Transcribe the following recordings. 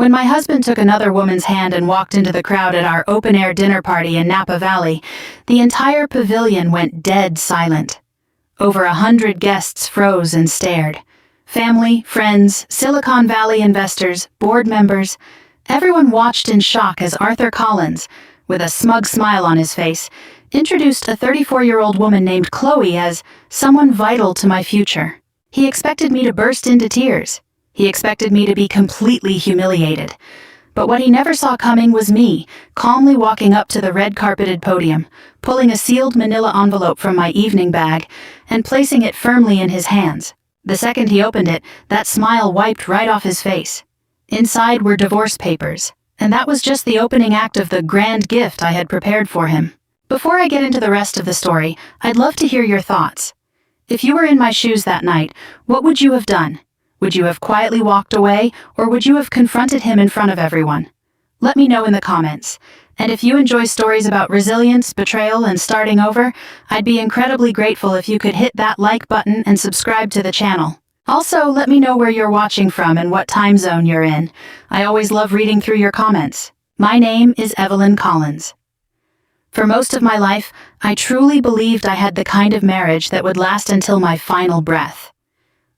When my husband took another woman's hand and walked into the crowd at our open-air dinner party in Napa Valley, the entire pavilion went dead silent. Over 100 guests froze and stared. Family, friends, Silicon Valley investors, board members, everyone watched in shock as Arthur Collins, with a smug smile on his face, introduced a 34-year-old woman named Chloe as someone vital to my future. He expected me to burst into tears. He expected me to be completely humiliated. But what he never saw coming was me, calmly walking up to the red-carpeted podium, pulling a sealed manila envelope from my evening bag, and placing it firmly in his hands. The second he opened it, that smile wiped right off his face. Inside were divorce papers, and that was just the opening act of the grand gift I had prepared for him. Before I get into the rest of the story, I'd love to hear your thoughts. If you were in my shoes that night, what would you have done? Would you have quietly walked away, or would you have confronted him in front of everyone? Let me know in the comments. And if you enjoy stories about resilience, betrayal, and starting over, I'd be incredibly grateful if you could hit that like button and subscribe to the channel. Also, let me know where you're watching from and what time zone you're in. I always love reading through your comments. My name is Evelyn Collins. For most of my life, I truly believed I had the kind of marriage that would last until my final breath.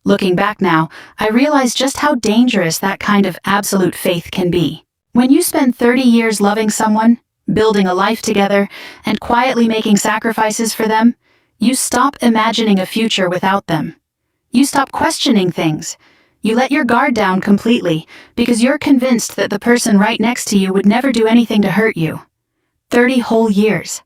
Looking back now, I realize just how dangerous that kind of absolute faith can be. When you spend 30 years loving someone, building a life together, and quietly making sacrifices for them, you stop imagining a future without them. You stop questioning things. You let your guard down completely because you're convinced that the person right next to you would never do anything to hurt you. 30 whole years.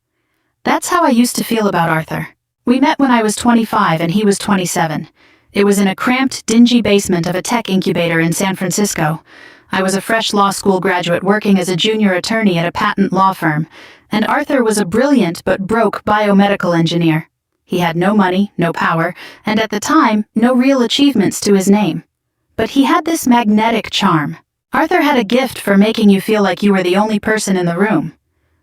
That's how I used to feel about Arthur. We met when I was 25 and he was 27. It was in a cramped, dingy basement of a tech incubator in San Francisco. I was a fresh law school graduate working as a junior attorney at a patent law firm, and Arthur was a brilliant but broke biomedical engineer. He had no money, no power, and at the time, no real achievements to his name. But he had this magnetic charm. Arthur had a gift for making you feel like you were the only person in the room.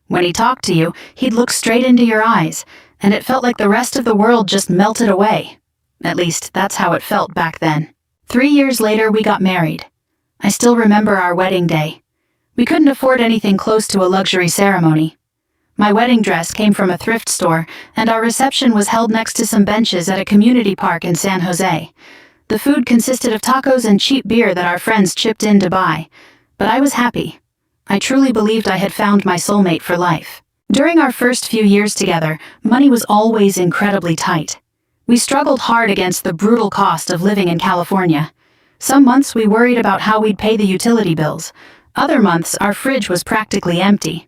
When he talked to you, he'd look straight into your eyes, and it felt like the rest of the world just melted away. At least, that's how it felt back then. 3 years later, we got married. I still remember our wedding day. We couldn't afford anything close to a luxury ceremony. My wedding dress came from a thrift store, and our reception was held next to some benches at a community park in San Jose. The food consisted of tacos and cheap beer that our friends chipped in to buy. But I was happy. I truly believed I had found my soulmate for life. During our first few years together, money was always incredibly tight. We struggled hard against the brutal cost of living in California. Some months we worried about how we'd pay the utility bills. Other months our fridge was practically empty.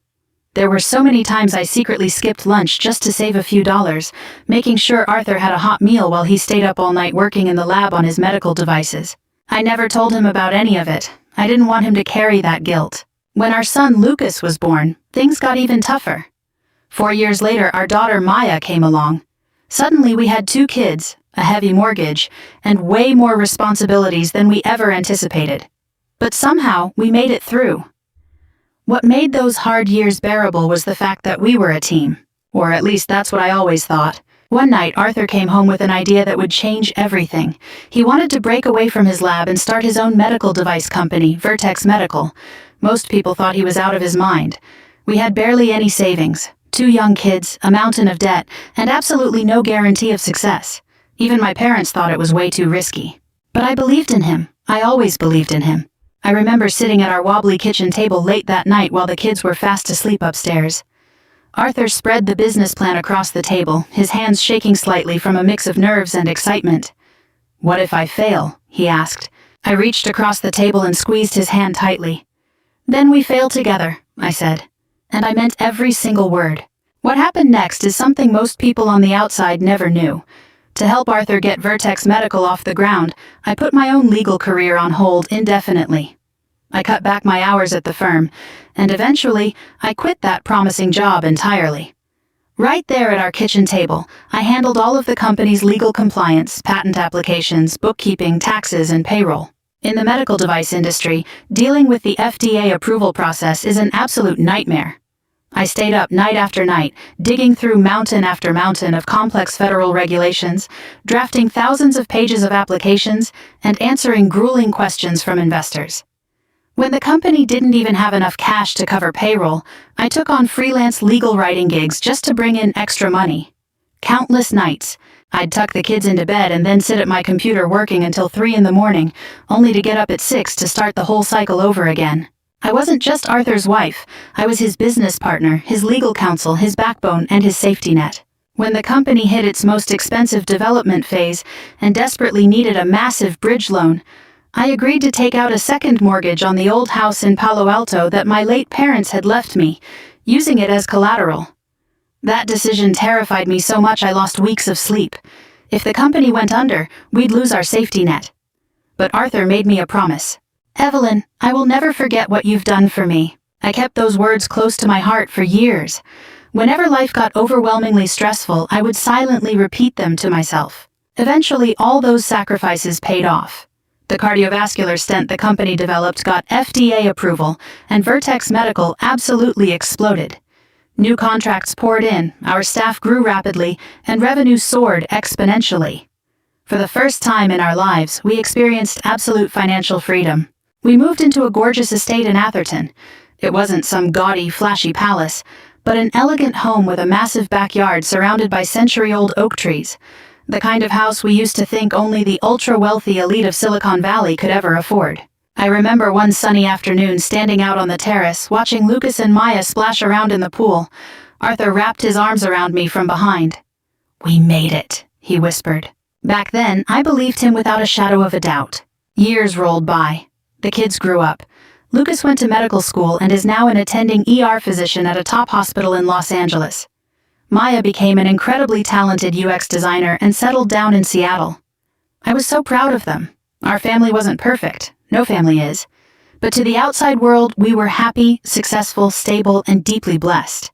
There were so many times I secretly skipped lunch just to save a few dollars, making sure Arthur had a hot meal while he stayed up all night working in the lab on his medical devices. I never told him about any of it. I didn't want him to carry that guilt. When our son Lucas was born, things got even tougher. 4 years later, our daughter Maya came along. Suddenly we had 2 kids, a heavy mortgage, and way more responsibilities than we ever anticipated. But somehow we made it through. What made those hard years bearable was the fact that we were a team. Or at least that's what I always thought. One night, Arthur came home with an idea that would change everything. He wanted to break away from his lab and start his own medical device company, Vertex Medical. Most people thought he was out of his mind. We had barely any savings. 2 young kids, a mountain of debt, and absolutely no guarantee of success. Even my parents thought it was way too risky. But I believed in him. I always believed in him. I remember sitting at our wobbly kitchen table late that night while the kids were fast asleep upstairs. Arthur spread the business plan across the table, his hands shaking slightly from a mix of nerves and excitement. "What if I fail?" he asked. I reached across the table and squeezed his hand tightly. "Then we fail together," I said. And I meant every single word. What happened next is something most people on the outside never knew. To help Arthur get Vertex Medical off the ground, I put my own legal career on hold indefinitely. I cut back my hours at the firm, and eventually, I quit that promising job entirely. Right there at our kitchen table, I handled all of the company's legal compliance, patent applications, bookkeeping, taxes, and payroll. In the medical device industry, dealing with the FDA approval process is an absolute nightmare. I stayed up night after night, digging through mountain after mountain of complex federal regulations, drafting thousands of pages of applications, and answering grueling questions from investors. When the company didn't even have enough cash to cover payroll, I took on freelance legal writing gigs just to bring in extra money. Countless nights, I'd tuck the kids into bed and then sit at my computer working until 3 in the morning, only to get up at 6 to start the whole cycle over again. I wasn't just Arthur's wife, I was his business partner, his legal counsel, his backbone, and his safety net. When the company hit its most expensive development phase and desperately needed a massive bridge loan, I agreed to take out a second mortgage on the old house in Palo Alto that my late parents had left me, using it as collateral. That decision terrified me so much I lost weeks of sleep. If the company went under, we'd lose our safety net. But Arthur made me a promise. "Evelyn, I will never forget what you've done for me." I kept those words close to my heart for years. Whenever life got overwhelmingly stressful, I would silently repeat them to myself. Eventually, all those sacrifices paid off. The cardiovascular stent the company developed got FDA approval, and Vertex Medical absolutely exploded. New contracts poured in, our staff grew rapidly, and revenue soared exponentially. For the first time in our lives, we experienced absolute financial freedom. We moved into a gorgeous estate in Atherton. It wasn't some gaudy, flashy palace, but an elegant home with a massive backyard surrounded by century-old oak trees. The kind of house we used to think only the ultra-wealthy elite of Silicon Valley could ever afford. I remember one sunny afternoon standing out on the terrace, watching Lucas and Maya splash around in the pool. Arthur wrapped his arms around me from behind. "We made it," he whispered. Back then, I believed him without a shadow of a doubt. Years rolled by. The kids grew up. Lucas went to medical school and is now an attending ER physician at a top hospital in Los Angeles. Maya became an incredibly talented UX designer and settled down in Seattle. I was so proud of them. Our family wasn't perfect. No family is. But to the outside world, we were happy, successful, stable, and deeply blessed.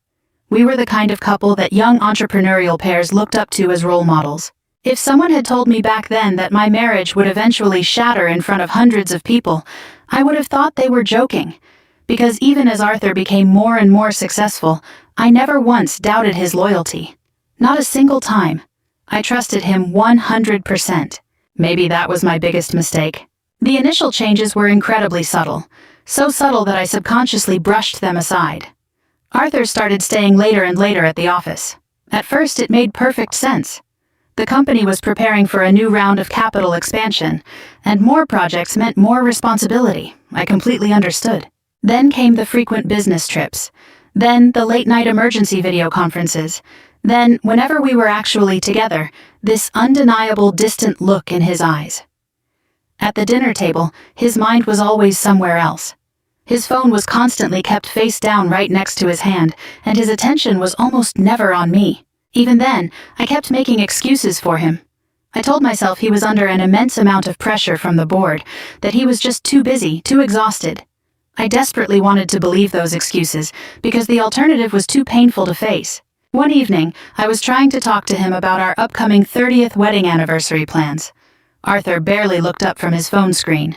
We were the kind of couple that young entrepreneurial pairs looked up to as role models. If someone had told me back then that my marriage would eventually shatter in front of hundreds of people, I would have thought they were joking. Because even as Arthur became more and more successful, I never once doubted his loyalty. Not a single time. I trusted him 100%. Maybe that was my biggest mistake. The initial changes were incredibly subtle, so subtle that I subconsciously brushed them aside. Arthur started staying later and later at the office. At first, it made perfect sense. The company was preparing for a new round of capital expansion, and more projects meant more responsibility. I completely understood. Then came the frequent business trips. Then the late-night emergency video conferences. Then, whenever we were actually together, this undeniable distant look in his eyes. At the dinner table, his mind was always somewhere else. His phone was constantly kept face down right next to his hand, and his attention was almost never on me. Even then, I kept making excuses for him. I told myself he was under an immense amount of pressure from the board, that he was just too busy, too exhausted. I desperately wanted to believe those excuses, because the alternative was too painful to face. One evening, I was trying to talk to him about our upcoming 30th wedding anniversary plans. Arthur barely looked up from his phone screen.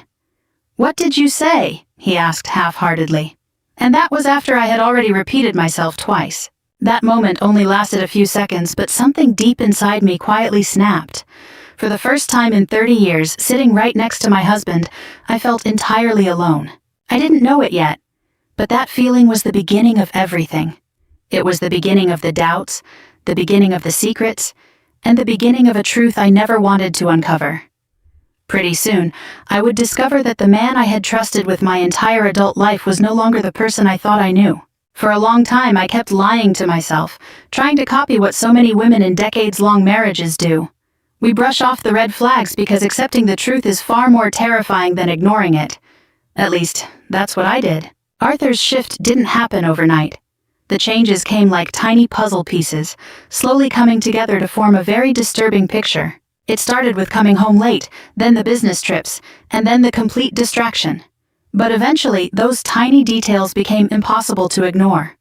"What did you say?" he asked half-heartedly. And that was after I had already repeated myself twice. That moment only lasted a few seconds, but something deep inside me quietly snapped. For the first time in 30 years, sitting right next to my husband, I felt entirely alone. I didn't know it yet, but that feeling was the beginning of everything. It was the beginning of the doubts, the beginning of the secrets, and the beginning of a truth I never wanted to uncover. Pretty soon, I would discover that the man I had trusted with my entire adult life was no longer the person I thought I knew. For a long time, I kept lying to myself, trying to copy what so many women in decades-long marriages do. We brush off the red flags because accepting the truth is far more terrifying than ignoring it. At least, that's what I did. Arthur's shift didn't happen overnight. The changes came like tiny puzzle pieces, slowly coming together to form a very disturbing picture. It started with coming home late, then the business trips, and then the complete distraction. But eventually, those tiny details became impossible to ignore.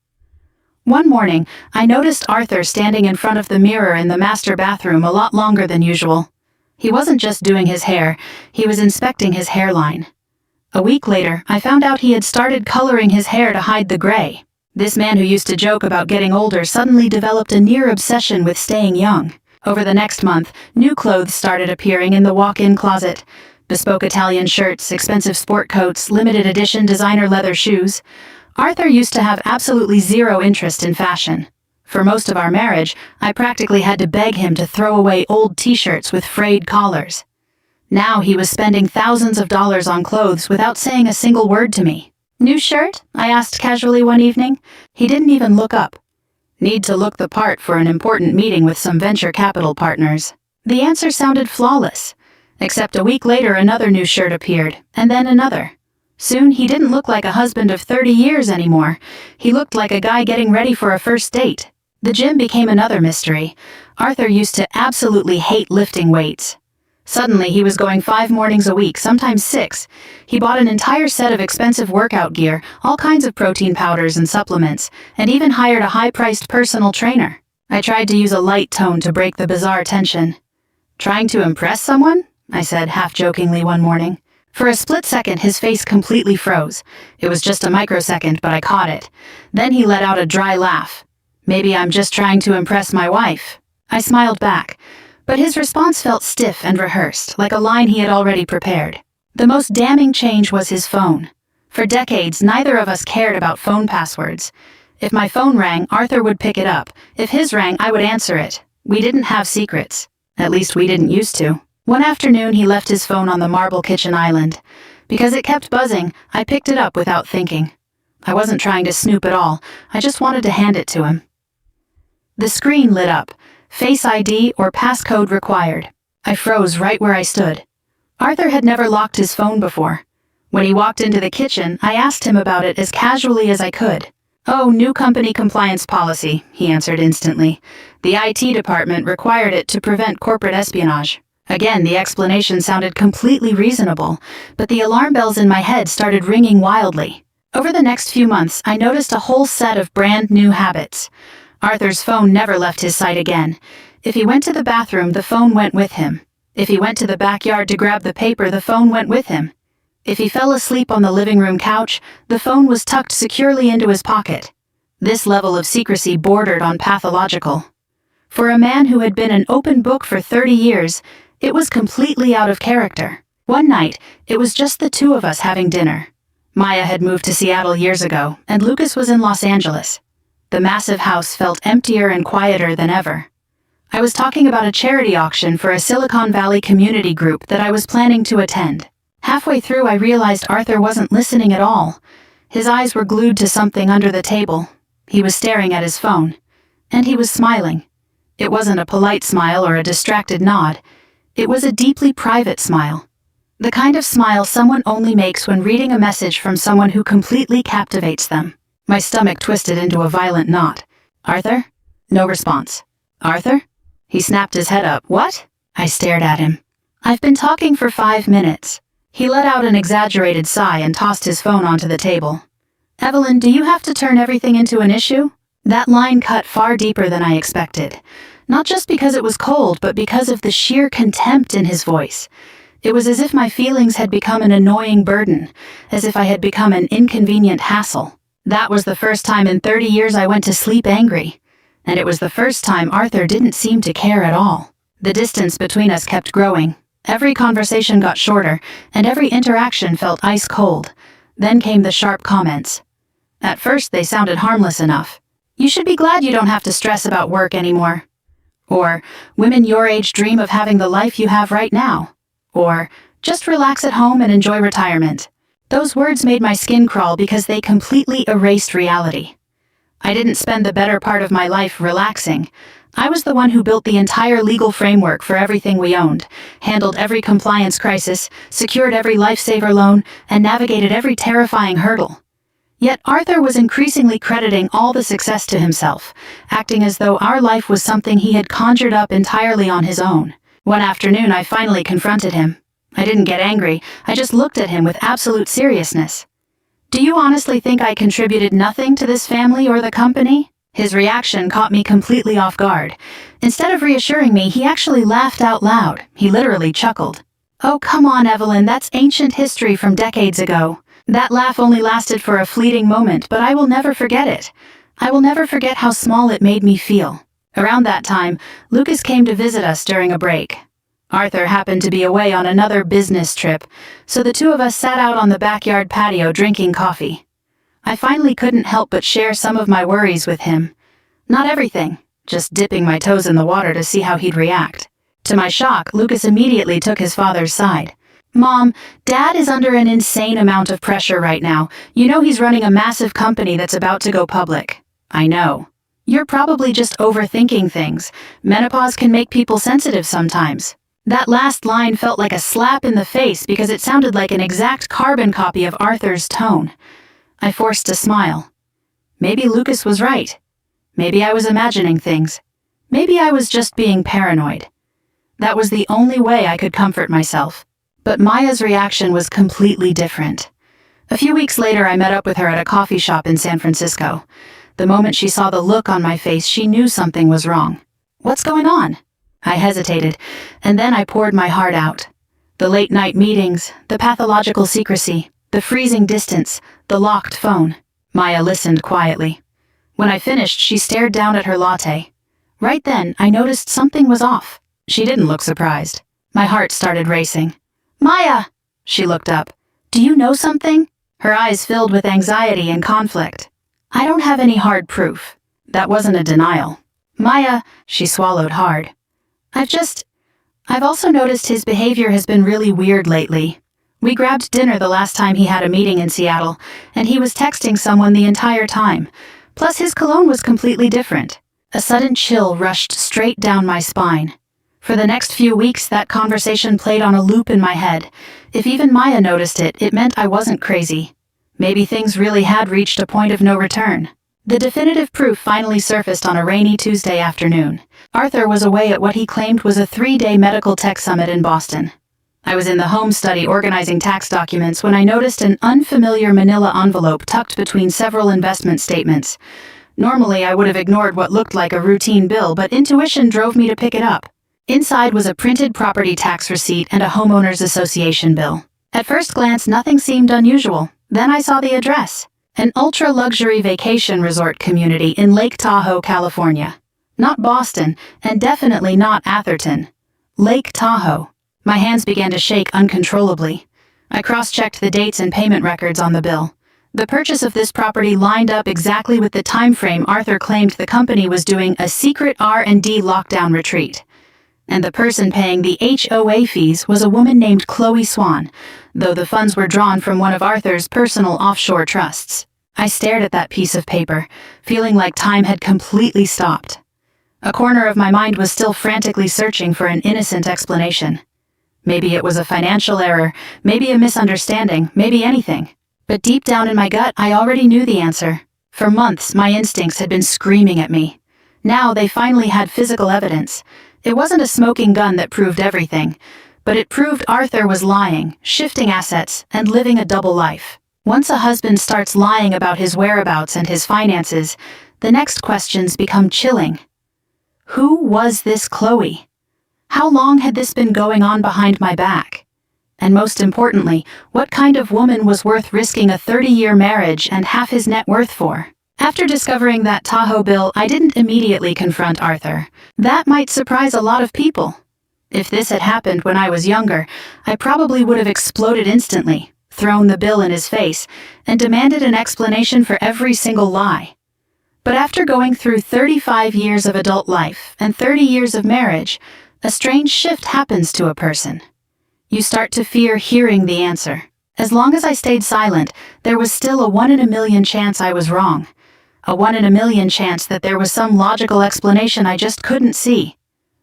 One morning, I noticed Arthur standing in front of the mirror in the master bathroom a lot longer than usual. He wasn't just doing his hair, he was inspecting his hairline. A week later, I found out he had started coloring his hair to hide the gray. This man who used to joke about getting older suddenly developed a near obsession with staying young. Over the next month, new clothes started appearing in the walk-in closet. Bespoke Italian shirts, expensive sport coats, limited edition designer leather shoes. Arthur used to have absolutely zero interest in fashion. For most of our marriage, I practically had to beg him to throw away old t-shirts with frayed collars. Now he was spending thousands of dollars on clothes without saying a single word to me. "New shirt?" I asked casually one evening. He didn't even look up. "Need to look the part for an important meeting with some venture capital partners." The answer sounded flawless. Except a week later another new shirt appeared, and then another. Soon he didn't look like a husband of 30 years anymore. He looked like a guy getting ready for a first date. The gym became another mystery. Arthur used to absolutely hate lifting weights. Suddenly he was going 5 mornings a week, sometimes 6. He bought an entire set of expensive workout gear, all kinds of protein powders and supplements, and even hired a high-priced personal trainer. I tried to use a light tone to break the bizarre tension. "Trying to impress someone?" I said half-jokingly one morning. For a split second his face completely froze. It was just a microsecond, but I caught it. Then he let out a dry laugh. "Maybe I'm just trying to impress my wife." I smiled back. But his response felt stiff and rehearsed, like a line he had already prepared. The most damning change was his phone. For decades, neither of us cared about phone passwords. If my phone rang, Arthur would pick it up. If his rang, I would answer it. We didn't have secrets. At least we didn't used to. One afternoon, he left his phone on the marble kitchen island. Because it kept buzzing, I picked it up without thinking. I wasn't trying to snoop at all. I just wanted to hand it to him. The screen lit up. Face ID or passcode required. I froze right where I stood. Arthur had never locked his phone before. When he walked into the kitchen, I asked him about it as casually as I could. "Oh, new company compliance policy," he answered instantly. "The IT department required it to prevent corporate espionage." Again, the explanation sounded completely reasonable, but the alarm bells in my head started ringing wildly. Over the next few months, I noticed a whole set of brand new habits. Arthur's phone never left his sight again. If he went to the bathroom, the phone went with him. If he went to the backyard to grab the paper, the phone went with him. If he fell asleep on the living room couch, the phone was tucked securely into his pocket. This level of secrecy bordered on pathological. For a man who had been an open book for 30 years, it was completely out of character. One night, it was just the two of us having dinner. Maya had moved to Seattle years ago, and Lucas was in Los Angeles. The massive house felt emptier and quieter than ever. I was talking about a charity auction for a Silicon Valley community group that I was planning to attend. Halfway through, I realized Arthur wasn't listening at all. His eyes were glued to something under the table. He was staring at his phone. And he was smiling. It wasn't a polite smile or a distracted nod. It was a deeply private smile. The kind of smile someone only makes when reading a message from someone who completely captivates them. My stomach twisted into a violent knot. "Arthur?" No response. "Arthur?" He snapped his head up. "What?" I stared at him. "I've been talking for 5 minutes. He let out an exaggerated sigh and tossed his phone onto the table. "Evelyn, do you have to turn everything into an issue?" That line cut far deeper than I expected. Not just because it was cold, but because of the sheer contempt in his voice. It was as if my feelings had become an annoying burden, as if I had become an inconvenient hassle. That was the first time in 30 years I went to sleep angry. And it was the first time Arthur didn't seem to care at all. The distance between us kept growing. Every conversation got shorter, and every interaction felt ice cold. Then came the sharp comments. At first they sounded harmless enough. "You should be glad you don't have to stress about work anymore." Or, "Women your age dream of having the life you have right now." Or, "Just relax at home and enjoy retirement." Those words made my skin crawl because they completely erased reality. I didn't spend the better part of my life relaxing. I was the one who built the entire legal framework for everything we owned, handled every compliance crisis, secured every lifesaver loan, and navigated every terrifying hurdle. Yet Arthur was increasingly crediting all the success to himself, acting as though our life was something he had conjured up entirely on his own. One afternoon, I finally confronted him. I didn't get angry, I just looked at him with absolute seriousness. "Do you honestly think I contributed nothing to this family or the company?" His reaction caught me completely off guard. Instead of reassuring me, he actually laughed out loud. He literally chuckled. "Oh, come on, Evelyn, that's ancient history from decades ago." That laugh only lasted for a fleeting moment, but I will never forget it. I will never forget how small it made me feel. Around that time, Lucas came to visit us during a break. Arthur happened to be away on another business trip, so the two of us sat out on the backyard patio drinking coffee. I finally couldn't help but share some of my worries with him. Not everything, just dipping my toes in the water to see how he'd react. To my shock, Lucas immediately took his father's side. "Mom, Dad is under an insane amount of pressure right now. You know he's running a massive company that's about to go public." "I know. You're probably just overthinking things. Menopause can make people sensitive sometimes." That last line felt like a slap in the face because it sounded like an exact carbon copy of Arthur's tone. I forced a smile. Maybe Lucas was right. Maybe I was imagining things. Maybe I was just being paranoid. That was the only way I could comfort myself. But Maya's reaction was completely different. A few weeks later, I met up with her at a coffee shop in San Francisco. The moment she saw the look on my face, she knew something was wrong. "What's going on?" I hesitated, and then I poured my heart out. The late-night meetings, the pathological secrecy, the freezing distance, the locked phone. Maya listened quietly. When I finished, she stared down at her latte. Right then, I noticed something was off. She didn't look surprised. My heart started racing. "Maya!" She looked up. "Do you know something?" Her eyes filled with anxiety and conflict. "I don't have any hard proof." That wasn't a denial. "Maya," she swallowed hard. I've also noticed his behavior has been really weird lately. We grabbed dinner the last time he had a meeting in Seattle, and he was texting someone the entire time. Plus his cologne was completely different. A sudden chill rushed straight down my spine. For the next few weeks, that conversation played on a loop in my head. If even Maya noticed it, it meant I wasn't crazy. Maybe things really had reached a point of no return. The definitive proof finally surfaced on a rainy Tuesday afternoon. Arthur was away at what he claimed was a 3-day medical tech summit in Boston. I was in the home study organizing tax documents when I noticed an unfamiliar manila envelope tucked between several investment statements. Normally, I would have ignored what looked like a routine bill, but intuition drove me to pick it up. Inside was a printed property tax receipt and a homeowners association bill. At first glance, nothing seemed unusual. Then I saw the address. An ultra-luxury vacation resort community in Lake Tahoe, California. Not Boston, and definitely not Atherton. Lake Tahoe. My hands began to shake uncontrollably. I cross-checked the dates and payment records on the bill. The purchase of this property lined up exactly with the time frame Arthur claimed the company was doing a secret R&D lockdown retreat. And the person paying the HOA fees was a woman named Chloe Swan, though the funds were drawn from one of Arthur's personal offshore trusts. I stared at that piece of paper, feeling like time had completely stopped. A corner of my mind was still frantically searching for an innocent explanation. Maybe it was a financial error, maybe a misunderstanding, maybe anything. But deep down in my gut, I already knew the answer. For months, my instincts had been screaming at me. Now they finally had physical evidence. It wasn't a smoking gun that proved everything, but it proved Arthur was lying, shifting assets, and living a double life. Once a husband starts lying about his whereabouts and his finances, the next questions become chilling. Who was this Chloe? How long had this been going on behind my back? And most importantly, what kind of woman was worth risking a 30-year marriage and half his net worth for? After discovering that Tahoe bill, I didn't immediately confront Arthur. That might surprise a lot of people. If this had happened when I was younger, I probably would have exploded instantly, thrown the bill in his face, and demanded an explanation for every single lie. But after going through 35 years of adult life and 30 years of marriage, a strange shift happens to a person. You start to fear hearing the answer. As long as I stayed silent, there was still a 1 in a million chance I was wrong. A 1 in a million chance that there was some logical explanation I just couldn't see.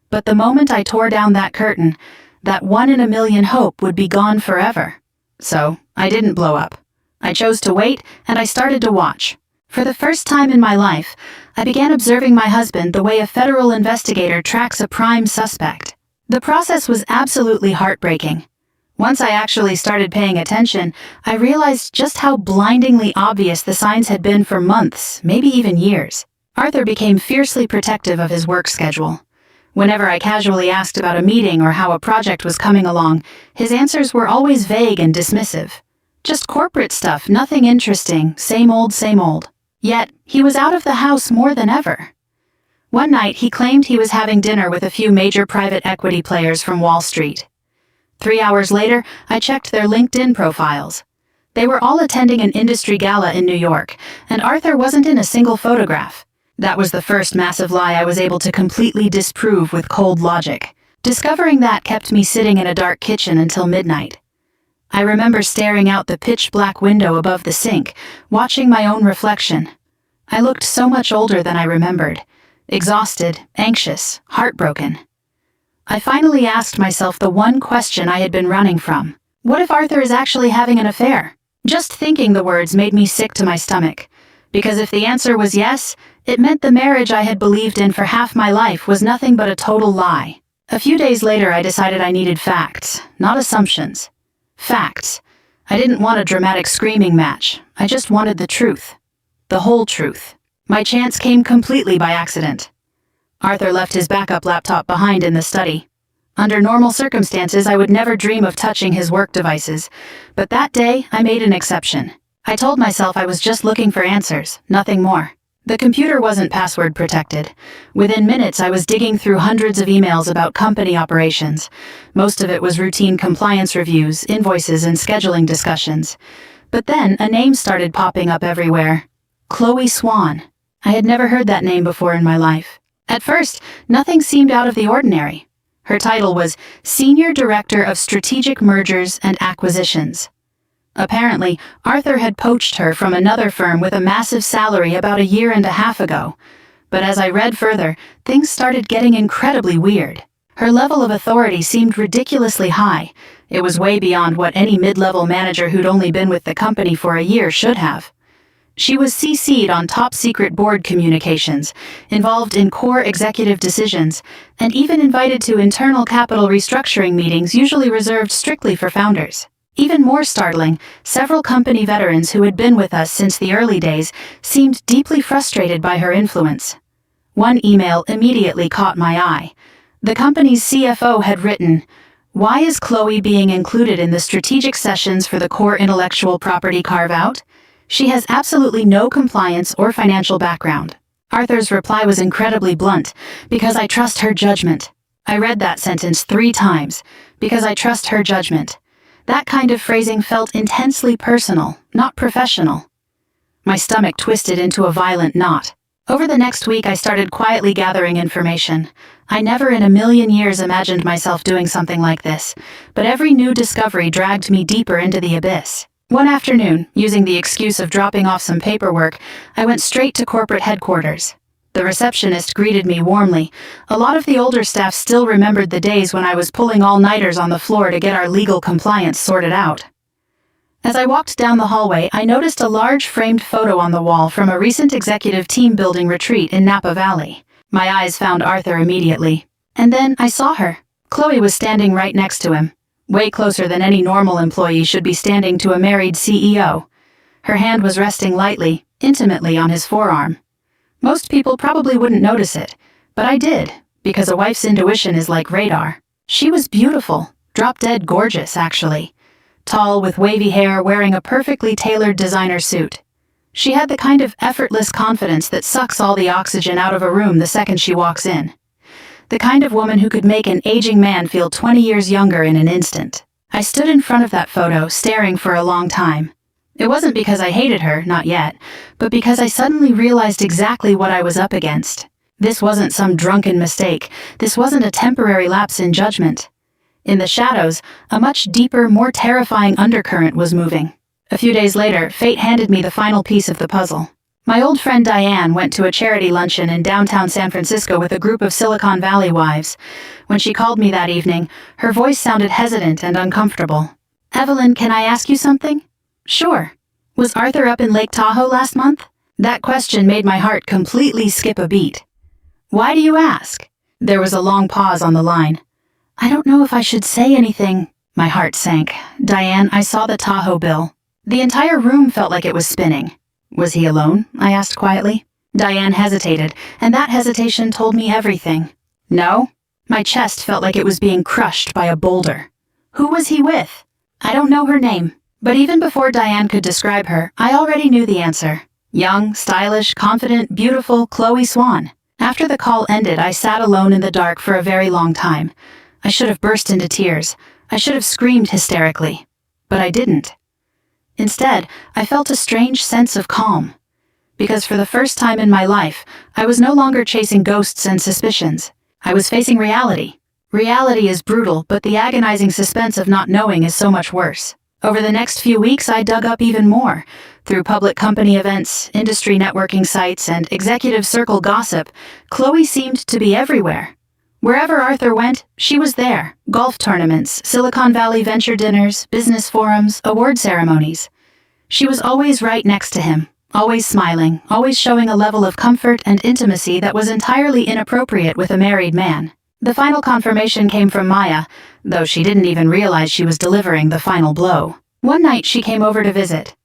But the moment I tore down that curtain, that 1 in a million hope would be gone forever. So, I didn't blow up. I chose to wait, and I started to watch. For the first time in my life, I began observing my husband the way a federal investigator tracks a prime suspect. The process was absolutely heartbreaking. Once I actually started paying attention, I realized just how blindingly obvious the signs had been for months, maybe even years. Arthur became fiercely protective of his work schedule. Whenever I casually asked about a meeting or how a project was coming along, his answers were always vague and dismissive. Just corporate stuff, nothing interesting, same old, same old. Yet, he was out of the house more than ever. One night, he claimed he was having dinner with a few major private equity players from Wall Street. 3 hours later, I checked their LinkedIn profiles. They were all attending an industry gala in New York, and Arthur wasn't in a single photograph. That was the first massive lie I was able to completely disprove with cold logic. Discovering that kept me sitting in a dark kitchen until midnight. I remember staring out the pitch-black window above the sink, watching my own reflection. I looked so much older than I remembered. Exhausted, anxious, heartbroken. I finally asked myself the one question I had been running from. What if Arthur is actually having an affair? Just thinking the words made me sick to my stomach. Because if the answer was yes, it meant the marriage I had believed in for half my life was nothing but a total lie. A few days later, I decided I needed facts, not assumptions. Facts. I didn't want a dramatic screaming match. I just wanted the truth. The whole truth. My chance came completely by accident. Arthur left his backup laptop behind in the study. Under normal circumstances, I would never dream of touching his work devices, but that day, I made an exception. I told myself I was just looking for answers, nothing more. The computer wasn't password protected. Within minutes, I was digging through hundreds of emails about company operations. Most of it was routine compliance reviews, invoices, and scheduling discussions. But then, a name started popping up everywhere. Chloe Swan. I had never heard that name before in my life. At first, nothing seemed out of the ordinary. Her title was Senior Director of Strategic Mergers and Acquisitions. Apparently, Arthur had poached her from another firm with a massive salary about a year and a half ago. But as I read further, things started getting incredibly weird. Her level of authority seemed ridiculously high. It was way beyond what any mid-level manager who'd only been with the company for a year should have. She was CC'd on top-secret board communications, involved in core executive decisions, and even invited to internal capital restructuring meetings usually reserved strictly for founders. Even more startling, several company veterans who had been with us since the early days seemed deeply frustrated by her influence. One email immediately caught my eye. The company's CFO had written, "Why is Chloe being included in the strategic sessions for the core intellectual property carve-out? She has absolutely no compliance or financial background." Arthur's reply was incredibly blunt, "Because I trust her judgment." I read that sentence 3 times. Because I trust her judgment. That kind of phrasing felt intensely personal, not professional. My stomach twisted into a violent knot. Over the next week, I started quietly gathering information. I never in a million years imagined myself doing something like this, but every new discovery dragged me deeper into the abyss. One afternoon, using the excuse of dropping off some paperwork, I went straight to corporate headquarters. The receptionist greeted me warmly. A lot of the older staff still remembered the days when I was pulling all-nighters on the floor to get our legal compliance sorted out. As I walked down the hallway, I noticed a large framed photo on the wall from a recent executive team-building retreat in Napa Valley. My eyes found Arthur immediately. And then I saw her. Chloe was standing right next to him. Way closer than any normal employee should be standing to a married CEO. Her hand was resting lightly, intimately on his forearm. Most people probably wouldn't notice it, but I did, because a wife's intuition is like radar. She was beautiful, drop-dead gorgeous, actually. Tall, with wavy hair, wearing a perfectly tailored designer suit. She had the kind of effortless confidence that sucks all the oxygen out of a room the second she walks in. The kind of woman who could make an aging man feel 20 years younger in an instant. I stood in front of that photo, staring for a long time. It wasn't because I hated her, not yet, but because I suddenly realized exactly what I was up against. This wasn't some drunken mistake. This wasn't a temporary lapse in judgment. In the shadows, a much deeper, more terrifying undercurrent was moving. A few days later, fate handed me the final piece of the puzzle. My old friend Diane went to a charity luncheon in downtown San Francisco with a group of Silicon Valley wives. When she called me that evening, her voice sounded hesitant and uncomfortable. "Evelyn, can I ask you something?" "Sure." "Was Arthur up in Lake Tahoe last month?" That question made my heart completely skip a beat. "Why do you ask?" There was a long pause on the line. "I don't know if I should say anything." My heart sank. "Diane, I saw the Tahoe bill." The entire room felt like it was spinning. "Was he alone?" I asked quietly. Diane hesitated, and that hesitation told me everything. "No?" My chest felt like it was being crushed by a boulder. "Who was he with?" "I don't know her name." But even before Diane could describe her, I already knew the answer. Young, stylish, confident, beautiful Chloe Swan. After the call ended, I sat alone in the dark for a very long time. I should have burst into tears. I should have screamed hysterically. But I didn't. Instead, I felt a strange sense of calm. Because for the first time in my life, I was no longer chasing ghosts and suspicions. I was facing reality. Reality is brutal, but the agonizing suspense of not knowing is so much worse. Over the next few weeks, I dug up even more. Through public company events, industry networking sites, and executive circle gossip, Chloe seemed to be everywhere. Wherever Arthur went, she was there. Golf tournaments, Silicon Valley venture dinners, business forums, award ceremonies. She was always right next to him, always smiling, always showing a level of comfort and intimacy that was entirely inappropriate with a married man. The final confirmation came from Maya, though she didn't even realize she was delivering the final blow. One night she came over to visit.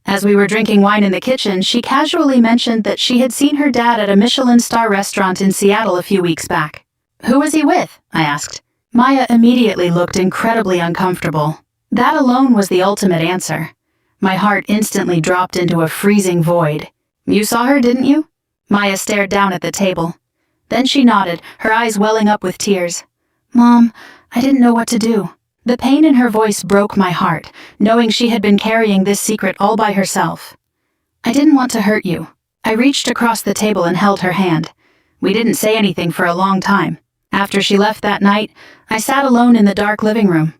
As we were drinking wine in the kitchen, she casually mentioned that she had seen her dad at a Michelin star restaurant in Seattle a few weeks back. "Who was he with?" I asked. Maya immediately looked incredibly uncomfortable. That alone was the ultimate answer. My heart instantly dropped into a freezing void. "You saw her, didn't you?" Maya stared down at the table. Then she nodded, her eyes welling up with tears. "Mom, I didn't know what to do." The pain in her voice broke my heart, knowing she had been carrying this secret all by herself. "I didn't want to hurt you." I reached across the table and held her hand. We didn't say anything for a long time. After she left that night, I sat alone in the dark living room.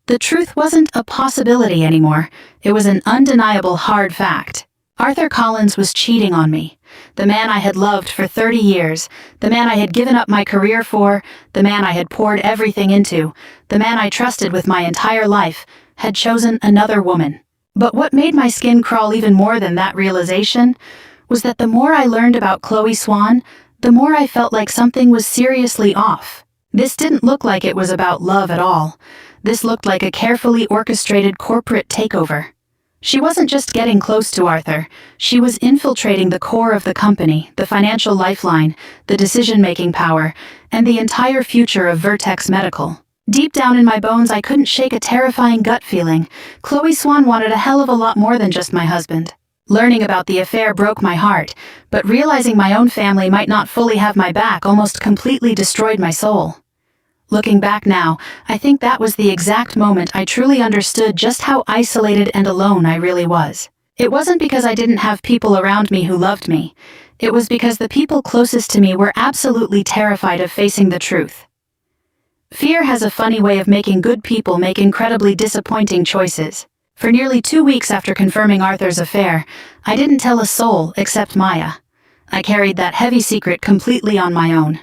The truth wasn't a possibility anymore. It was an undeniable hard fact. Arthur Collins was cheating on me. The man I had loved for 30 years, the man I had given up my career for, the man I had poured everything into, the man I trusted with my entire life, had chosen another woman. But what made my skin crawl even more than that realization was that the more I learned about Chloe Swan, the more I felt like something was seriously off. This didn't look like it was about love at all. This looked like a carefully orchestrated corporate takeover. She wasn't just getting close to Arthur, she was infiltrating the core of the company, the financial lifeline, the decision-making power, and the entire future of Vertex Medical. Deep down in my bones, I couldn't shake a terrifying gut feeling. Chloe Swan wanted a hell of a lot more than just my husband. Learning about the affair broke my heart, but realizing my own family might not fully have my back almost completely destroyed my soul. Looking back now, I think that was the exact moment I truly understood just how isolated and alone I really was. It wasn't because I didn't have people around me who loved me. It was because the people closest to me were absolutely terrified of facing the truth. Fear has a funny way of making good people make incredibly disappointing choices. For nearly 2 weeks after confirming Arthur's affair, I didn't tell a soul except Maya. I carried that heavy secret completely on my own.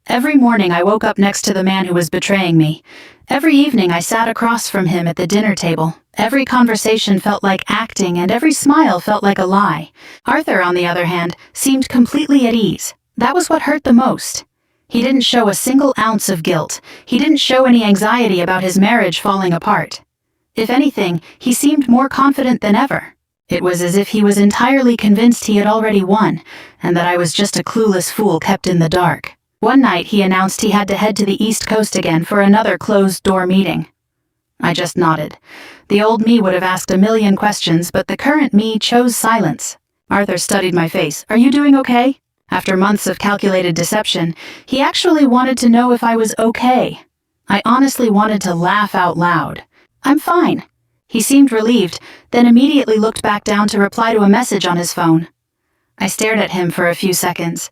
Every morning I woke up next to the man who was betraying me. Every evening I sat across from him at the dinner table. Every conversation felt like acting and every smile felt like a lie. Arthur, on the other hand, seemed completely at ease. That was what hurt the most. He didn't show a single ounce of guilt. He didn't show any anxiety about his marriage falling apart. If anything, he seemed more confident than ever. It was as if he was entirely convinced he had already won, and that I was just a clueless fool kept in the dark. One night he announced he had to head to the East Coast again for another closed-door meeting. I just nodded. The old me would have asked a million questions, but the current me chose silence. Arthur studied my face. "Are you doing okay?" After months of calculated deception, he actually wanted to know if I was okay. I honestly wanted to laugh out loud. "I'm fine." He seemed relieved, then immediately looked back down to reply to a message on his phone. I stared at him for a few seconds.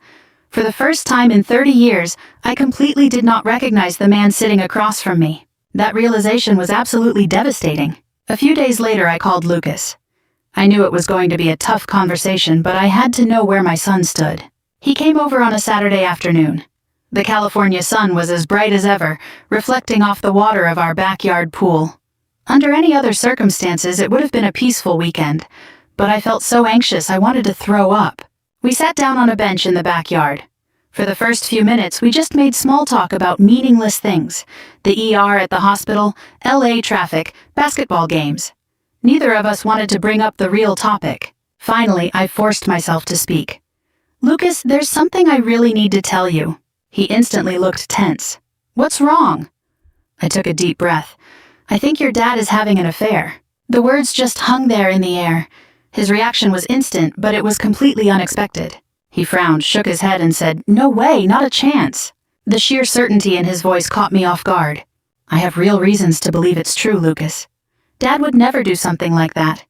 For the first time in 30 years, I completely did not recognize the man sitting across from me. That realization was absolutely devastating. A few days later, I called Lucas. I knew it was going to be a tough conversation, but I had to know where my son stood. He came over on a Saturday afternoon. The California sun was as bright as ever, reflecting off the water of our backyard pool. Under any other circumstances, it would have been a peaceful weekend, but I felt so anxious I wanted to throw up. We sat down on a bench in the backyard. For the first few minutes, we just made small talk about meaningless things. The ER at the hospital, LA traffic, basketball games. Neither of us wanted to bring up the real topic. Finally, I forced myself to speak. "Lucas, there's something I really need to tell you." He instantly looked tense. "What's wrong?" I took a deep breath. "I think your dad is having an affair." The words just hung there in the air. His reaction was instant, but it was completely unexpected. He frowned, shook his head, and said, "No way, not a chance." The sheer certainty in his voice caught me off guard. "I have real reasons to believe it's true, Lucas. Dad would never do something like that."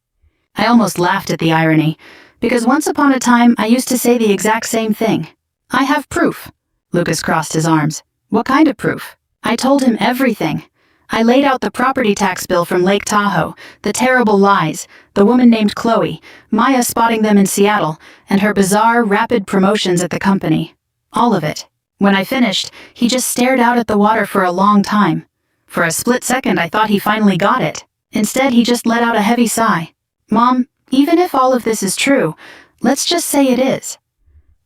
I almost laughed at the irony, because once upon a time I used to say the exact same thing. "I have proof." Lucas crossed his arms. "What kind of proof?" I told him everything. I laid out the property tax bill from Lake Tahoe, the terrible lies, the woman named Chloe, Maya spotting them in Seattle, and her bizarre, rapid promotions at the company. All of it. When I finished, he just stared out at the water for a long time. For a split second, I thought he finally got it. Instead, he just let out a heavy sigh. "Mom, even if all of this is true, let's just say it is."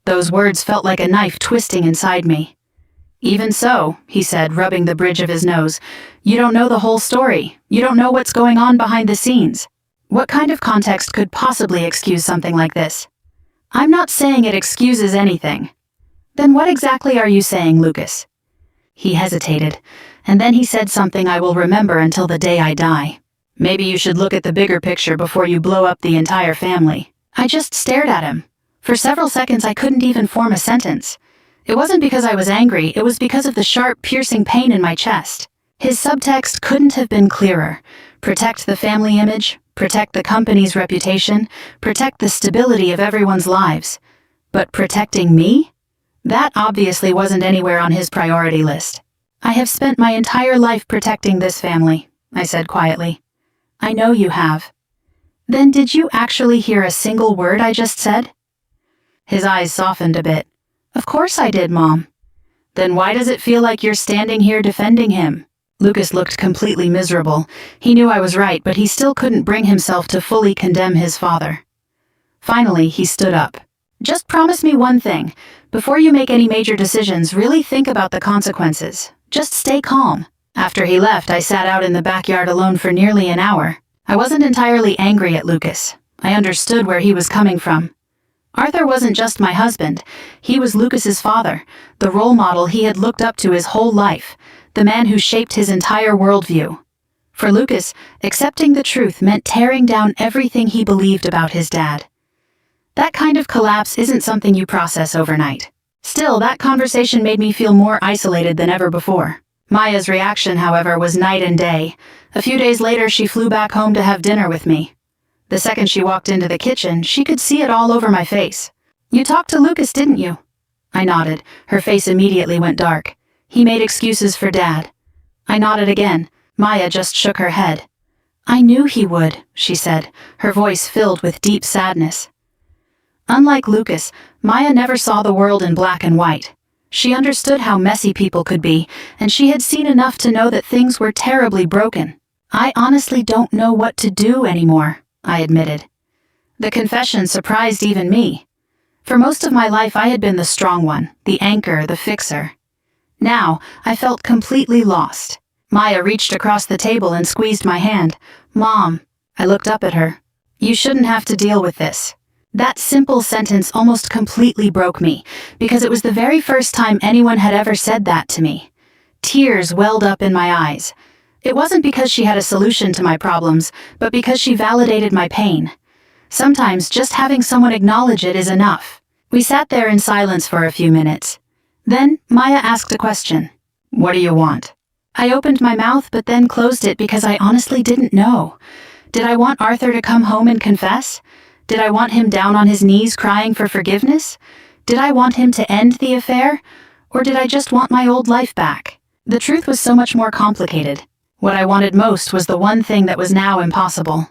Those words felt like a knife twisting inside me. "Even so," he said, rubbing the bridge of his nose, "you don't know the whole story. You don't know what's going on behind the scenes. What kind of context could possibly excuse something like this?" "I'm not saying it excuses anything." "Then what exactly are you saying, Lucas?" He hesitated, and then he said something I will remember until the day I die. "Maybe you should look at the bigger picture before you blow up the entire family." I just stared at him. For several seconds I couldn't even form a sentence. It wasn't because I was angry, it was because of the sharp, piercing pain in my chest. His subtext couldn't have been clearer. Protect the family image, protect the company's reputation, protect the stability of everyone's lives. But protecting me? That obviously wasn't anywhere on his priority list. "I have spent my entire life protecting this family," I said quietly. "I know you have." "Then did you actually hear a single word I just said?" His eyes softened a bit. "Of course I did, Mom." "Then why does it feel like you're standing here defending him?" Lucas looked completely miserable. He knew I was right, but he still couldn't bring himself to fully condemn his father. Finally, he stood up. "Just promise me one thing. Before you make any major decisions, really think about the consequences. Just stay calm." After he left, I sat out in the backyard alone for nearly an hour. I wasn't entirely angry at Lucas. I understood where he was coming from. Arthur wasn't just my husband. He was Lucas's father, the role model he had looked up to his whole life, the man who shaped his entire worldview. For Lucas, accepting the truth meant tearing down everything he believed about his dad. That kind of collapse isn't something you process overnight. Still, that conversation made me feel more isolated than ever before. Maya's reaction, however, was night and day. A few days later, she flew back home to have dinner with me. The second she walked into the kitchen, she could see it all over my face. "You talked to Lucas, didn't you?" I nodded. Her face immediately went dark. "He made excuses for Dad." I nodded again. Maya just shook her head. "I knew he would," she said, her voice filled with deep sadness. Unlike Lucas, Maya never saw the world in black and white. She understood how messy people could be, and she had seen enough to know that things were terribly broken. "I honestly don't know what to do anymore," I admitted. The confession surprised even me. For most of my life I had been the strong one, the anchor, the fixer. Now, I felt completely lost. Maya reached across the table and squeezed my hand. "Mom," I looked up at her. "You shouldn't have to deal with this." That simple sentence almost completely broke me, because it was the very first time anyone had ever said that to me. Tears welled up in my eyes. It wasn't because she had a solution to my problems, but because she validated my pain. Sometimes just having someone acknowledge it is enough. We sat there in silence for a few minutes. Then Maya asked a question. "What do you want?" I opened my mouth but then closed it because I honestly didn't know. Did I want Arthur to come home and confess? Did I want him down on his knees crying for forgiveness? Did I want him to end the affair? Or did I just want my old life back? The truth was so much more complicated. What I wanted most was the one thing that was now impossible.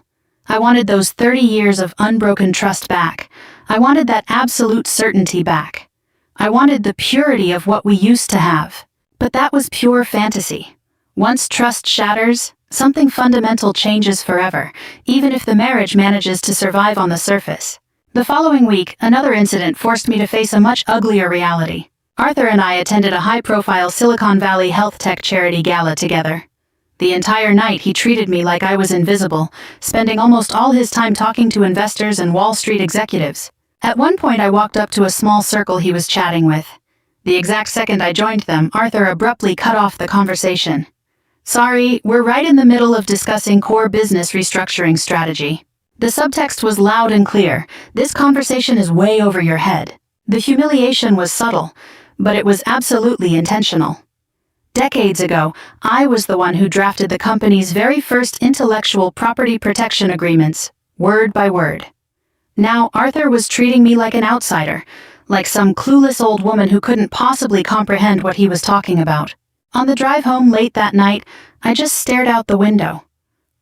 I wanted those 30 years of unbroken trust back. I wanted that absolute certainty back. I wanted the purity of what we used to have. But that was pure fantasy. Once trust shatters, something fundamental changes forever, even if the marriage manages to survive on the surface. The following week, another incident forced me to face a much uglier reality. Arthur and I attended a high-profile Silicon Valley health tech charity gala together. The entire night he treated me like I was invisible, spending almost all his time talking to investors and Wall Street executives. At one point I walked up to a small circle he was chatting with. The exact second I joined them, Arthur abruptly cut off the conversation. "Sorry, we're right in the middle of discussing core business restructuring strategy." The subtext was loud and clear. "This conversation is way over your head." The humiliation was subtle, but it was absolutely intentional. Decades ago, I was the one who drafted the company's very first intellectual property protection agreements, word by word. Now, Arthur was treating me like an outsider, like some clueless old woman who couldn't possibly comprehend what he was talking about. On the drive home late that night, I just stared out the window.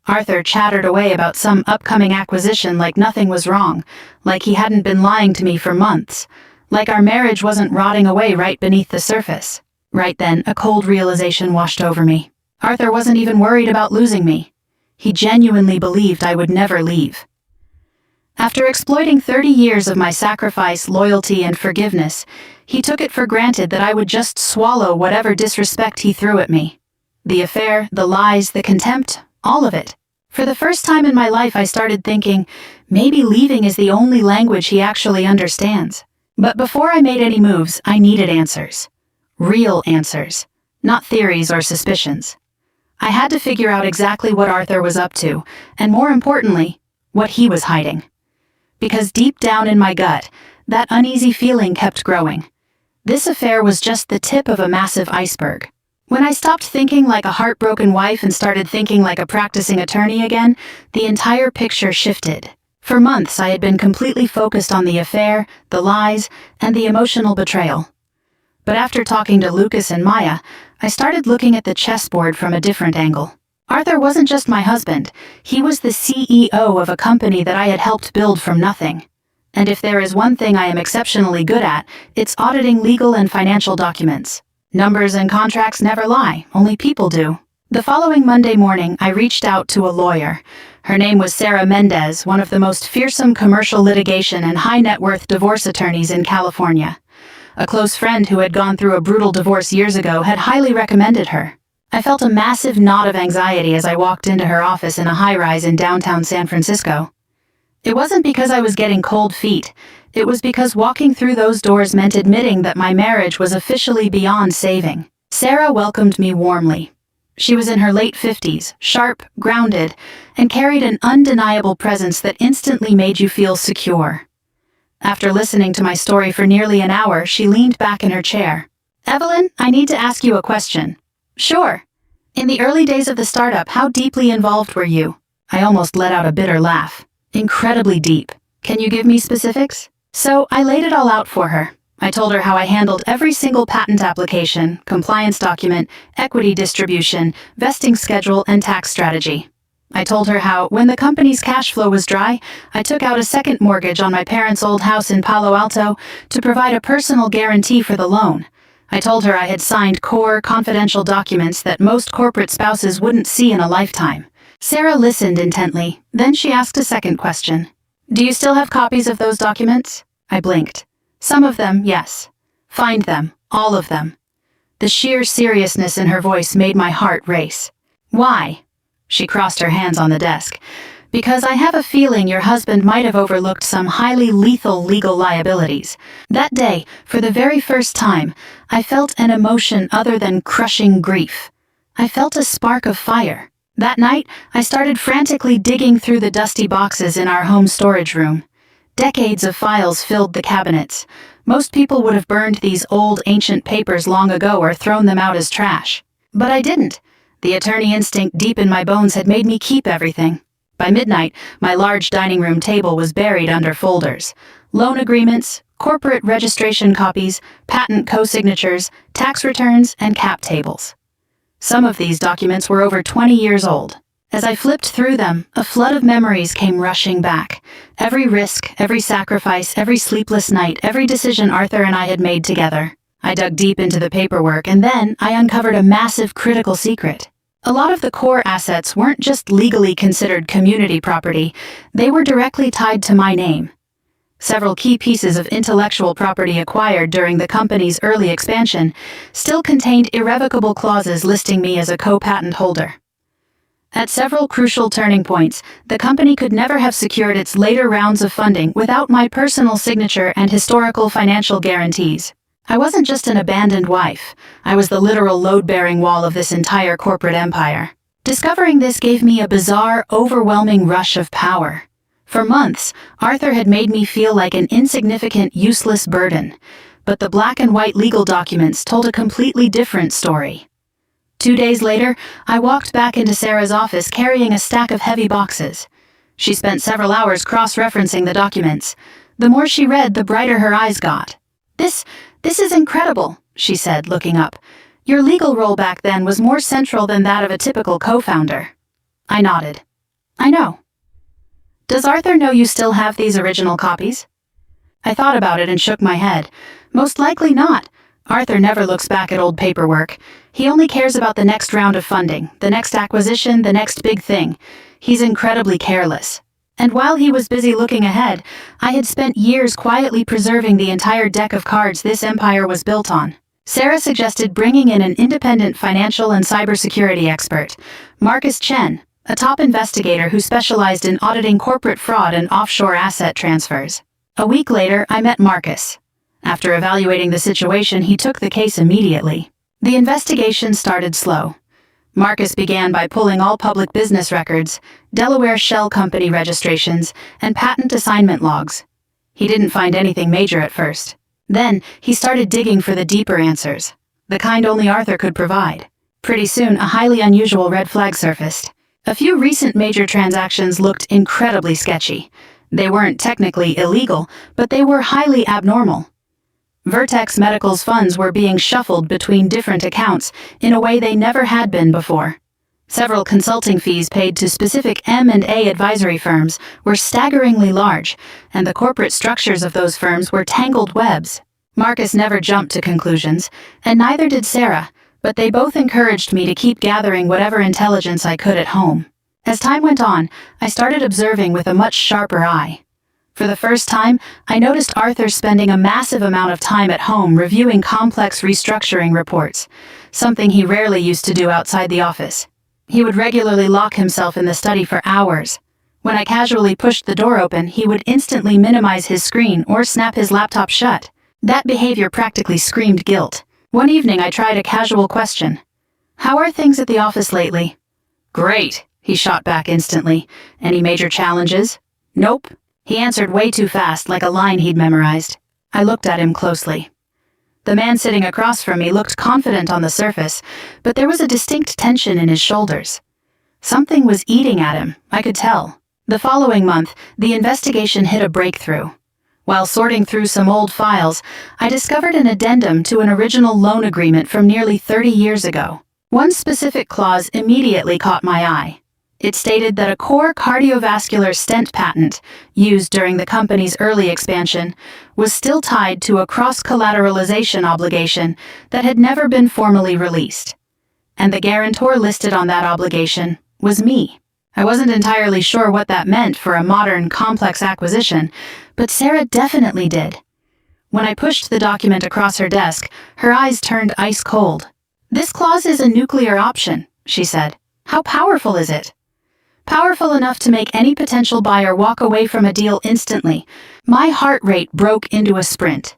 Arthur chattered away about some upcoming acquisition like nothing was wrong, like he hadn't been lying to me for months, like our marriage wasn't rotting away right beneath the surface. Right then, a cold realization washed over me. Arthur wasn't even worried about losing me. He genuinely believed I would never leave. After exploiting 30 years of my sacrifice, loyalty, and forgiveness, he took it for granted that I would just swallow whatever disrespect he threw at me. The affair, the lies, the contempt, all of it. For the first time in my life, I started thinking, maybe leaving is the only language he actually understands. But before I made any moves, I needed answers. Real answers, not theories or suspicions. I had to figure out exactly what Arthur was up to, and more importantly, what he was hiding. Because deep down in my gut, that uneasy feeling kept growing. This affair was just the tip of a massive iceberg. When I stopped thinking like a heartbroken wife and started thinking like a practicing attorney again, the entire picture shifted. For months, I had been completely focused on the affair, the lies, and the emotional betrayal. But after talking to Lucas and Maya, I started looking at the chessboard from a different angle. Arthur wasn't just my husband, he was the CEO of a company that I had helped build from nothing. And if there is one thing I am exceptionally good at, it's auditing legal and financial documents. Numbers and contracts never lie, only people do. The following Monday morning, I reached out to a lawyer. Her name was Sarah Mendez, one of the most fearsome commercial litigation and high-net-worth divorce attorneys in California. A close friend who had gone through a brutal divorce years ago had highly recommended her. I felt a massive knot of anxiety as I walked into her office in a high-rise in downtown San Francisco. It wasn't because I was getting cold feet. It was because walking through those doors meant admitting that my marriage was officially beyond saving. Sarah welcomed me warmly. She was in her late 50s, sharp, grounded, and carried an undeniable presence that instantly made you feel secure. After listening to my story for nearly an hour, she leaned back in her chair. "Evelyn, I need to ask you a question." "Sure." "In the early days of the startup, how deeply involved were you?" I almost let out a bitter laugh. "Incredibly deep. Can you give me specifics?" So I laid it all out for her. I told her how I handled every single patent application, compliance document, equity distribution, vesting schedule, and tax strategy. I told her how, when the company's cash flow was dry, I took out a second mortgage on my parents' old house in Palo Alto to provide a personal guarantee for the loan. I told her I had signed core, confidential documents that most corporate spouses wouldn't see in a lifetime. Sarah listened intently, then she asked a second question. "Do you still have copies of those documents?" I blinked. "Some of them, yes." "Find them, all of them." The sheer seriousness in her voice made my heart race. "Why?" She crossed her hands on the desk. "Because I have a feeling your husband might have overlooked some highly lethal legal liabilities." That day, for the very first time, I felt an emotion other than crushing grief. I felt a spark of fire. That night, I started frantically digging through the dusty boxes in our home storage room. Decades of files filled the cabinets. Most people would have burned these old, ancient papers long ago or thrown them out as trash. But I didn't. The attorney instinct deep in my bones had made me keep everything. By midnight, my large dining room table was buried under folders. Loan agreements, corporate registration copies, patent co-signatures, tax returns, and cap tables. Some of these documents were over 20 years old. As I flipped through them, a flood of memories came rushing back. Every risk, every sacrifice, every sleepless night, every decision Arthur and I had made together. I dug deep into the paperwork, and then I uncovered a massive critical secret. A lot of the core assets weren't just legally considered community property, they were directly tied to my name. Several key pieces of intellectual property acquired during the company's early expansion still contained irrevocable clauses listing me as a co-patent holder. At several crucial turning points, the company could never have secured its later rounds of funding without my personal signature and historical financial guarantees. I wasn't just an abandoned wife. I was the literal load-bearing wall of this entire corporate empire. Discovering this gave me a bizarre, overwhelming rush of power. For months, Arthur had made me feel like an insignificant, useless burden, but the black and white legal documents told a completely different story. 2 days later, I walked back into Sarah's office carrying a stack of heavy boxes. She spent several hours cross-referencing the documents. The more she read, the brighter her eyes got. This is incredible," she said, looking up. "Your legal role back then was more central than that of a typical co-founder." I nodded. "I know." "Does Arthur know you still have these original copies?" I thought about it and shook my head. Most likely not. Arthur never looks back at old paperwork. He only cares about the next round of funding, the next acquisition, the next big thing. He's incredibly careless. And while he was busy looking ahead, I had spent years quietly preserving the entire deck of cards this empire was built on. Sarah suggested bringing in an independent financial and cybersecurity expert, Marcus Chen, a top investigator who specialized in auditing corporate fraud and offshore asset transfers. A week later, I met Marcus. After evaluating the situation, he took the case immediately. The investigation started slow. Marcus began by pulling all public business records, Delaware shell company registrations, and patent assignment logs. He didn't find anything major at first. Then, he started digging for the deeper answers, the kind only Arthur could provide. Pretty soon, a highly unusual red flag surfaced. A few recent major transactions looked incredibly sketchy. They weren't technically illegal, but they were highly abnormal. Vertex Medical's funds were being shuffled between different accounts in a way they never had been before. Several consulting fees paid to specific M&A advisory firms were staggeringly large, and the corporate structures of those firms were tangled webs. Marcus never jumped to conclusions, and neither did Sarah, but they both encouraged me to keep gathering whatever intelligence I could at home. As time went on, I started observing with a much sharper eye. For the first time, I noticed Arthur spending a massive amount of time at home reviewing complex restructuring reports, something he rarely used to do outside the office. He would regularly lock himself in the study for hours. When I casually pushed the door open, he would instantly minimize his screen or snap his laptop shut. That behavior practically screamed guilt. One evening, I tried a casual question. "How are things at the office lately?" "Great," he shot back instantly. "Any major challenges?" "Nope." He answered way too fast, like a line he'd memorized. I looked at him closely. The man sitting across from me looked confident on the surface, but there was a distinct tension in his shoulders. Something was eating at him, I could tell. The following month, the investigation hit a breakthrough. While sorting through some old files, I discovered an addendum to an original loan agreement from nearly 30 years ago. One specific clause immediately caught my eye. It stated that a core cardiovascular stent patent, used during the company's early expansion, was still tied to a cross-collateralization obligation that had never been formally released. And the guarantor listed on that obligation was me. I wasn't entirely sure what that meant for a modern, complex acquisition, but Sarah definitely did. When I pushed the document across her desk, her eyes turned ice cold. "This clause is a nuclear option," she said. "How powerful is it?" "Powerful enough to make any potential buyer walk away from a deal instantly." My heart rate broke into a sprint.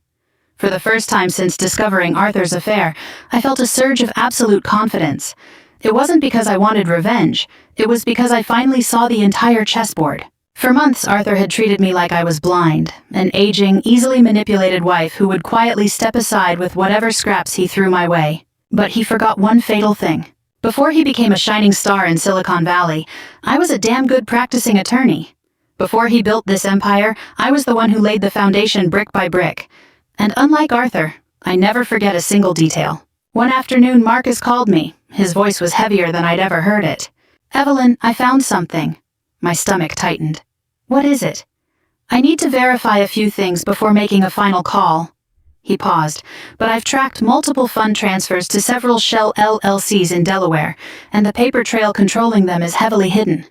For the first time since discovering Arthur's affair, I felt a surge of absolute confidence. It wasn't because I wanted revenge, it was because I finally saw the entire chessboard. For months, Arthur had treated me like I was blind, an aging, easily manipulated wife who would quietly step aside with whatever scraps he threw my way. But he forgot one fatal thing. Before he became a shining star in Silicon Valley, I was a damn good practicing attorney. Before he built this empire, I was the one who laid the foundation brick by brick. And unlike Arthur, I never forget a single detail. One afternoon, Marcus called me. His voice was heavier than I'd ever heard it. "Evelyn, I found something." My stomach tightened. "What is it?" "I need to verify a few things before making a final call." He paused, "But I've tracked multiple fund transfers to several shell LLCs in Delaware, and the paper trail controlling them is heavily hidden."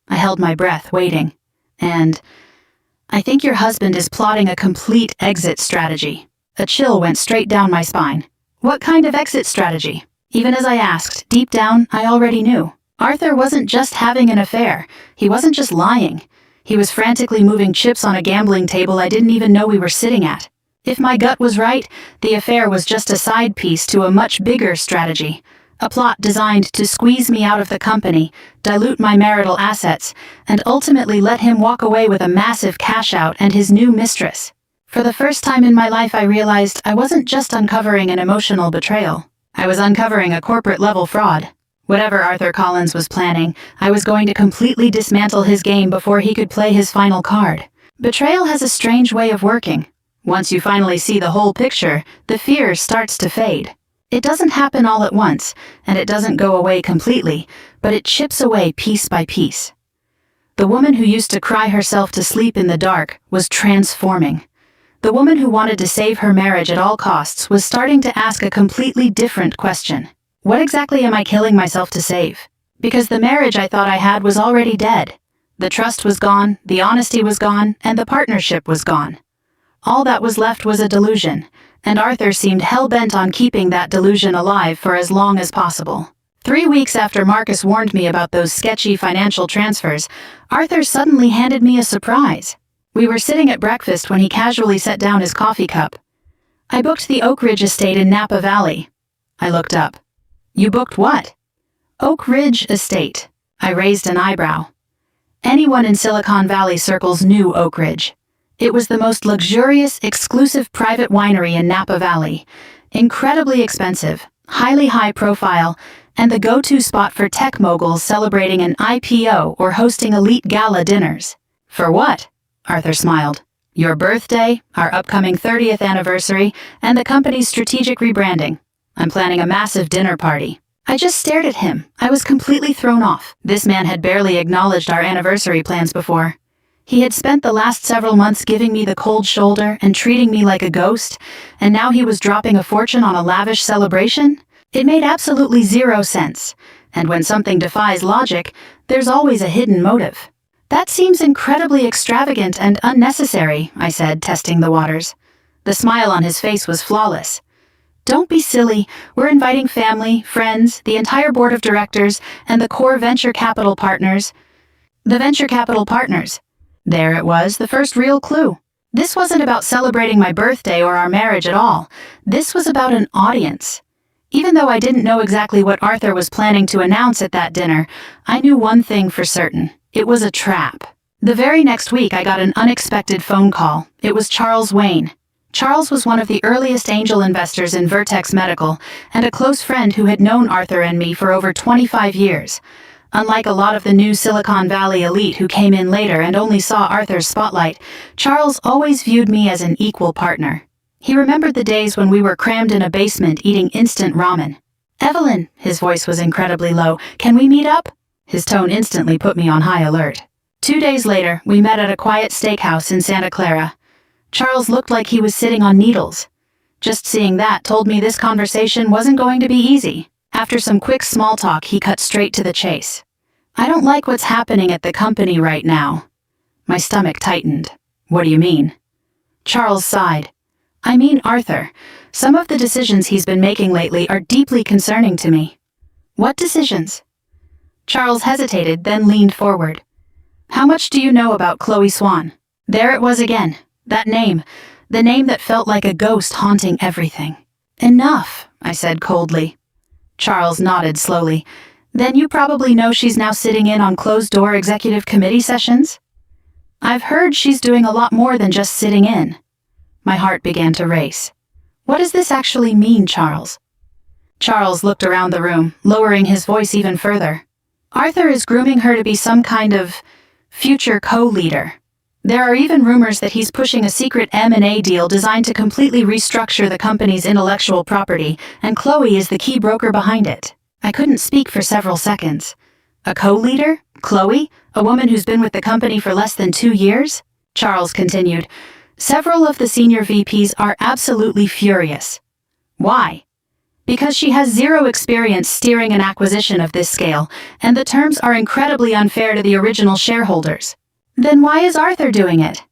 I held my breath, waiting. "And I think your husband is plotting a complete exit strategy." A chill went straight down my spine. What kind of exit strategy? Even as I asked, deep down, I already knew. Arthur wasn't just having an affair. He wasn't just lying. He was frantically moving chips on a gambling table I didn't even know we were sitting at. If my gut was right, the affair was just a side piece to a much bigger strategy, A plot designed to squeeze me out of the company, dilute my marital assets, and ultimately let him walk away with a massive cash out and his new mistress. For the first time in my life, I realized I wasn't just uncovering an emotional betrayal. I was uncovering a corporate-level fraud. Whatever Arthur Collins was planning, I was going to completely dismantle his game before he could play his final card. Betrayal has a strange way of working. Once you finally see the whole picture, the fear starts to fade. It doesn't happen all at once, and it doesn't go away completely, but it chips away piece by piece. The woman who used to cry herself to sleep in the dark was transforming. The woman who wanted to save her marriage at all costs was starting to ask a completely different question. What exactly am I killing myself to save? Because the marriage I thought I had was already dead. The trust was gone, the honesty was gone, and the partnership was gone. All that was left was a delusion, and Arthur seemed hell-bent on keeping that delusion alive for as long as possible. 3 weeks after Marcus warned me about those sketchy financial transfers, Arthur suddenly handed me a surprise. We were sitting at breakfast when he casually set down his coffee cup. I booked the Oak Ridge estate in Napa Valley. I looked up. You booked what? Oak Ridge estate. I raised an eyebrow. Anyone in Silicon Valley circles knew Oak Ridge. It was the most luxurious, exclusive private winery in Napa Valley. Incredibly expensive, highly high profile, and the go-to spot for tech moguls celebrating an IPO or hosting elite gala dinners. For what? Arthur smiled. Your birthday, our upcoming 30th anniversary, and the company's strategic rebranding. I'm planning a massive dinner party. I just stared at him. I was completely thrown off. This man had barely acknowledged our anniversary plans before. He had spent the last several months giving me the cold shoulder and treating me like a ghost, and now he was dropping a fortune on a lavish celebration? It made absolutely zero sense. And when something defies logic, there's always a hidden motive. That seems incredibly extravagant and unnecessary, I said, testing the waters. The smile on his face was flawless. Don't be silly. We're inviting family, friends, the entire board of directors, and the core venture capital partners. The venture capital partners. There it was, the first real clue. This wasn't about celebrating my birthday or our marriage at all. This was about an audience. Even though I didn't know exactly what Arthur was planning to announce at that dinner, I knew one thing for certain. It was a trap. The very next week, I got an unexpected phone call. It was Charles Wayne. Charles was one of the earliest angel investors in Vertex Medical and a close friend who had known Arthur and me for over 25 years. Unlike a lot of the new Silicon Valley elite who came in later and only saw Arthur's spotlight, Charles always viewed me as an equal partner. He remembered the days when we were crammed in a basement eating instant ramen. Evelyn, his voice was incredibly low, can we meet up? His tone instantly put me on high alert. 2 days later, we met at a quiet steakhouse in Santa Clara. Charles looked like he was sitting on needles. Just seeing that told me this conversation wasn't going to be easy. After some quick small talk, he cut straight to the chase. I don't like what's happening at the company right now. My stomach tightened. What do you mean? Charles sighed. I mean Arthur. Some of the decisions he's been making lately are deeply concerning to me. What decisions? Charles hesitated, then leaned forward. How much do you know about Chloe Swan? There it was again. That name. The name that felt like a ghost haunting everything. Enough, I said coldly. Charles nodded slowly. Then you probably know she's now sitting in on closed-door executive committee sessions? I've heard she's doing a lot more than just sitting in. My heart began to race. What does this actually mean, Charles? Charles looked around the room, lowering his voice even further. Arthur is grooming her to be some kind of future co-leader. There are even rumors that he's pushing a secret M&A deal designed to completely restructure the company's intellectual property, and Chloe is the key broker behind it. I couldn't speak for several seconds. A co-leader? Chloe? A woman who's been with the company for less than 2 years? Charles continued. Several of the senior VPs are absolutely furious. Why? Because she has zero experience steering an acquisition of this scale, and the terms are incredibly unfair to the original shareholders. Then why is Arthur doing it?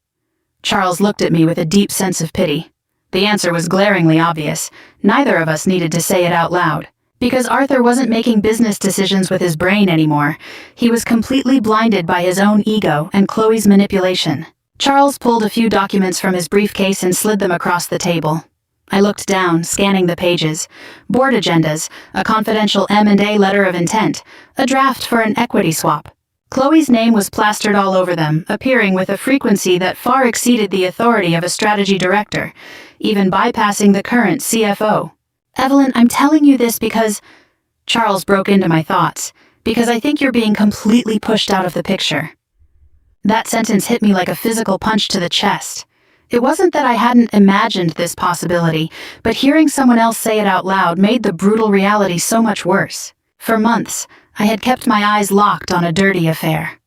Charles looked at me with a deep sense of pity. The answer was glaringly obvious. Neither of us needed to say it out loud. Because Arthur wasn't making business decisions with his brain anymore. He was completely blinded by his own ego and Chloe's manipulation. Charles pulled a few documents from his briefcase and slid them across the table. I looked down, scanning the pages. Board agendas, a confidential M&A letter of intent, a draft for an equity swap. Chloe's name was plastered all over them, appearing with a frequency that far exceeded the authority of a strategy director, even bypassing the current CFO. Evelyn, I'm telling you this because... Charles broke into my thoughts. Because I think you're being completely pushed out of the picture. That sentence hit me like a physical punch to the chest. It wasn't that I hadn't imagined this possibility, but hearing someone else say it out loud made the brutal reality so much worse. For months, I had kept my eyes locked on a dirty affair.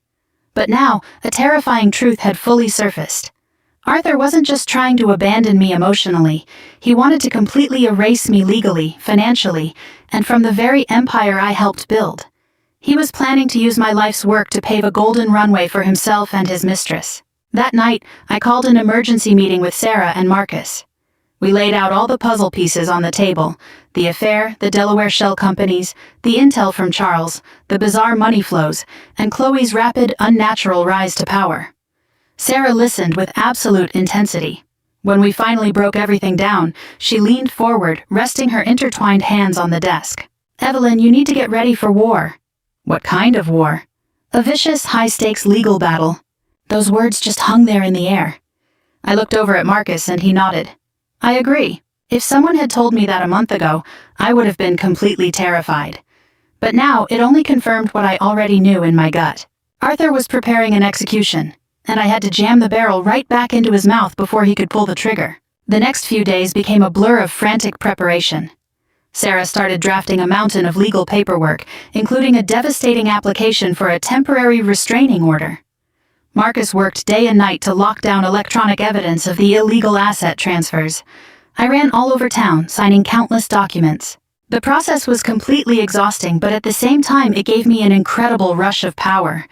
But now, a terrifying truth had fully surfaced. Arthur wasn't just trying to abandon me emotionally. He wanted to completely erase me legally, financially, and from the very empire I helped build. He was planning to use my life's work to pave a golden runway for himself and his mistress. That night, I called an emergency meeting with Sarah and Marcus. We laid out all the puzzle pieces on the table: the affair, the Delaware shell companies, the intel from Charles, the bizarre money flows, and Chloe's rapid, unnatural rise to power. Sarah listened with absolute intensity. When we finally broke everything down, she leaned forward, resting her intertwined hands on the desk. "Evelyn, you need to get ready for war." "What kind of war?" "A vicious, high-stakes legal battle." Those words just hung there in the air. I looked over at Marcus and he nodded. I agree. If someone had told me that a month ago, I would have been completely terrified. But now it only confirmed what I already knew in my gut. Arthur was preparing an execution, and I had to jam the barrel right back into his mouth before he could pull the trigger. The next few days became a blur of frantic preparation. Sarah started drafting a mountain of legal paperwork, including a devastating application for a temporary restraining order. Marcus worked day and night to lock down electronic evidence of the illegal asset transfers. I ran all over town, signing countless documents. The process was completely exhausting, but at the same time it gave me an incredible rush of power.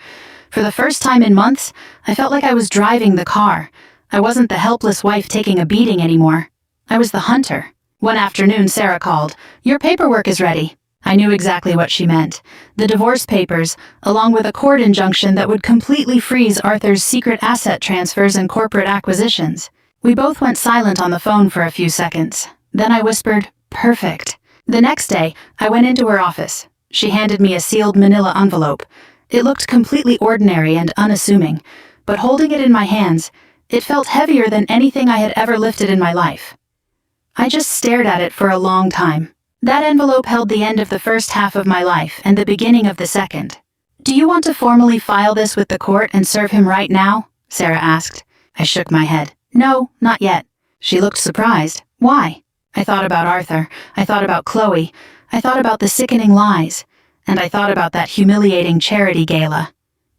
For the first time in months, I felt like I was driving the car. I wasn't the helpless wife taking a beating anymore. I was the hunter. One afternoon, Sarah called. "Your paperwork is ready." I knew exactly what she meant. The divorce papers, along with a court injunction that would completely freeze Arthur's secret asset transfers and corporate acquisitions. We both went silent on the phone for a few seconds. Then I whispered, "Perfect." The next day, I went into her office. She handed me a sealed manila envelope. It looked completely ordinary and unassuming, but holding it in my hands, it felt heavier than anything I had ever lifted in my life. I just stared at it for a long time. That envelope held the end of the first half of my life and the beginning of the second. "Do you want to formally file this with the court and serve him right now?" Sarah asked. I shook my head. "No, not yet." She looked surprised. "Why?" I thought about Arthur. I thought about Chloe. I thought about the sickening lies. And I thought about that humiliating charity gala.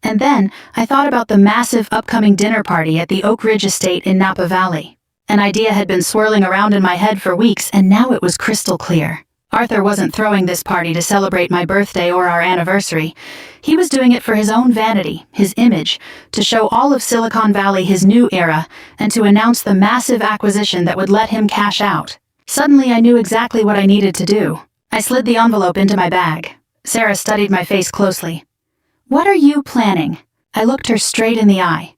And then I thought about the massive upcoming dinner party at the Oak Ridge estate in Napa Valley. An idea had been swirling around in my head for weeks, and now it was crystal clear. Arthur wasn't throwing this party to celebrate my birthday or our anniversary. He was doing it for his own vanity, his image, to show all of Silicon Valley his new era, and to announce the massive acquisition that would let him cash out. Suddenly I knew exactly what I needed to do. I slid the envelope into my bag. Sarah studied my face closely. "What are you planning?" I looked her straight in the eye.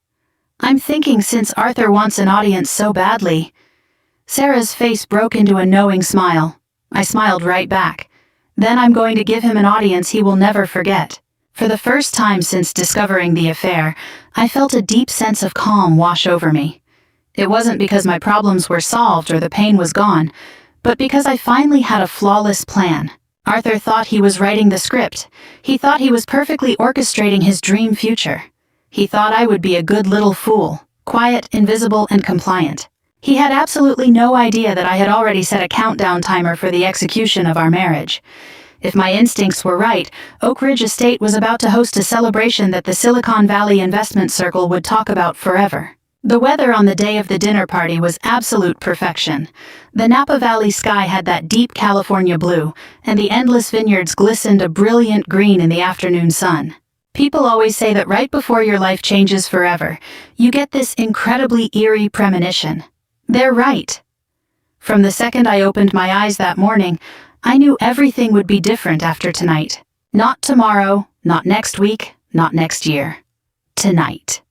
"I'm thinking since Arthur wants an audience so badly." Sarah's face broke into a knowing smile. I smiled right back. "Then I'm going to give him an audience he will never forget." For the first time since discovering the affair, I felt a deep sense of calm wash over me. It wasn't because my problems were solved or the pain was gone, but because I finally had a flawless plan. Arthur thought he was writing the script. He thought he was perfectly orchestrating his dream future. He thought I would be a good little fool, quiet, invisible, and compliant. He had absolutely no idea that I had already set a countdown timer for the execution of our marriage. If my instincts were right, Oak Ridge Estate was about to host a celebration that the Silicon Valley investment circle would talk about forever. The weather on the day of the dinner party was absolute perfection. The Napa Valley sky had that deep California blue, and the endless vineyards glistened a brilliant green in the afternoon sun. People always say that right before your life changes forever, you get this incredibly eerie premonition. They're right. From the second I opened my eyes that morning, I knew everything would be different after tonight. Not tomorrow, not next week, not next year. Tonight.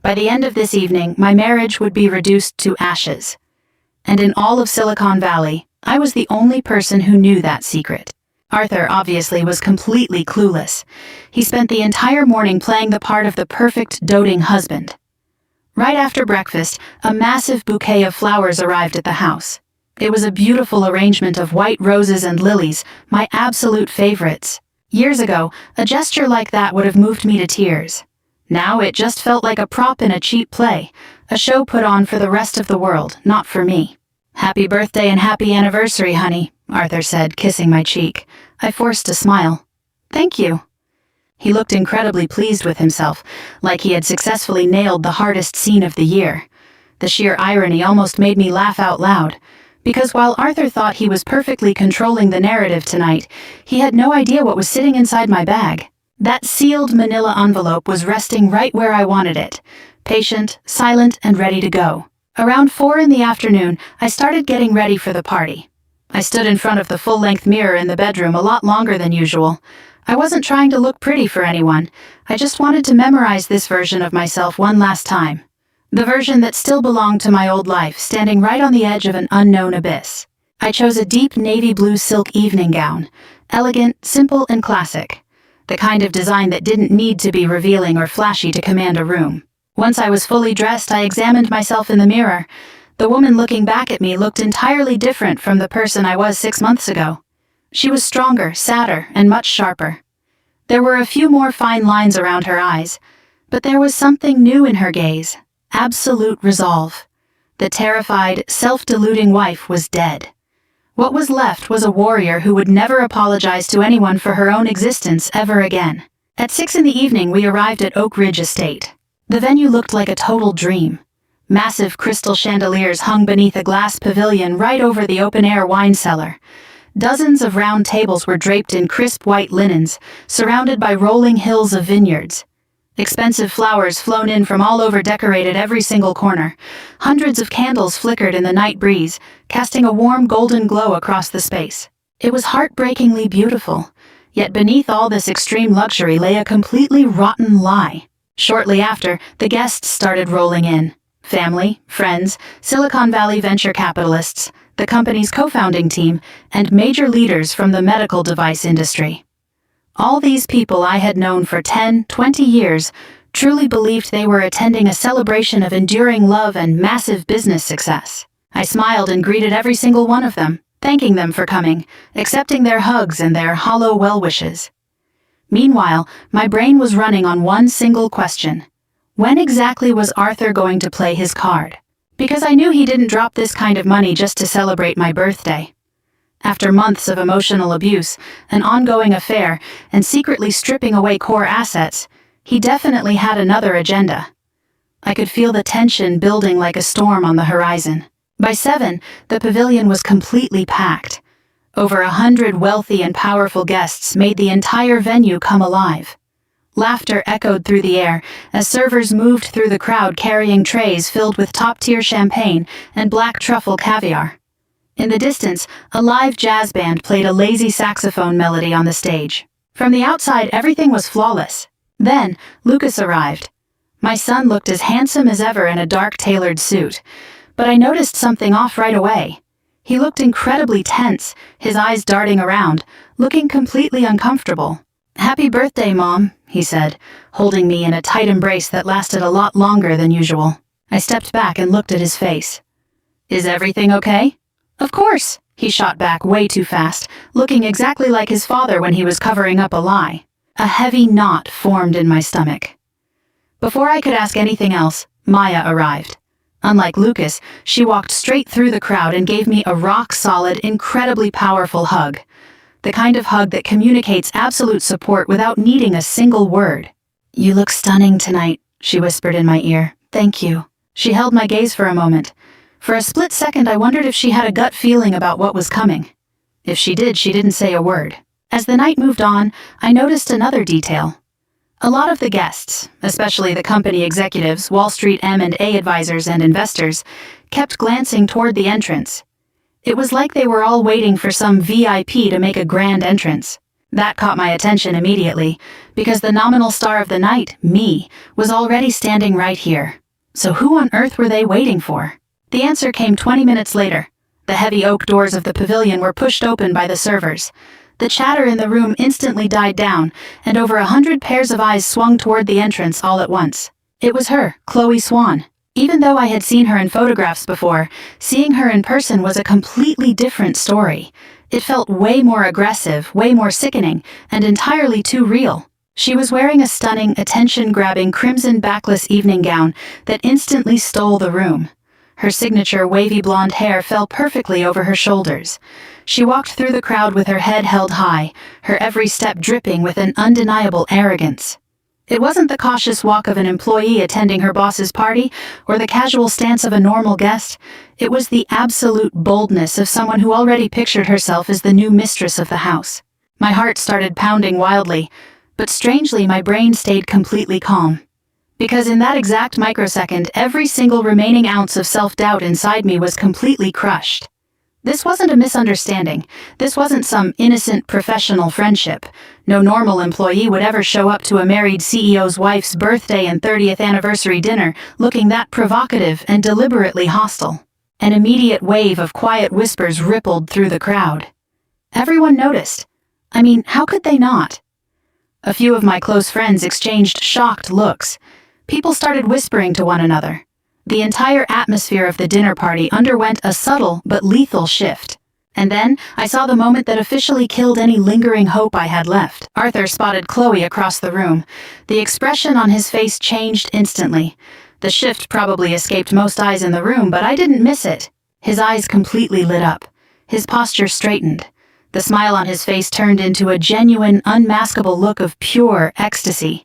By the end of this evening, my marriage would be reduced to ashes. And in all of Silicon Valley, I was the only person who knew that secret. Arthur obviously was completely clueless. He spent the entire morning playing the part of the perfect doting husband. Right after breakfast, a massive bouquet of flowers arrived at the house. It was a beautiful arrangement of white roses and lilies, my absolute favorites. Years ago, a gesture like that would have moved me to tears. Now it just felt like a prop in a cheap play, a show put on for the rest of the world, not for me. "Happy birthday and happy anniversary, honey," Arthur said, kissing my cheek. I forced a smile. "Thank you." He looked incredibly pleased with himself, like he had successfully nailed the hardest scene of the year. The sheer irony almost made me laugh out loud, because while Arthur thought he was perfectly controlling the narrative tonight, he had no idea what was sitting inside my bag. That sealed manila envelope was resting right where I wanted it, patient, silent, and ready to go. Around 4 in the afternoon, I started getting ready for the party. I stood in front of the full-length mirror in the bedroom a lot longer than usual. I wasn't trying to look pretty for anyone. I just wanted to memorize this version of myself one last time. The version that still belonged to my old life, standing right on the edge of an unknown abyss. I chose a deep navy blue silk evening gown. Elegant, simple, and classic. The kind of design that didn't need to be revealing or flashy to command a room. Once I was fully dressed, I examined myself in the mirror. The woman looking back at me looked entirely different from the person I was 6 months ago. She was stronger, sadder, and much sharper. There were a few more fine lines around her eyes, but there was something new in her gaze. Absolute resolve. The terrified, self-deluding wife was dead. What was left was a warrior who would never apologize to anyone for her own existence ever again. At 6 in the evening, we arrived at Oak Ridge Estate. The venue looked like a total dream. Massive crystal chandeliers hung beneath a glass pavilion right over the open-air wine cellar. Dozens of round tables were draped in crisp white linens, surrounded by rolling hills of vineyards. Expensive flowers flown in from all over decorated every single corner. Hundreds of candles flickered in the night breeze, casting a warm golden glow across the space. It was heartbreakingly beautiful, yet beneath all this extreme luxury lay a completely rotten lie. Shortly after, the guests started rolling in. Family, friends, Silicon Valley venture capitalists, the company's co-founding team, and major leaders from the medical device industry. All these people I had known for 10, 20 years truly believed they were attending a celebration of enduring love and massive business success. I smiled and greeted every single one of them, thanking them for coming, accepting their hugs and their hollow well wishes. Meanwhile, my brain was running on one single question. When exactly was Arthur going to play his card? Because I knew he didn't drop this kind of money just to celebrate my birthday. After months of emotional abuse, an ongoing affair, and secretly stripping away core assets, he definitely had another agenda. I could feel the tension building like a storm on the horizon. By 7, the pavilion was completely packed. Over 100 wealthy and powerful guests made the entire venue come alive. Laughter echoed through the air as servers moved through the crowd carrying trays filled with top-tier champagne and black truffle caviar. In the distance, a live jazz band played a lazy saxophone melody on the stage. From the outside, everything was flawless. Then, Lucas arrived. My son looked as handsome as ever in a dark tailored suit, but I noticed something off right away. He looked incredibly tense, his eyes darting around, looking completely uncomfortable. "Happy birthday, Mom," he said, holding me in a tight embrace that lasted a lot longer than usual. I stepped back and looked at his face. "Is everything okay?" "Of course," he shot back way too fast, looking exactly like his father when he was covering up a lie. A heavy knot formed in my stomach. Before I could ask anything else, Maya arrived. Unlike Lucas, she walked straight through the crowd and gave me a rock-solid, incredibly powerful hug. The kind of hug that communicates absolute support without needing a single word. "You look stunning tonight," she whispered in my ear. "Thank you." She held my gaze for a moment. For a split second, I wondered if she had a gut feeling about what was coming. If she did, she didn't say a word. As the night moved on, I noticed another detail. A lot of the guests, especially the company executives, Wall Street M&A advisors, and investors, kept glancing toward the entrance. It was like they were all waiting for some VIP to make a grand entrance. That caught my attention immediately, because the nominal star of the night, me, was already standing right here. So who on earth were they waiting for? The answer came 20 minutes later. The heavy oak doors of the pavilion were pushed open by the servers. The chatter in the room instantly died down, and over 100 pairs of eyes swung toward the entrance all at once. It was her, Chloe Swan. Even though I had seen her in photographs before, seeing her in person was a completely different story. It felt way more aggressive, way more sickening, and entirely too real. She was wearing a stunning, attention-grabbing crimson backless evening gown that instantly stole the room. Her signature wavy blonde hair fell perfectly over her shoulders. She walked through the crowd with her head held high, her every step dripping with an undeniable arrogance. It wasn't the cautious walk of an employee attending her boss's party or the casual stance of a normal guest. It was the absolute boldness of someone who already pictured herself as the new mistress of the house. My heart started pounding wildly, but strangely my brain stayed completely calm. Because in that exact microsecond, every single remaining ounce of self-doubt inside me was completely crushed. This wasn't a misunderstanding. This wasn't some innocent professional friendship. No normal employee would ever show up to a married CEO's wife's birthday and 30th anniversary dinner looking that provocative and deliberately hostile. An immediate wave of quiet whispers rippled through the crowd. Everyone noticed. I mean, how could they not? A few of my close friends exchanged shocked looks. People started whispering to one another. The entire atmosphere of the dinner party underwent a subtle but lethal shift. And then, I saw the moment that officially killed any lingering hope I had left. Arthur spotted Chloe across the room. The expression on his face changed instantly. The shift probably escaped most eyes in the room, but I didn't miss it. His eyes completely lit up. His posture straightened. The smile on his face turned into a genuine, unmaskable look of pure ecstasy.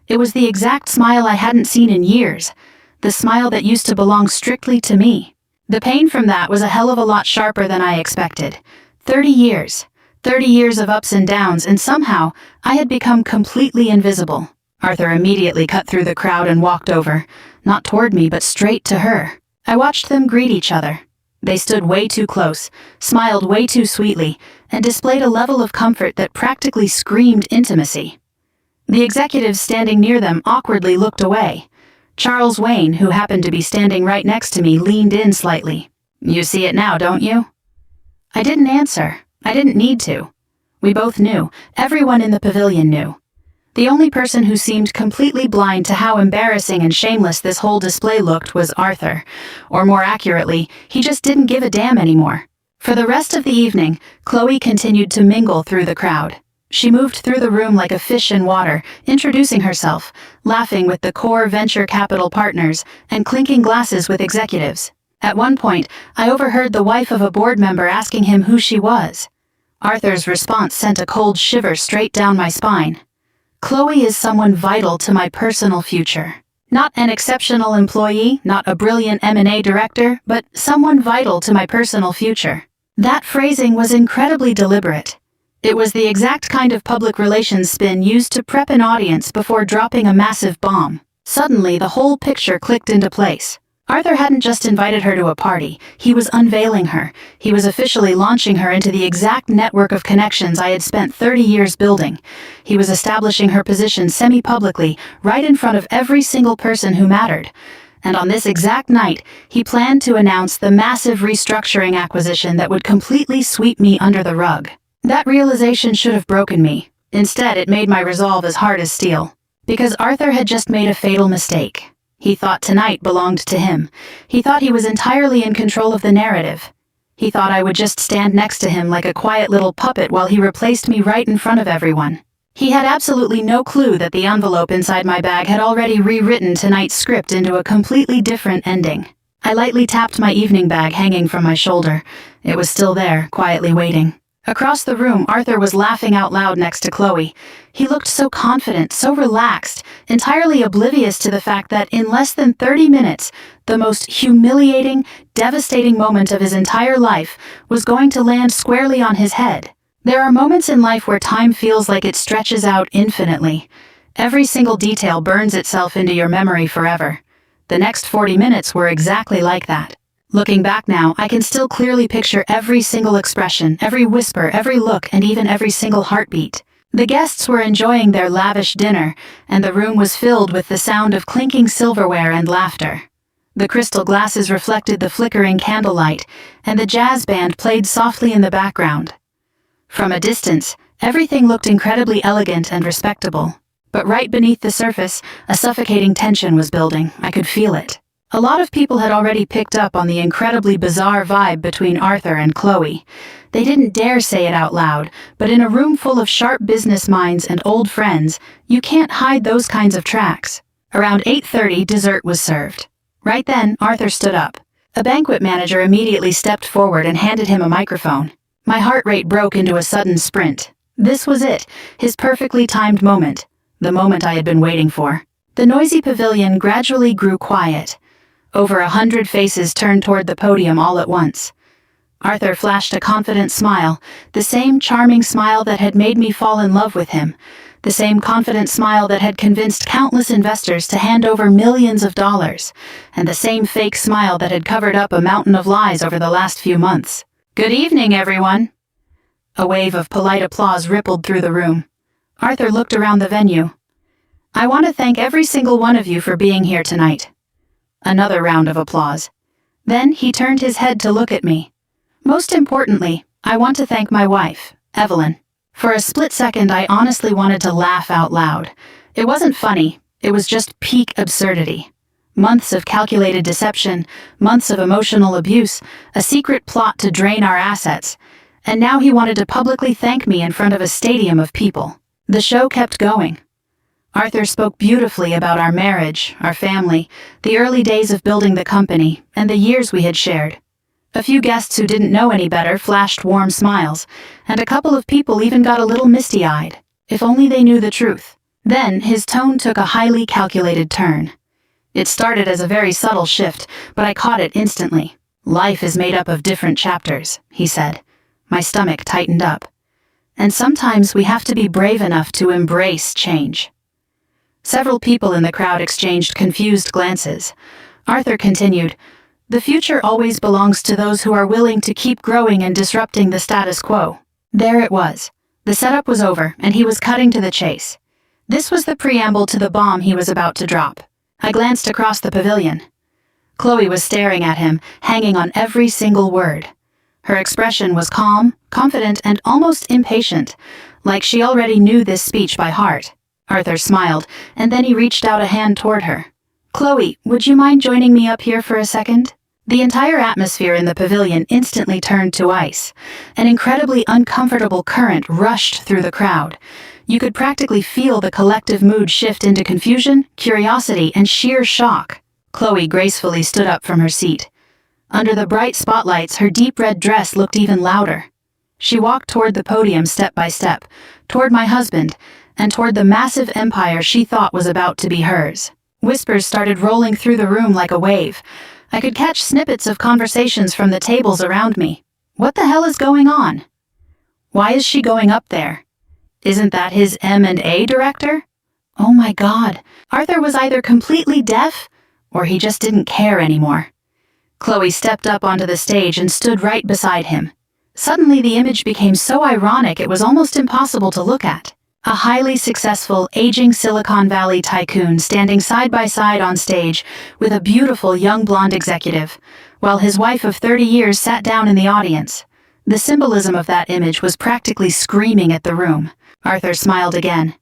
It was the exact smile I hadn't seen in years. The smile that used to belong strictly to me. The pain from that was a hell of a lot sharper than I expected. 30 years. 30 years of ups and downs, and somehow, I had become completely invisible. Arthur immediately cut through the crowd and walked over. Not toward me, but straight to her. I watched them greet each other. They stood way too close, smiled way too sweetly, and displayed a level of comfort that practically screamed intimacy. The executives standing near them awkwardly looked away. Charles Wayne, who happened to be standing right next to me, leaned in slightly. "You see it now, don't you?" I didn't answer. I didn't need to. We both knew. Everyone in the pavilion knew. The only person who seemed completely blind to how embarrassing and shameless this whole display looked was Arthur. Or more accurately, he just didn't give a damn anymore. For the rest of the evening, Chloe continued to mingle through the crowd. She moved through the room like a fish in water, introducing herself, laughing with the core venture capital partners, and clinking glasses with executives. At one point, I overheard the wife of a board member asking him who she was. Arthur's response sent a cold shiver straight down my spine. Chloe is someone vital to my personal future. Not an exceptional employee, not a brilliant M&A director, but someone vital to my personal future. That phrasing was incredibly deliberate. It was the exact kind of public relations spin used to prep an audience before dropping a massive bomb. Suddenly, the whole picture clicked into place. Arthur hadn't just invited her to a party. He was unveiling her. He was officially launching her into the exact network of connections I had spent 30 years building. He was establishing her position semi-publicly, right in front of every single person who mattered. And on this exact night, he planned to announce the massive restructuring acquisition that would completely sweep me under the rug. That realization should have broken me. Instead, it made my resolve as hard as steel. Because Arthur had just made a fatal mistake. He thought tonight belonged to him. He thought he was entirely in control of the narrative. He thought I would just stand next to him like a quiet little puppet while he replaced me right in front of everyone. He had absolutely no clue that the envelope inside my bag had already rewritten tonight's script into a completely different ending. I lightly tapped my evening bag hanging from my shoulder. It was still there, quietly waiting. Across the room, Arthur was laughing out loud next to Chloe. He looked so confident, so relaxed, entirely oblivious to the fact that in less than 30 minutes, the most humiliating, devastating moment of his entire life was going to land squarely on his head. There are moments in life where time feels like it stretches out infinitely. Every single detail burns itself into your memory forever. The next 40 minutes were exactly like that. Looking back now, I can still clearly picture every single expression, every whisper, every look, and even every single heartbeat. The guests were enjoying their lavish dinner, and the room was filled with the sound of clinking silverware and laughter. The crystal glasses reflected the flickering candlelight, and the jazz band played softly in the background. From a distance, everything looked incredibly elegant and respectable. But right beneath the surface, a suffocating tension was building. I could feel it. A lot of people had already picked up on the incredibly bizarre vibe between Arthur and Chloe. They didn't dare say it out loud, but in a room full of sharp business minds and old friends, you can't hide those kinds of tracks. Around 8:30, dessert was served. Right then, Arthur stood up. A banquet manager immediately stepped forward and handed him a microphone. My heart rate broke into a sudden sprint. This was it, his perfectly timed moment. The moment I had been waiting for. The noisy pavilion gradually grew quiet. Over 100 faces turned toward the podium all at once. Arthur flashed a confident smile, the same charming smile that had made me fall in love with him, the same confident smile that had convinced countless investors to hand over millions of dollars, and the same fake smile that had covered up a mountain of lies over the last few months. "Good evening, everyone." A wave of polite applause rippled through the room. Arthur looked around the venue. "I want to thank every single one of you for being here tonight." Another round of applause. Then he turned his head to look at me. "Most importantly, I want to thank my wife, Evelyn." For a split second, I honestly wanted to laugh out loud. It wasn't funny, it was just peak absurdity. Months of calculated deception, months of emotional abuse, a secret plot to drain our assets, and now he wanted to publicly thank me in front of a stadium of people. The show kept going. Arthur spoke beautifully about our marriage, our family, the early days of building the company, and the years we had shared. A few guests who didn't know any better flashed warm smiles, and a couple of people even got a little misty-eyed, if only they knew the truth. Then his tone took a highly calculated turn. It started as a very subtle shift, but I caught it instantly. "Life is made up of different chapters," he said. My stomach tightened up. "And sometimes we have to be brave enough to embrace change." Several people in the crowd exchanged confused glances. Arthur continued, "The future always belongs to those who are willing to keep growing and disrupting the status quo." There it was. The setup was over, and he was cutting to the chase. This was the preamble to the bomb he was about to drop. I glanced across the pavilion. Chloe was staring at him, hanging on every single word. Her expression was calm, confident, and almost impatient, like she already knew this speech by heart. Arthur smiled, and then he reached out a hand toward her. "Chloe, would you mind joining me up here for a second?" The entire atmosphere in the pavilion instantly turned to ice. An incredibly uncomfortable current rushed through the crowd. You could practically feel the collective mood shift into confusion, curiosity, and sheer shock. Chloe gracefully stood up from her seat. Under the bright spotlights, her deep red dress looked even louder. She walked toward the podium step by step, toward my husband, and toward the massive empire she thought was about to be hers. Whispers started rolling through the room like a wave. I could catch snippets of conversations from the tables around me. What the hell is going on? Why is she going up there? Isn't that his M&A director? Oh my God, Arthur was either completely deaf, or he just didn't care anymore. Chloe stepped up onto the stage and stood right beside him. Suddenly the image became so ironic it was almost impossible to look at. A highly successful, aging Silicon Valley tycoon standing side by side on stage with a beautiful young blonde executive, while his wife of 30 years sat down in the audience. The symbolism of that image was practically screaming at the room. Arthur smiled again.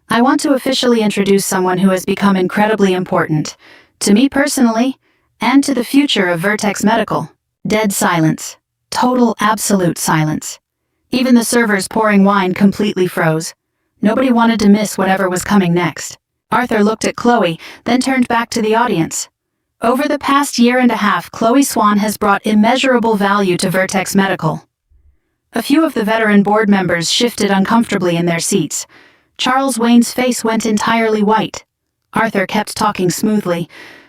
"I want to officially introduce someone who has become incredibly important, to me personally, and to the future of Vertex Medical." Dead silence. Total, absolute silence. Even the servers pouring wine completely froze. Nobody wanted to miss whatever was coming next. Arthur looked at Chloe, then turned back to the audience. "Over the past year and a half, Chloe Swan has brought immeasurable value to Vertex Medical." A few of the veteran board members shifted uncomfortably in their seats. Charles Wayne's face went entirely white. Arthur kept talking smoothly.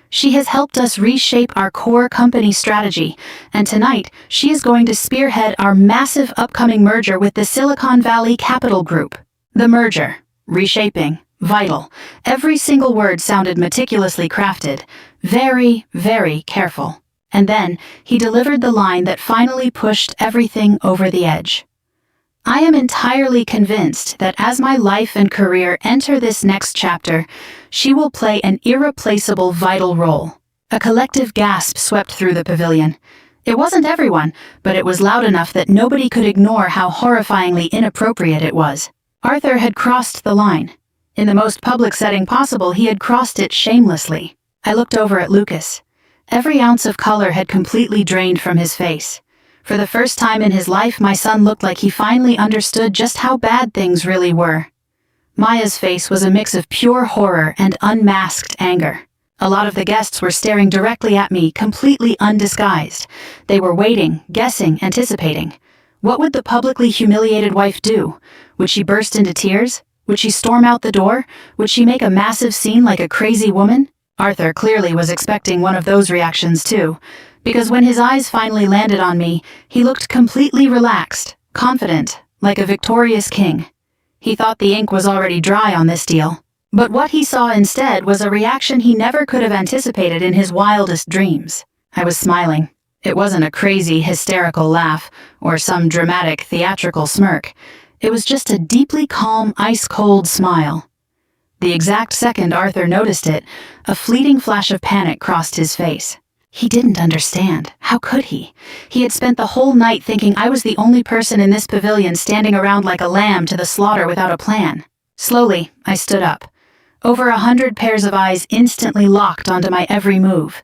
"She has helped us reshape our core company strategy, and tonight she is going to spearhead our massive upcoming merger with the Silicon Valley Capital Group." The merger, reshaping, vital. Every single word sounded meticulously crafted, very, very careful. And then he delivered the line that finally pushed everything over the edge. "I am entirely convinced that as my life and career enter this next chapter, she will play an irreplaceable vital role. A collective gasp swept through the pavilion. It wasn't everyone, but it was loud enough that nobody could ignore how horrifyingly inappropriate it was. Arthur had crossed the line. In the most public setting possible, he had crossed it shamelessly. I looked over at Lucas. Every ounce of color had completely drained from his face. For the first time in his life, my son looked like he finally understood just how bad things really were. Maya's face was a mix of pure horror and unmasked anger. A lot of the guests were staring directly at me, completely undisguised. They were waiting, guessing, anticipating. What would the publicly humiliated wife do? Would she burst into tears? Would she storm out the door? Would she make a massive scene like a crazy woman? Arthur clearly was expecting one of those reactions too, because when his eyes finally landed on me, he looked completely relaxed, confident, like a victorious king. He thought the ink was already dry on this deal. But what he saw instead was a reaction he never could have anticipated in his wildest dreams. I was smiling. It wasn't a crazy, hysterical laugh, or some dramatic, theatrical smirk. It was just a deeply calm, ice-cold smile. The exact second Arthur noticed it, a fleeting flash of panic crossed his face. He didn't understand. How could he? He had spent the whole night thinking I was the only person in this pavilion standing around like a lamb to the slaughter without a plan. Slowly, I stood up. Over 100 pairs of eyes instantly locked onto my every move.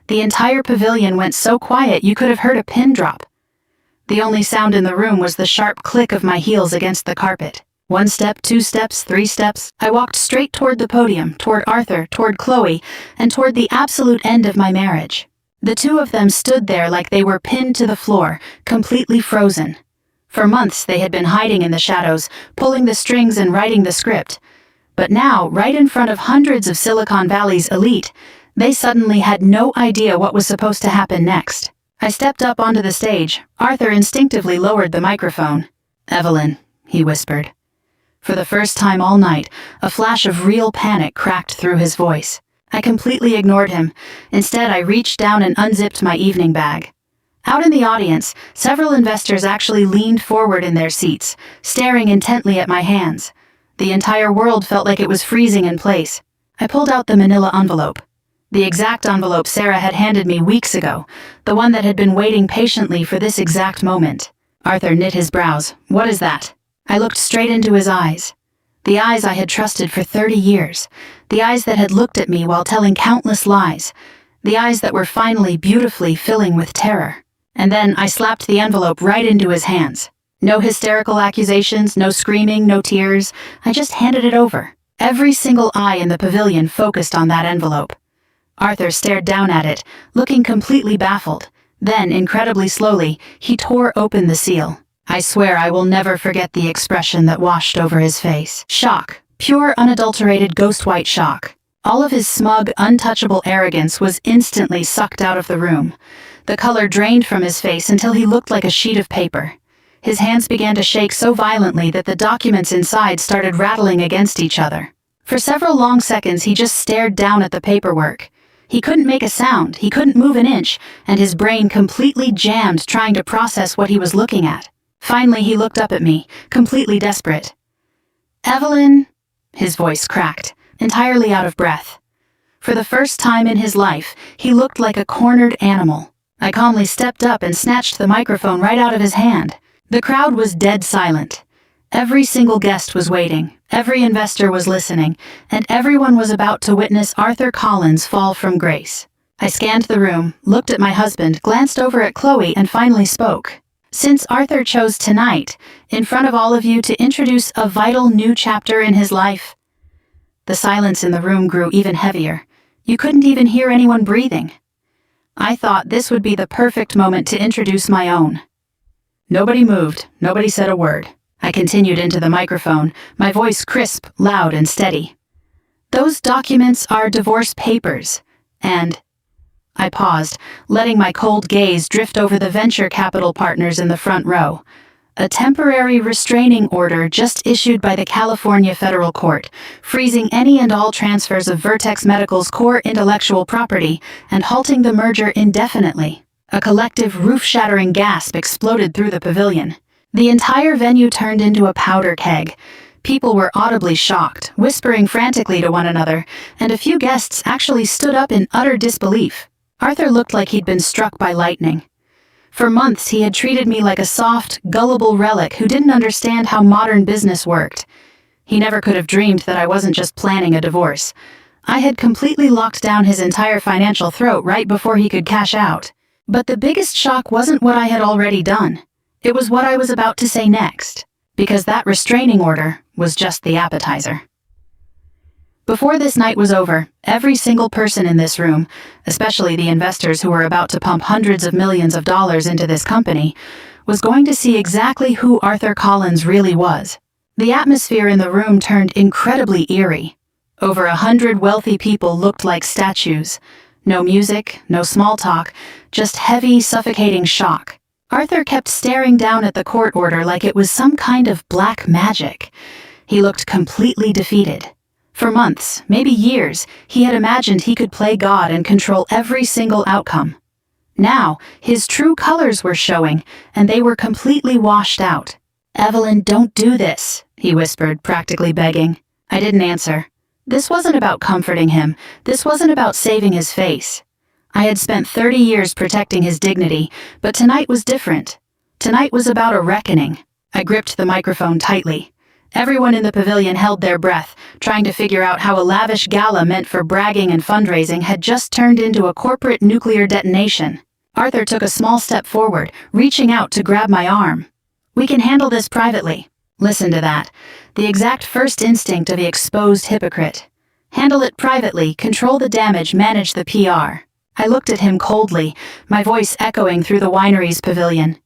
The entire pavilion went so quiet you could have heard a pin drop. The only sound in the room was the sharp click of my heels against the carpet. 1 step, 2 steps, 3 steps. I walked straight toward the podium, toward Arthur, toward Chloe, and toward the absolute end of my marriage. The two of them stood there like they were pinned to the floor, completely frozen. For months they had been hiding in the shadows, pulling the strings and writing the script. But now, right in front of hundreds of Silicon Valley's elite, they suddenly had no idea what was supposed to happen next. I stepped up onto the stage. Arthur instinctively lowered the microphone. "Evelyn," he whispered. For the first time all night, a flash of real panic cracked through his voice. I completely ignored him. Instead, I reached down and unzipped my evening bag. Out in the audience, several investors actually leaned forward in their seats, staring intently at my hands. The entire world felt like it was freezing in place. I pulled out the manila envelope. The exact envelope Sarah had handed me weeks ago, the one that had been waiting patiently for this exact moment. Arthur knit his brows. "What is that?" I looked straight into his eyes. The eyes I had trusted for 30 years. The eyes that had looked at me while telling countless lies. The eyes that were finally beautifully filling with terror. And then I slapped the envelope right into his hands. No hysterical accusations, no screaming, no tears. I just handed it over. Every single eye in the pavilion focused on that envelope. Arthur stared down at it, looking completely baffled. Then, incredibly slowly, he tore open the seal. I swear I will never forget the expression that washed over his face. Shock. Pure, unadulterated, ghost-white shock. All of his smug, untouchable arrogance was instantly sucked out of the room. The color drained from his face until he looked like a sheet of paper. His hands began to shake so violently that the documents inside started rattling against each other. For several long seconds, he just stared down at the paperwork. He couldn't make a sound, he couldn't move an inch, and his brain completely jammed trying to process what he was looking at. Finally, he looked up at me, completely desperate. "Evelyn," his voice cracked, entirely out of breath. For the first time in his life, he looked like a cornered animal. I calmly stepped up and snatched the microphone right out of his hand. The crowd was dead silent. Every single guest was waiting, every investor was listening, and everyone was about to witness Arthur Collins fall from grace. I scanned the room, looked at my husband, glanced over at Chloe, and finally spoke. "Since Arthur chose tonight, in front of all of you, to introduce a vital new chapter in his life." The silence in the room grew even heavier. You couldn't even hear anyone breathing. I thought this would be the perfect moment to introduce my own. Nobody moved, nobody said a word. I continued into the microphone, my voice crisp, loud, and steady. "Those documents are divorce papers, and..." I paused, letting my cold gaze drift over the venture capital partners in the front row. "A temporary restraining order just issued by the California Federal Court, freezing any and all transfers of Vertex Medical's core intellectual property and halting the merger indefinitely." A collective roof-shattering gasp exploded through the pavilion. The entire venue turned into a powder keg. People were audibly shocked, whispering frantically to one another, and a few guests actually stood up in utter disbelief. Arthur looked like he'd been struck by lightning. For months, he had treated me like a soft, gullible relic who didn't understand how modern business worked. He never could have dreamed that I wasn't just planning a divorce. I had completely locked down his entire financial throat right before he could cash out. But the biggest shock wasn't what I had already done. It was what I was about to say next, because that restraining order was just the appetizer. Before this night was over, every single person in this room, especially the investors who were about to pump hundreds of millions of dollars into this company, was going to see exactly who Arthur Collins really was. The atmosphere in the room turned incredibly eerie. Over 100 wealthy people looked like statues. No music, no small talk, just heavy, suffocating shock. Arthur kept staring down at the court order like it was some kind of black magic. He looked completely defeated. For months, maybe years, he had imagined he could play God and control every single outcome. Now, his true colors were showing, and they were completely washed out. "Evelyn, don't do this," he whispered, practically begging. I didn't answer. This wasn't about comforting him. This wasn't about saving his face. I had spent 30 years protecting his dignity, but tonight was different. Tonight was about a reckoning. I gripped the microphone tightly. Everyone in the pavilion held their breath, trying to figure out how a lavish gala meant for bragging and fundraising had just turned into a corporate nuclear detonation. Arthur took a small step forward, reaching out to grab my arm. "We can handle this privately." Listen to that. The exact first instinct of the exposed hypocrite. Handle it privately, control the damage, manage the PR. I looked at him coldly, my voice echoing through the winery's pavilion.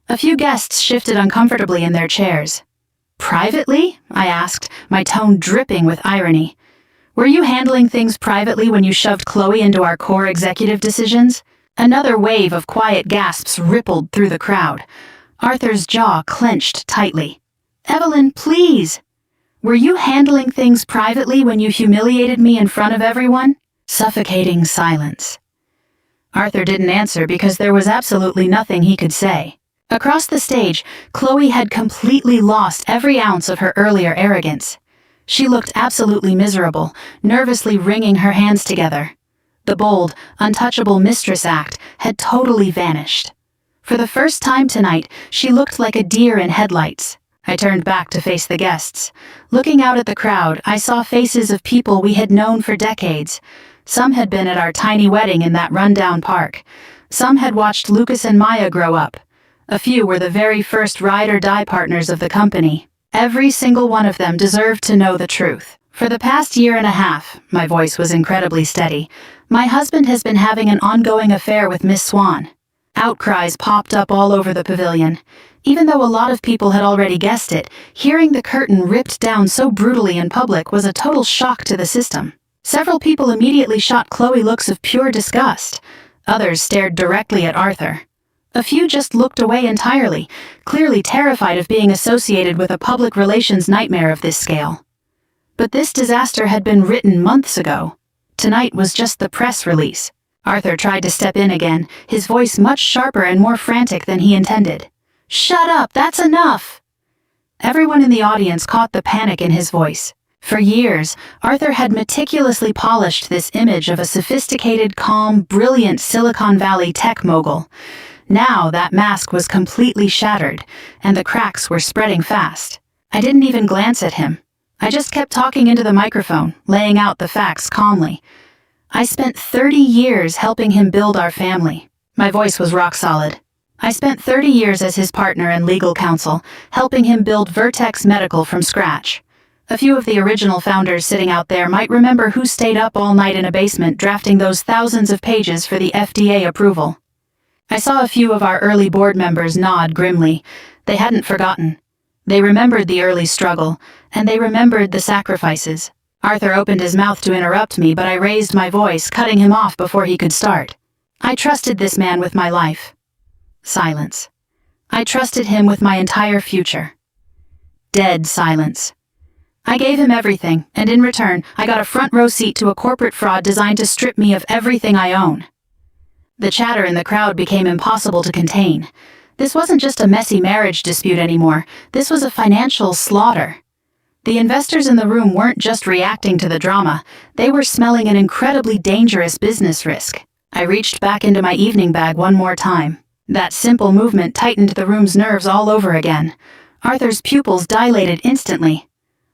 A few guests shifted uncomfortably in their chairs. "Privately?" I asked, my tone dripping with irony. "Were you handling things privately when you shoved Chloe into our core executive decisions?" Another wave of quiet gasps rippled through the crowd. Arthur's jaw clenched tightly. "Evelyn, please! Were you handling things privately when you humiliated me in front of everyone?" Suffocating silence. Arthur didn't answer because there was absolutely nothing he could say. Across the stage, Chloe had completely lost every ounce of her earlier arrogance. She looked absolutely miserable, nervously wringing her hands together. The bold, untouchable mistress act had totally vanished. For the first time tonight, she looked like a deer in headlights. I turned back to face the guests. Looking out at the crowd, I saw faces of people we had known for decades. Some had been at our tiny wedding in that rundown park. Some had watched Lucas and Maya grow up. A few were the very first ride-or-die partners of the company. Every single one of them deserved to know the truth. For the past year and a half, my voice was incredibly steady, my husband has been having an ongoing affair with Miss Swan. Outcries popped up all over the pavilion. Even though a lot of people had already guessed it, hearing the curtain ripped down so brutally in public was a total shock to the system. Several people immediately shot Chloe looks of pure disgust. Others stared directly at Arthur. A few just looked away entirely, clearly terrified of being associated with a public relations nightmare of this scale. But this disaster had been written months ago. Tonight was just the press release. Arthur tried to step in again, his voice much sharper and more frantic than he intended. "Shut up, that's enough!" Everyone in the audience caught the panic in his voice. For years, Arthur had meticulously polished this image of a sophisticated, calm, brilliant Silicon Valley tech mogul. Now that mask was completely shattered, and the cracks were spreading fast. I didn't even glance at him. I just kept talking into the microphone, laying out the facts calmly. I spent 30 years helping him build our family. My voice was rock solid. I spent 30 years as his partner and legal counsel, helping him build Vertex Medical from scratch. A few of the original founders sitting out there might remember who stayed up all night in a basement drafting those thousands of pages for the FDA approval. I saw a few of our early board members nod grimly. They hadn't forgotten. They remembered the early struggle, and they remembered the sacrifices. Arthur opened his mouth to interrupt me, but I raised my voice, cutting him off before he could start. I trusted this man with my life. Silence. I trusted him with my entire future. Dead silence. I gave him everything, and in return, I got a front row seat to a corporate fraud designed to strip me of everything I own. The chatter in the crowd became impossible to contain. This wasn't just a messy marriage dispute anymore. This was a financial slaughter. The investors in the room weren't just reacting to the drama. They were smelling an incredibly dangerous business risk. I reached back into my evening bag one more time. That simple movement tightened the room's nerves all over again. Arthur's pupils dilated instantly.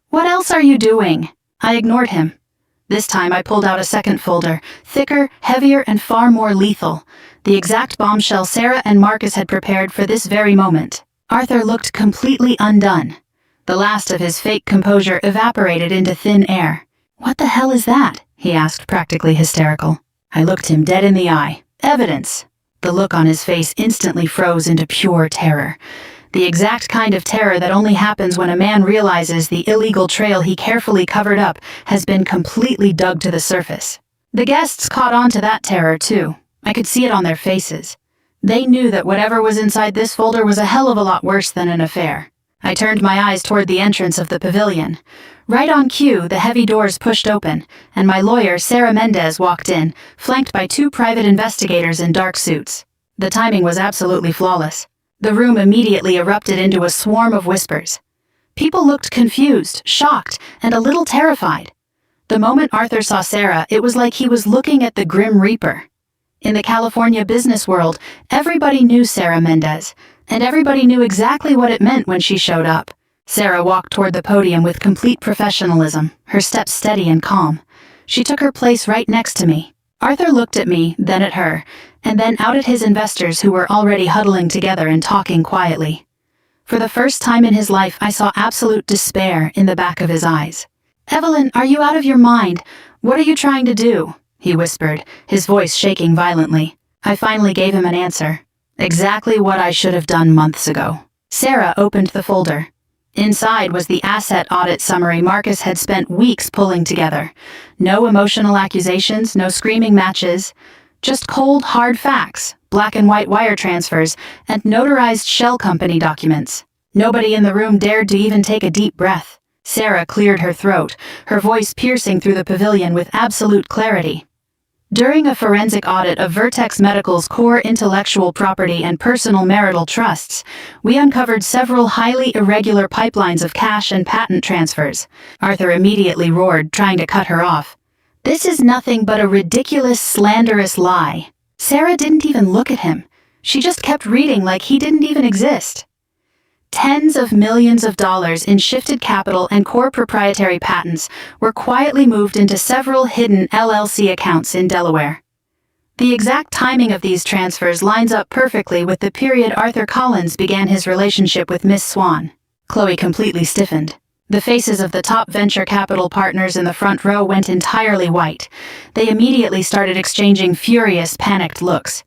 "What else are you doing?" I ignored him. This time I pulled out a second folder, thicker, heavier, and far more lethal. The exact bombshell Sarah and Marcus had prepared for this very moment. Arthur looked completely undone. The last of his fake composure evaporated into thin air. "What the hell is that?" he asked, practically hysterical. I looked him dead in the eye. "Evidence." The look on his face instantly froze into pure terror. The exact kind of terror that only happens when a man realizes the illegal trail he carefully covered up has been completely dug to the surface. The guests caught on to that terror too. I could see it on their faces. They knew that whatever was inside this folder was a hell of a lot worse than an affair. I turned my eyes toward the entrance of the pavilion. Right on cue, the heavy doors pushed open, and my lawyer, Sarah Mendez, walked in, flanked by 2 private investigators in dark suits. The timing was absolutely flawless. The room immediately erupted into a swarm of whispers. People looked confused, shocked, and a little terrified. The moment Arthur saw Sarah, it was like he was looking at the Grim Reaper. In the California business world, everybody knew Sarah Mendez, and everybody knew exactly what it meant when she showed up. Sarah walked toward the podium with complete professionalism, her steps steady and calm. She took her place right next to me. Arthur looked at me, then at her, and then out at his investors who were already huddling together and talking quietly. For the first time in his life, I saw absolute despair in the back of his eyes. "Evelyn, are you out of your mind? What are you trying to do?" he whispered, his voice shaking violently. I finally gave him an answer. Exactly what I should have done months ago. Sarah opened the folder. Inside was the asset audit summary Marcus had spent weeks pulling together. No emotional accusations, no screaming matches. Just cold, hard facts, black and white wire transfers, and notarized shell company documents. Nobody in the room dared to even take a deep breath. Sarah cleared her throat, her voice piercing through the pavilion with absolute clarity. During a forensic audit of Vertex Medical's core intellectual property and personal marital trusts, we uncovered several highly irregular pipelines of cash and patent transfers. Arthur immediately roared, trying to cut her off. "This is nothing but a ridiculous, slanderous lie." Sarah didn't even look at him. She just kept reading like he didn't even exist. Tens of millions of dollars in shifted capital and core proprietary patents were quietly moved into several hidden LLC accounts in Delaware. The exact timing of these transfers lines up perfectly with the period Arthur Collins began his relationship with Miss Swan. Chloe completely stiffened. The faces of the top venture capital partners in the front row went entirely white. They immediately started exchanging furious, panicked looks.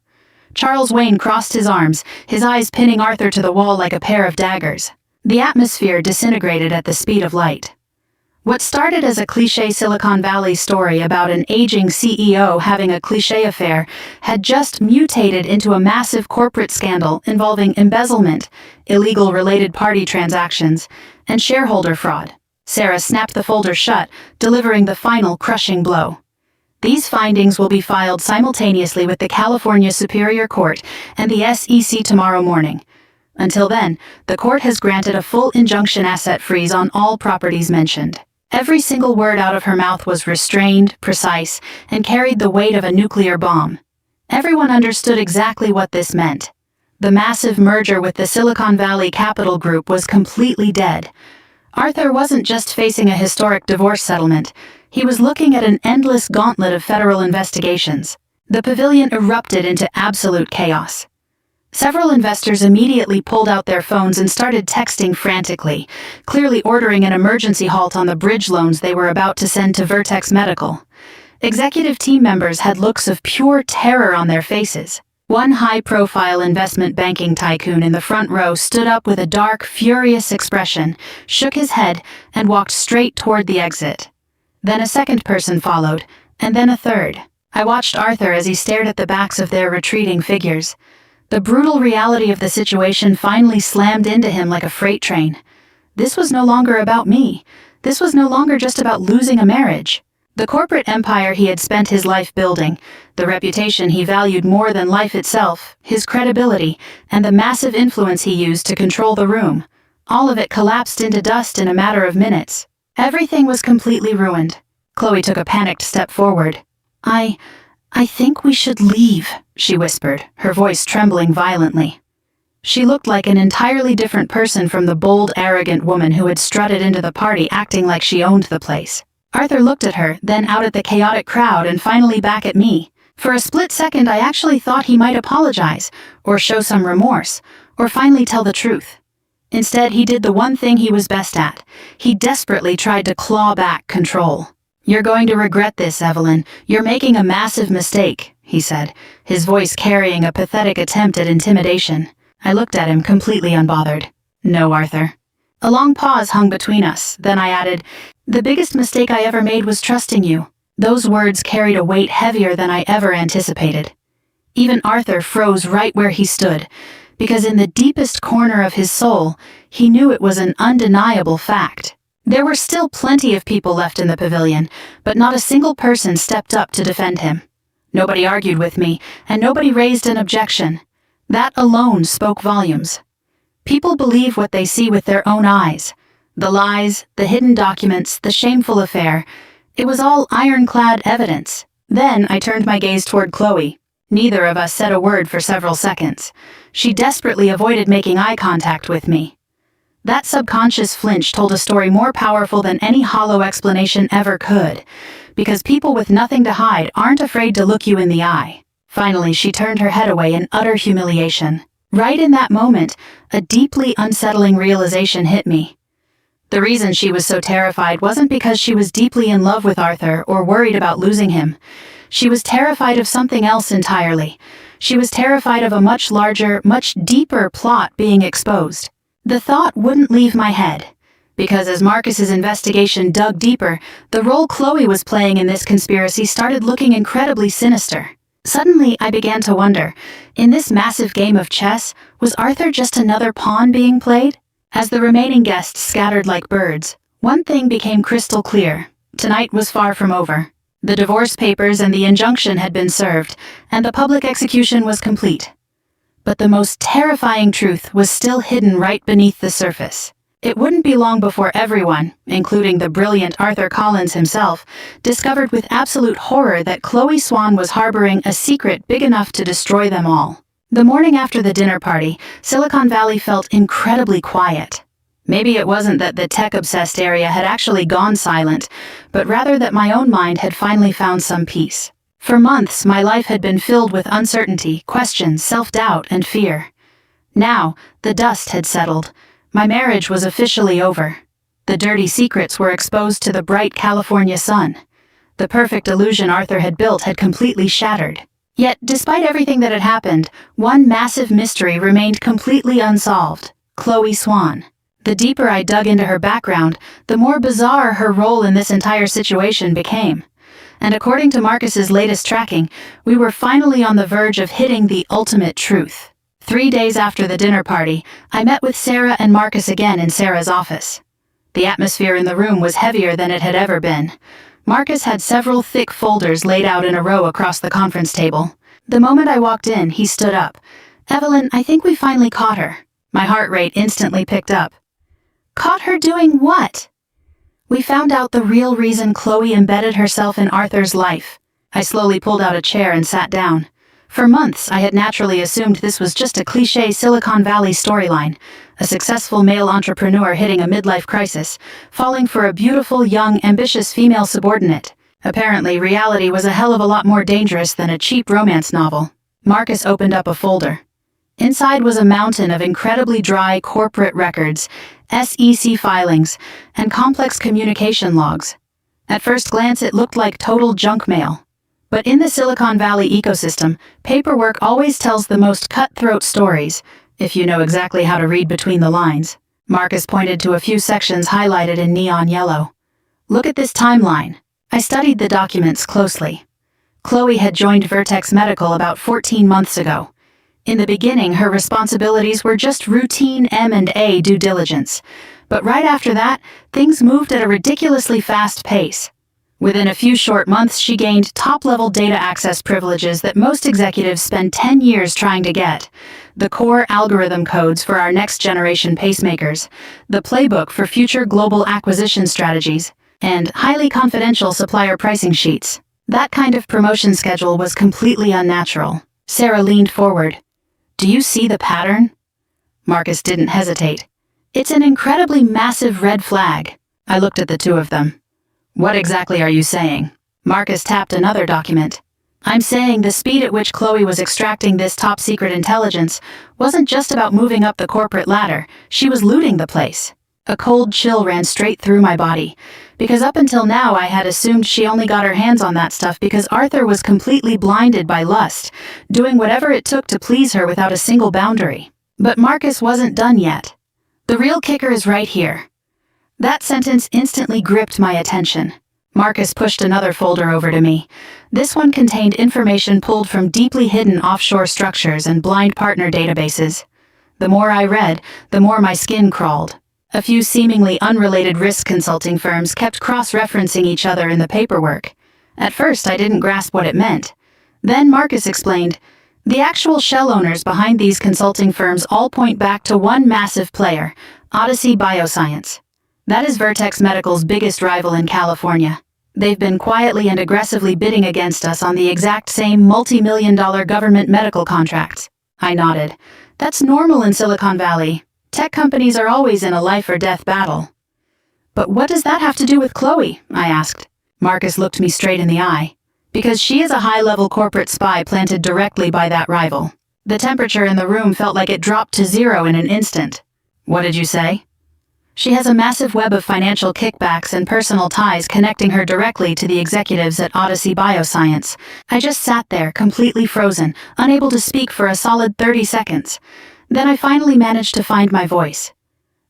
Charles Wayne crossed his arms, his eyes pinning Arthur to the wall like a pair of daggers. The atmosphere disintegrated at the speed of light. What started as a cliché Silicon Valley story about an aging CEO having a cliché affair had just mutated into a massive corporate scandal involving embezzlement, illegal related party transactions, and shareholder fraud. Sarah snapped the folder shut, delivering the final crushing blow. These findings will be filed simultaneously with the California Superior Court and the SEC tomorrow morning. Until then, the court has granted a full injunction asset freeze on all properties mentioned. Every single word out of her mouth was restrained, precise, and carried the weight of a nuclear bomb. Everyone understood exactly what this meant. The massive merger with the Silicon Valley Capital Group was completely dead. Arthur wasn't just facing a historic divorce settlement. He was looking at an endless gauntlet of federal investigations. The pavilion erupted into absolute chaos. Several investors immediately pulled out their phones and started texting frantically, clearly ordering an emergency halt on the bridge loans they were about to send to Vertex Medical. Executive team members had looks of pure terror on their faces. One high-profile investment banking tycoon in the front row stood up with a dark, furious expression, shook his head, and walked straight toward the exit. Then a second person followed, and then a third. I watched Arthur as he stared at the backs of their retreating figures. The brutal reality of the situation finally slammed into him like a freight train. This was no longer about me. This was no longer just about losing a marriage. The corporate empire he had spent his life building, the reputation he valued more than life itself, his credibility, and the massive influence he used to control the room, all of it collapsed into dust in a matter of minutes. Everything was completely ruined. Chloe took a panicked step forward. "I think we should leave," she whispered, her voice trembling violently. She looked like an entirely different person from the bold, arrogant woman who had strutted into the party acting like she owned the place. Arthur looked at her, then out at the chaotic crowd, and finally back at me. For a split second, I actually thought he might apologize, or show some remorse, or finally tell the truth. Instead, he did the one thing he was best at. He desperately tried to claw back control. "You're going to regret this, Evelyn. You're making a massive mistake," he said, his voice carrying a pathetic attempt at intimidation. I looked at him, completely unbothered. "No, Arthur." A long pause hung between us. Then I added, "The biggest mistake I ever made was trusting you." Those words carried a weight heavier than I ever anticipated. Even Arthur froze right where he stood, because in the deepest corner of his soul, he knew it was an undeniable fact. There were still plenty of people left in the pavilion, but not a single person stepped up to defend him. Nobody argued with me, and nobody raised an objection. That alone spoke volumes. People believe what they see with their own eyes. The lies, the hidden documents, the shameful affair. It was all ironclad evidence. Then I turned my gaze toward Chloe. Neither of us said a word for several seconds. She desperately avoided making eye contact with me. That subconscious flinch told a story more powerful than any hollow explanation ever could, because people with nothing to hide aren't afraid to look you in the eye. Finally, she turned her head away in utter humiliation. Right in that moment, a deeply unsettling realization hit me. The reason she was so terrified wasn't because she was deeply in love with Arthur or worried about losing him. She was terrified of something else entirely. She was terrified of a much larger, much deeper plot being exposed. The thought wouldn't leave my head, because as Marcus's investigation dug deeper, the role Chloe was playing in this conspiracy started looking incredibly sinister. Suddenly, I began to wonder, in this massive game of chess, was Arthur just another pawn being played? As the remaining guests scattered like birds, one thing became crystal clear. Tonight was far from over. The divorce papers and the injunction had been served, and the public execution was complete. But the most terrifying truth was still hidden right beneath the surface. It wouldn't be long before everyone, including the brilliant Arthur Collins himself, discovered with absolute horror that Chloe Swan was harboring a secret big enough to destroy them all. The morning after the dinner party, Silicon Valley felt incredibly quiet. Maybe it wasn't that the tech-obsessed area had actually gone silent, but rather that my own mind had finally found some peace. For months, my life had been filled with uncertainty, questions, self-doubt, and fear. Now, the dust had settled. My marriage was officially over. The dirty secrets were exposed to the bright California sun. The perfect illusion Arthur had built had completely shattered. Yet, despite everything that had happened, one massive mystery remained completely unsolved: Chloe Swan. The deeper I dug into her background, the more bizarre her role in this entire situation became. And according to Marcus's latest tracking, we were finally on the verge of hitting the ultimate truth. 3 days after the dinner party, I met with Sarah and Marcus again in Sarah's office. The atmosphere in the room was heavier than it had ever been. Marcus had several thick folders laid out in a row across the conference table. The moment I walked in, he stood up. "Evelyn, I think we finally caught her." My heart rate instantly picked up. "Caught her doing what?" "We found out the real reason Chloe embedded herself in Arthur's life." I slowly pulled out a chair and sat down. For months, I had naturally assumed this was just a cliché Silicon Valley storyline, a successful male entrepreneur hitting a midlife crisis, falling for a beautiful, young, ambitious female subordinate. Apparently, reality was a hell of a lot more dangerous than a cheap romance novel. Marcus opened up a folder. Inside was a mountain of incredibly dry corporate records, SEC filings, and complex communication logs. At first glance, it looked like total junk mail. But in the Silicon Valley ecosystem, paperwork always tells the most cutthroat stories, if you know exactly how to read between the lines. Marcus pointed to a few sections highlighted in neon yellow. "Look at this timeline." I studied the documents closely. Chloe had joined Vertex Medical about 14 months ago. In the beginning, her responsibilities were just routine M&A due diligence. But right after that, things moved at a ridiculously fast pace. Within a few short months, she gained top-level data access privileges that most executives spend 10 years trying to get. The core algorithm codes for our next-generation pacemakers, the playbook for future global acquisition strategies, and highly confidential supplier pricing sheets. That kind of promotion schedule was completely unnatural. Sarah leaned forward. Do you see the pattern? Marcus didn't hesitate. It's an incredibly massive red flag. I looked at the two of them. What exactly are you saying? Marcus tapped another document. I'm saying the speed at which Chloe was extracting this top-secret intelligence wasn't just about moving up the corporate ladder, she was looting the place. A cold chill ran straight through my body, because up until now I had assumed she only got her hands on that stuff because Arthur was completely blinded by lust, doing whatever it took to please her without a single boundary. But Marcus wasn't done yet. The real kicker is right here. That sentence instantly gripped my attention. Marcus pushed another folder over to me. This one contained information pulled from deeply hidden offshore structures and blind partner databases. The more I read, the more my skin crawled. A few seemingly unrelated risk consulting firms kept cross-referencing each other in the paperwork. At first, I didn't grasp what it meant. Then Marcus explained, the actual shell owners behind these consulting firms all point back to one massive player, Odyssey Bioscience. That is Vertex Medical's biggest rival in California. They've been quietly and aggressively bidding against us on the exact same multi-million-dollar government medical contracts. I nodded. That's normal in Silicon Valley. Tech companies are always in a life-or-death battle. But what does that have to do with Chloe? I asked. Marcus looked me straight in the eye. Because she is a high-level corporate spy planted directly by that rival. The temperature in the room felt like it dropped to 0 in an instant. What did you say? She has a massive web of financial kickbacks and personal ties connecting her directly to the executives at Odyssey Bioscience. I just sat there, completely frozen, unable to speak for a solid 30 seconds. Then I finally managed to find my voice.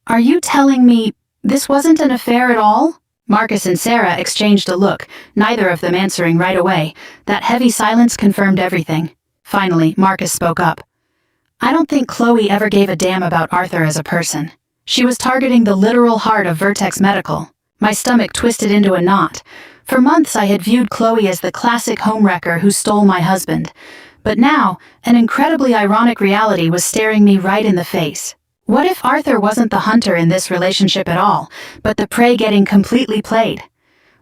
Are you telling me this wasn't an affair at all? Marcus and Sarah exchanged a look, neither of them answering right away. That heavy silence confirmed everything. Finally, Marcus spoke up. I don't think Chloe ever gave a damn about Arthur as a person. She was targeting the literal heart of Vertex Medical. My stomach twisted into a knot. For months I had viewed Chloe as the classic homewrecker who stole my husband. But now, an incredibly ironic reality was staring me right in the face. What if Arthur wasn't the hunter in this relationship at all, but the prey getting completely played?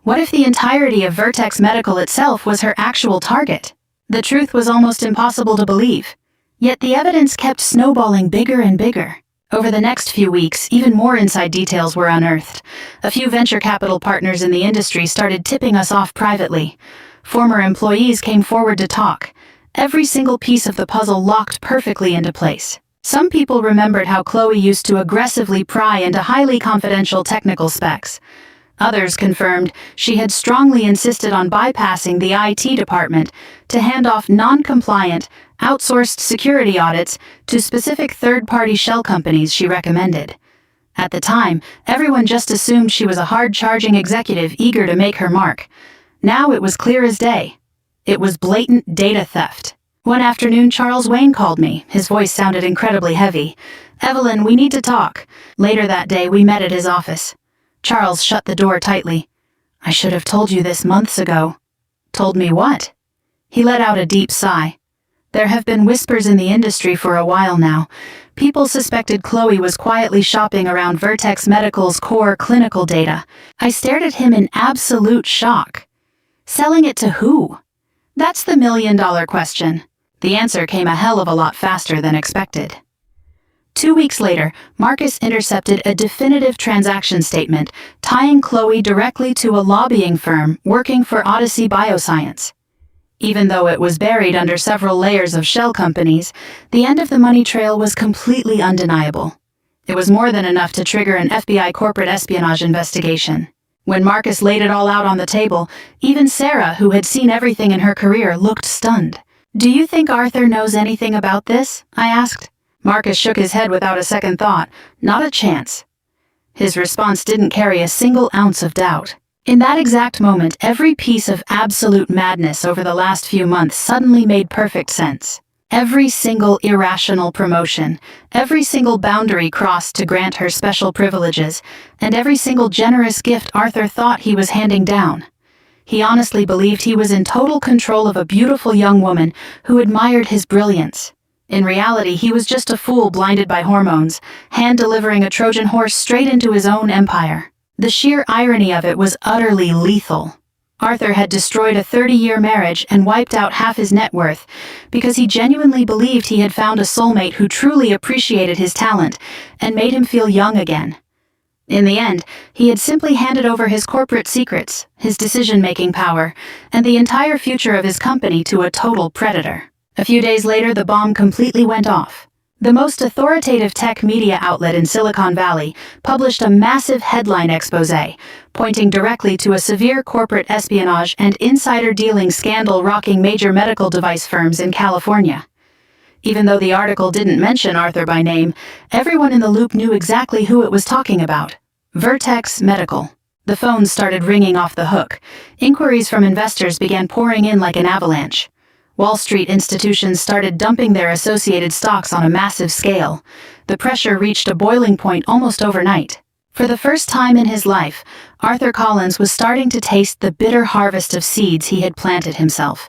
What if the entirety of Vertex Medical itself was her actual target? The truth was almost impossible to believe. Yet the evidence kept snowballing bigger and bigger. Over the next few weeks, even more inside details were unearthed. A few venture capital partners in the industry started tipping us off privately. Former employees came forward to talk. Every single piece of the puzzle locked perfectly into place. Some people remembered how Chloe used to aggressively pry into highly confidential technical specs. Others confirmed she had strongly insisted on bypassing the IT department to hand off non-compliant, outsourced security audits to specific third-party shell companies she recommended. At the time, everyone just assumed she was a hard-charging executive eager to make her mark. Now it was clear as day. It was blatant data theft. One afternoon, Charles Wayne called me. His voice sounded incredibly heavy. Evelyn, we need to talk. Later that day, we met at his office. Charles shut the door tightly. I should have told you this months ago. Told me what? He let out a deep sigh. There have been whispers in the industry for a while now. People suspected Chloe was quietly shopping around Vertex Medical's core clinical data. I stared at him in absolute shock. Selling it to who? That's the million-dollar question. The answer came a hell of a lot faster than expected. 2 weeks later, Marcus intercepted a definitive transaction statement tying Chloe directly to a lobbying firm working for Odyssey Bioscience. Even though it was buried under several layers of shell companies, the end of the money trail was completely undeniable. It was more than enough to trigger an FBI corporate espionage investigation. When Marcus laid it all out on the table, even Sarah, who had seen everything in her career, looked stunned. Do you think Arthur knows anything about this? I asked. Marcus shook his head without a second thought. Not a chance. His response didn't carry a single ounce of doubt. In that exact moment, every piece of absolute madness over the last few months suddenly made perfect sense. Every single irrational promotion, every single boundary crossed to grant her special privileges, and every single generous gift Arthur thought he was handing down. He honestly believed he was in total control of a beautiful young woman who admired his brilliance. In reality, he was just a fool blinded by hormones, hand-delivering a Trojan horse straight into his own empire. The sheer irony of it was utterly lethal. Arthur had destroyed a 30-year marriage and wiped out half his net worth because he genuinely believed he had found a soulmate who truly appreciated his talent and made him feel young again. In the end, he had simply handed over his corporate secrets, his decision-making power, and the entire future of his company to a total predator. A few days later, the bomb completely went off. The most authoritative tech media outlet in Silicon Valley published a massive headline exposé, pointing directly to a severe corporate espionage and insider dealing scandal rocking major medical device firms in California. Even though the article didn't mention Arthur by name, everyone in the loop knew exactly who it was talking about. Vertex Medical. The phones started ringing off the hook. Inquiries from investors began pouring in like an avalanche. Wall Street institutions started dumping their associated stocks on a massive scale. The pressure reached a boiling point almost overnight. For the first time in his life, Arthur Collins was starting to taste the bitter harvest of seeds he had planted himself.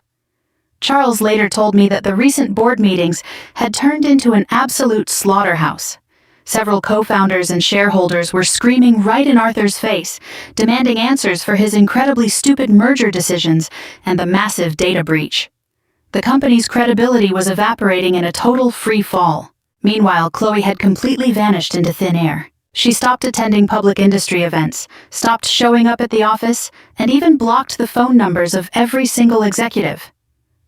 Charles later told me that the recent board meetings had turned into an absolute slaughterhouse. Several co-founders and shareholders were screaming right in Arthur's face, demanding answers for his incredibly stupid merger decisions and the massive data breach. The company's credibility was evaporating in a total free fall. Meanwhile, Chloe had completely vanished into thin air. She stopped attending public industry events, stopped showing up at the office, and even blocked the phone numbers of every single executive.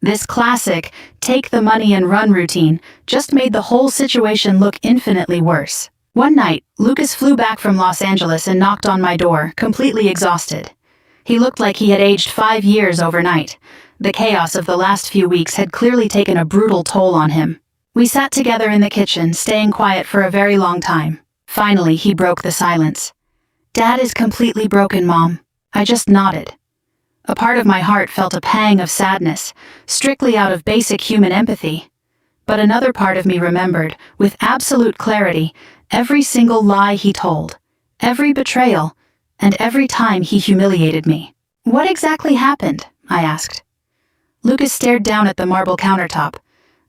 This classic, take the money and run routine just made the whole situation look infinitely worse. One night, Lucas flew back from Los Angeles and knocked on my door, completely exhausted. He looked like he had aged 5 years overnight. The chaos of the last few weeks had clearly taken a brutal toll on him. We sat together in the kitchen, staying quiet for a very long time. Finally, he broke the silence. "Dad is completely broken, Mom." I just nodded. A part of my heart felt a pang of sadness, strictly out of basic human empathy. But another part of me remembered, with absolute clarity, every single lie he told, every betrayal, and every time he humiliated me. "What exactly happened?" I asked. Lucas stared down at the marble countertop.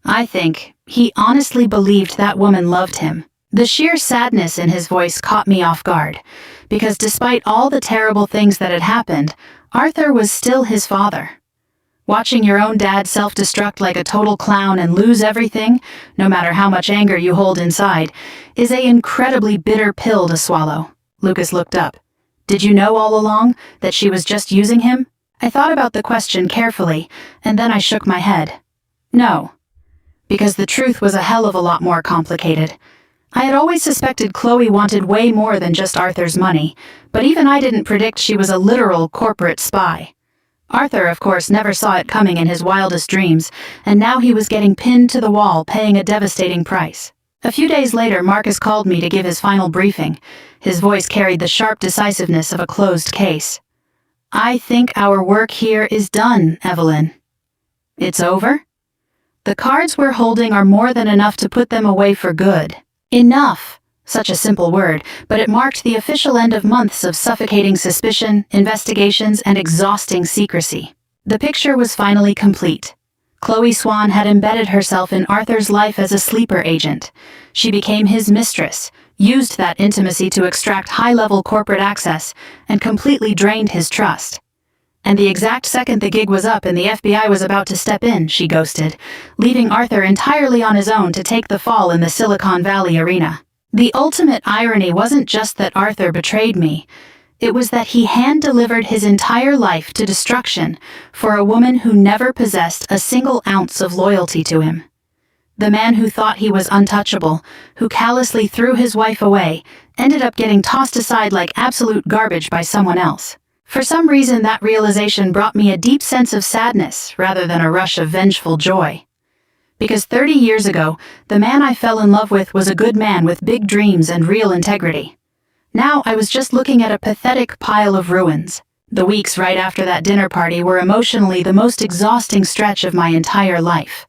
I think he honestly believed that woman loved him. The sheer sadness in his voice caught me off guard, because despite all the terrible things that had happened, Arthur was still his father. Watching your own dad self-destruct like a total clown and lose everything, no matter how much anger you hold inside, is an incredibly bitter pill to swallow. Lucas looked up. "Did you know all along that she was just using him?" I thought about the question carefully, and then I shook my head. No. Because the truth was a hell of a lot more complicated. I had always suspected Chloe wanted way more than just Arthur's money, but even I didn't predict she was a literal corporate spy. Arthur, of course, never saw it coming in his wildest dreams, and now he was getting pinned to the wall, paying a devastating price. A few days later, Marcus called me to give his final briefing. His voice carried the sharp decisiveness of a closed case. "I think our work here is done, Evelyn." "It's over?" "The cards we're holding are more than enough to put them away for good." Enough. Such a simple word, but it marked the official end of months of suffocating suspicion, investigations, and exhausting secrecy. The picture was finally complete. Chloe Swan had embedded herself in Arthur's life as a sleeper agent. She became his mistress, used that intimacy to extract high-level corporate access, and completely drained his trust. And the exact second the gig was up and the FBI was about to step in, she ghosted, leaving Arthur entirely on his own to take the fall in the Silicon Valley arena. The ultimate irony wasn't just that Arthur betrayed me. It was that he hand-delivered his entire life to destruction for a woman who never possessed a single ounce of loyalty to him. The man who thought he was untouchable, who callously threw his wife away, ended up getting tossed aside like absolute garbage by someone else. For some reason, that realization brought me a deep sense of sadness rather than a rush of vengeful joy. Because 30 years ago, the man I fell in love with was a good man with big dreams and real integrity. Now I was just looking at a pathetic pile of ruins. The weeks right after that dinner party were emotionally the most exhausting stretch of my entire life.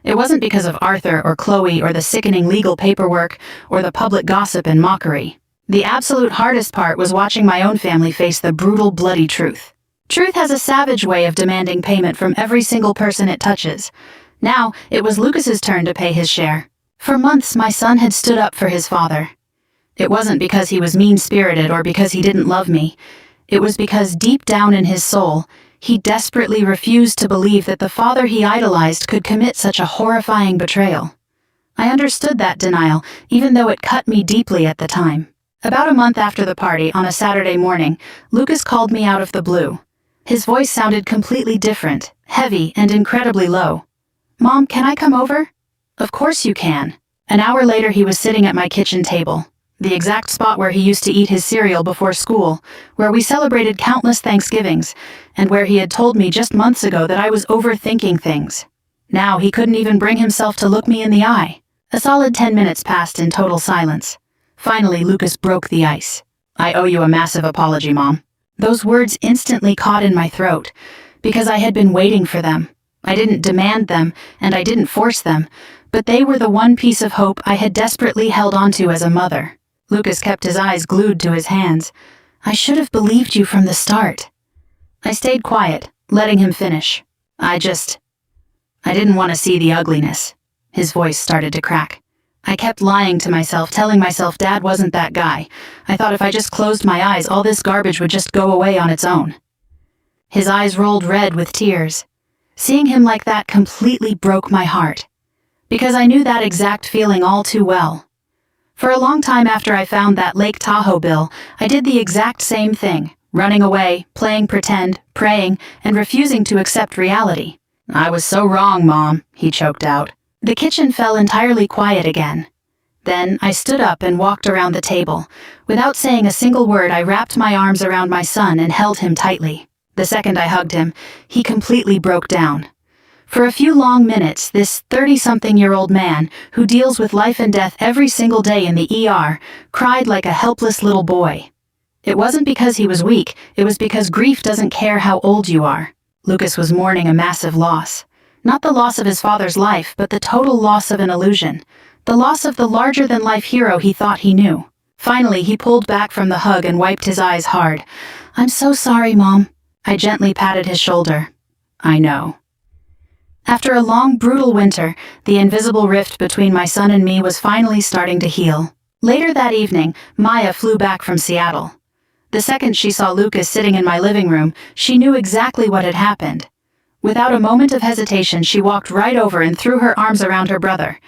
It wasn't because of Arthur or Chloe or the sickening legal paperwork or the public gossip and mockery. The absolute hardest part was watching my own family face the brutal, bloody truth. Truth has a savage way of demanding payment from every single person it touches. Now, it was Lucas's turn to pay his share. For months, my son had stood up for his father. It wasn't because he was mean-spirited or because he didn't love me. It was because deep down in his soul, He desperately refused to believe that the father he idolized could commit such a horrifying betrayal. I understood that denial, even though it cut me deeply at the time. About a month after the party, on a Saturday morning, Lucas called me out of the blue. His voice sounded completely different, heavy, and incredibly low. "Mom, can I come over?" "Of course you can." An hour later, he was sitting at my kitchen table, the exact spot where he used to eat his cereal before school, where we celebrated countless Thanksgivings, and where he had told me just months ago that I was overthinking things. Now he couldn't even bring himself to look me in the eye. A solid 10 minutes passed in total silence. Finally, Lucas broke the ice. "I owe you a massive apology, Mom." Those words instantly caught in my throat, because I had been waiting for them. I didn't demand them, and I didn't force them, but they were the one piece of hope I had desperately held onto as a mother. Lucas kept his eyes glued to his hands. "I should have believed you from the start." I stayed quiet, letting him finish. I didn't want to see the ugliness." His voice started to crack. "I kept lying to myself, telling myself Dad wasn't that guy. I thought if I just closed my eyes, all this garbage would just go away on its own." His eyes rolled red with tears. Seeing him like that completely broke my heart, because I knew that exact feeling all too well. For a long time after I found that Lake Tahoe bill, I did the exact same thing, running away, playing pretend, praying, and refusing to accept reality. "I was so wrong, Mom," he choked out. The kitchen fell entirely quiet again. Then I stood up and walked around the table. Without saying a single word, I wrapped my arms around my son and held him tightly. The second I hugged him, he completely broke down. For a few long minutes, this 30-something-year-old man, who deals with life and death every single day in the ER, cried like a helpless little boy. It wasn't because he was weak, it was because grief doesn't care how old you are. Lucas was mourning a massive loss. Not the loss of his father's life, but the total loss of an illusion. The loss of the larger-than-life hero he thought he knew. Finally, he pulled back from the hug and wiped his eyes hard. "I'm so sorry, Mom." I gently patted his shoulder. "I know." After a long, brutal winter, the invisible rift between my son and me was finally starting to heal. Later that evening, Maya flew back from Seattle. The second she saw Lucas sitting in my living room, she knew exactly what had happened. Without a moment of hesitation, she walked right over and threw her arms around her brother.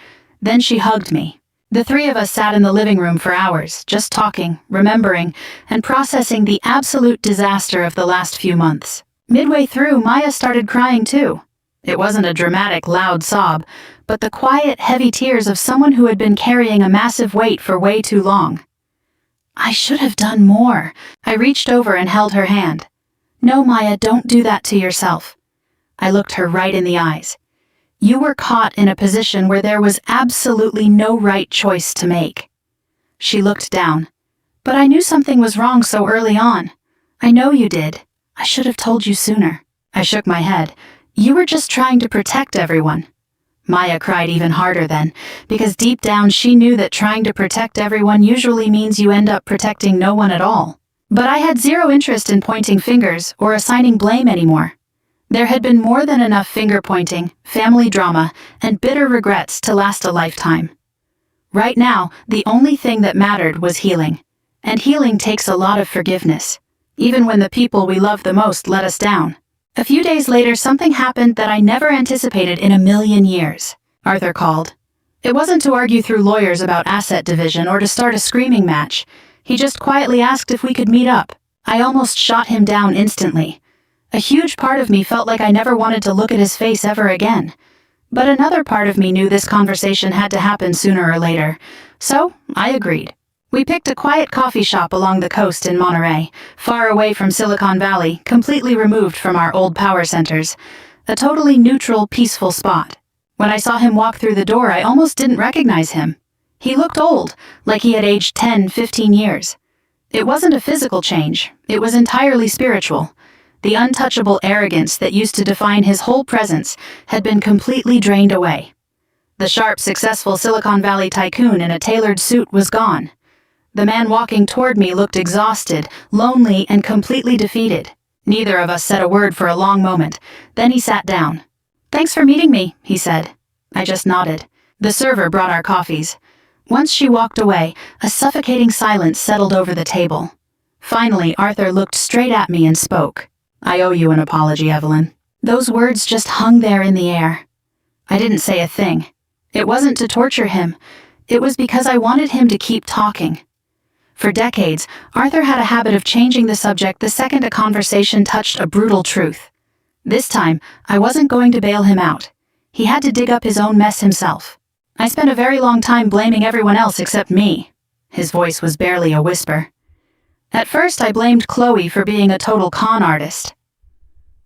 Then she hugged me. The three of us sat in the living room for hours, just talking, remembering, and processing the absolute disaster of the last few months. Midway through, Maya started crying too. It wasn't a dramatic, loud sob, but the quiet, heavy tears of someone who had been carrying a massive weight for way too long. "I should have done more." I reached over and held her hand. "No, Maya, don't do that to yourself." I looked her right in the eyes. "You were caught in a position where there was absolutely no right choice to make." She looked down. "But I knew something was wrong so early on." "I know you did. I should have told you sooner." I shook my head. "You were just trying to protect everyone." Maya cried even harder then, because deep down she knew that trying to protect everyone usually means you end up protecting no one at all. But I had zero interest in pointing fingers or assigning blame anymore. There had been more than enough finger-pointing, family drama, and bitter regrets to last a lifetime. Right now, the only thing that mattered was healing. And healing takes a lot of forgiveness, even when the people we love the most let us down. A few days later, something happened that I never anticipated in a million years. Arthur called. It wasn't to argue through lawyers about asset division or to start a screaming match. He just quietly asked if we could meet up. I almost shot him down instantly. A huge part of me felt like I never wanted to look at his face ever again. But another part of me knew this conversation had to happen sooner or later. So, I agreed. We picked a quiet coffee shop along the coast in Monterey, far away from Silicon Valley, completely removed from our old power centers. A totally neutral, peaceful spot. When I saw him walk through the door, I almost didn't recognize him. He looked old, like he had aged 10, 15 years. It wasn't a physical change, it was entirely spiritual. The untouchable arrogance that used to define his whole presence had been completely drained away. The sharp, successful Silicon Valley tycoon in a tailored suit was gone. The man walking toward me looked exhausted, lonely, and completely defeated. Neither of us said a word for a long moment. Then he sat down. "Thanks for meeting me," he said. I just nodded. The server brought our coffees. Once she walked away, a suffocating silence settled over the table. Finally, Arthur looked straight at me and spoke. I owe you an apology, Evelyn." Those words just hung there in the air. I didn't say a thing. It wasn't to torture him. It was because I wanted him to keep talking. For decades, Arthur had a habit of changing the subject the second a conversation touched a brutal truth. This time, I wasn't going to bail him out. He had to dig up his own mess himself. I spent a very long time blaming everyone else except me. His voice was barely a whisper. At first, I blamed Chloe for being a total con artist.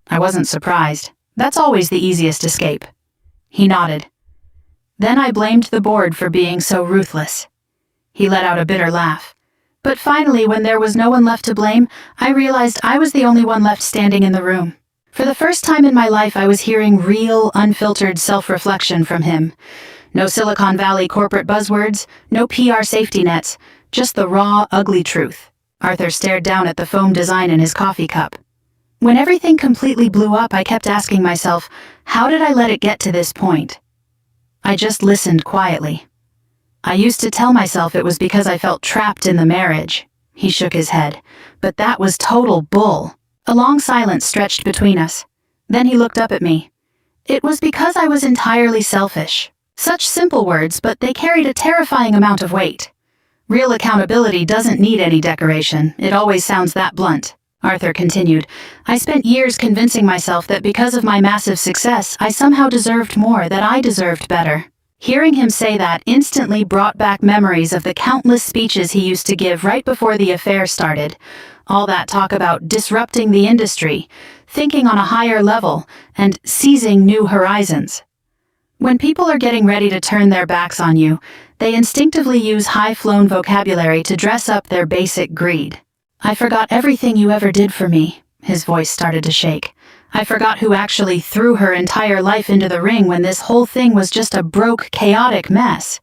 I wasn't surprised. That's always the easiest escape. He nodded. Then I blamed the board for being so ruthless. He let out a bitter laugh. But finally, when there was no one left to blame, I realized I was the only one left standing in the room. For the first time in my life, I was hearing real, unfiltered self-reflection from him. No Silicon Valley corporate buzzwords, no PR safety nets, just the raw, ugly truth. Arthur stared down at the foam design in his coffee cup. When everything completely blew up, I kept asking myself, how did I let it get to this point? I just listened quietly. I used to tell myself it was because I felt trapped in the marriage. He shook his head. But that was total bull. A long silence stretched between us. Then he looked up at me. It was because I was entirely selfish. Such simple words, but they carried a terrifying amount of weight. Real accountability doesn't need any decoration. It always sounds that blunt. Arthur continued. I spent years convincing myself that because of my massive success, I somehow deserved more, that I deserved better. Hearing him say that instantly brought back memories of the countless speeches he used to give right before the affair started. All that talk about disrupting the industry, thinking on a higher level, and seizing new horizons. When people are getting ready to turn their backs on you, they instinctively use high-flown vocabulary to dress up their basic greed. I forgot everything you ever did for me. His voice started to shake. I forgot who actually threw her entire life into the ring when this whole thing was just a broke, chaotic mess.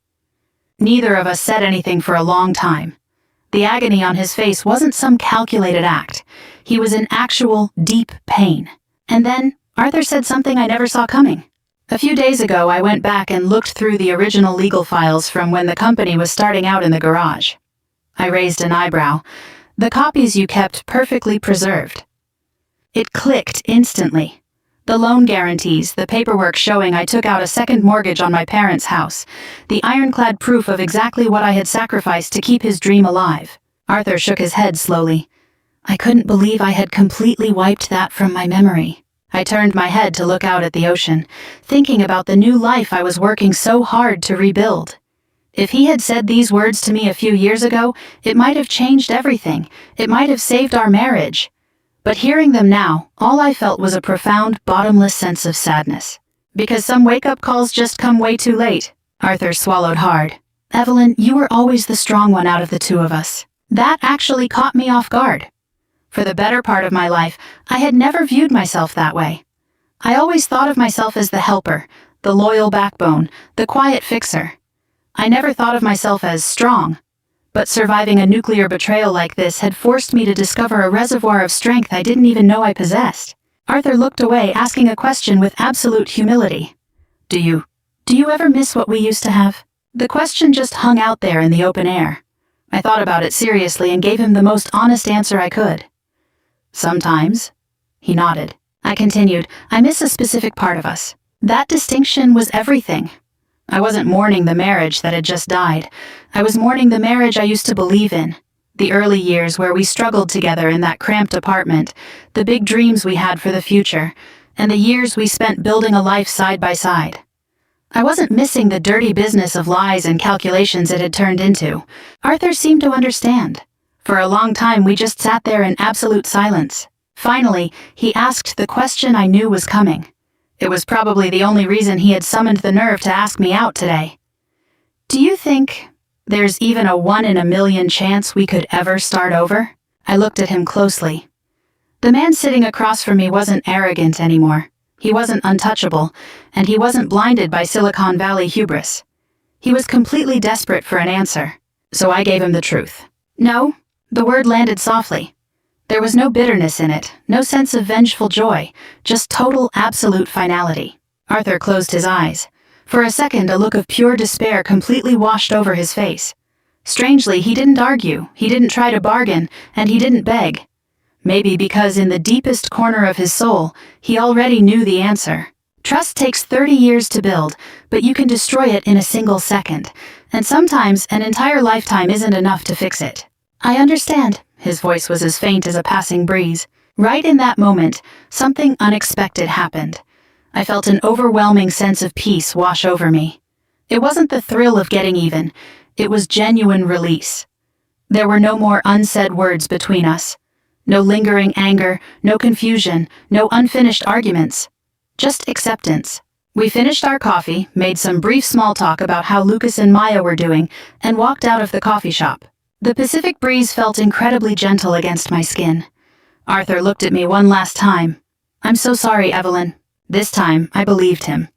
Neither of us said anything for a long time. The agony on his face wasn't some calculated act. He was in actual, deep pain. And then, Arthur said something I never saw coming. A few days ago, I went back and looked through the original legal files from when the company was starting out in the garage. I raised an eyebrow. The copies you kept perfectly preserved. It clicked instantly. The loan guarantees, the paperwork showing I took out a second mortgage on my parents' house, the ironclad proof of exactly what I had sacrificed to keep his dream alive. Arthur shook his head slowly. I couldn't believe I had completely wiped that from my memory. I turned my head to look out at the ocean, thinking about the new life I was working so hard to rebuild. If he had said these words to me a few years ago, it might have changed everything. It might have saved our marriage. But hearing them now, all I felt was a profound, bottomless sense of sadness. Because some wake-up calls just come way too late. Arthur swallowed hard. Evelyn, you were always the strong one out of the two of us. That actually caught me off guard. For the better part of my life, I had never viewed myself that way. I always thought of myself as the helper, the loyal backbone, the quiet fixer. I never thought of myself as strong. But surviving a nuclear betrayal like this had forced me to discover a reservoir of strength I didn't even know I possessed. Arthur looked away, asking a question with absolute humility. Do you ever miss what we used to have? The question just hung out there in the open air. I thought about it seriously and gave him the most honest answer I could. Sometimes. He nodded. I continued, I miss a specific part of us. That distinction was everything. I wasn't mourning the marriage that had just died. I was mourning the marriage I used to believe in. The early years where we struggled together in that cramped apartment, the big dreams we had for the future, and the years we spent building a life side by side. I wasn't missing the dirty business of lies and calculations it had turned into. Arthur seemed to understand. For a long time, we just sat there in absolute silence. Finally, he asked the question I knew was coming. It was probably the only reason he had summoned the nerve to ask me out today. Do you think there's even a 1 in a million chance we could ever start over? I looked at him closely. The man sitting across from me wasn't arrogant anymore. He wasn't untouchable, and he wasn't blinded by Silicon Valley hubris. He was completely desperate for an answer, so I gave him the truth. No, the word landed softly. There was no bitterness in it, no sense of vengeful joy, just total, absolute finality. Arthur closed his eyes. For a second, a look of pure despair completely washed over his face. Strangely, he didn't argue, he didn't try to bargain, and he didn't beg. Maybe because in the deepest corner of his soul, he already knew the answer. Trust takes 30 years to build, but you can destroy it in a single second, and sometimes an entire lifetime isn't enough to fix it. I understand. His voice was as faint as a passing breeze. Right in that moment, something unexpected happened. I felt an overwhelming sense of peace wash over me. It wasn't the thrill of getting even, it was genuine release. There were no more unsaid words between us. No lingering anger, no confusion, no unfinished arguments. Just acceptance. We finished our coffee, made some brief small talk about how Lucas and Maya were doing, and walked out of the coffee shop. The Pacific breeze felt incredibly gentle against my skin. Arthur looked at me one last time. "I'm so sorry, Evelyn." This time, I believed him.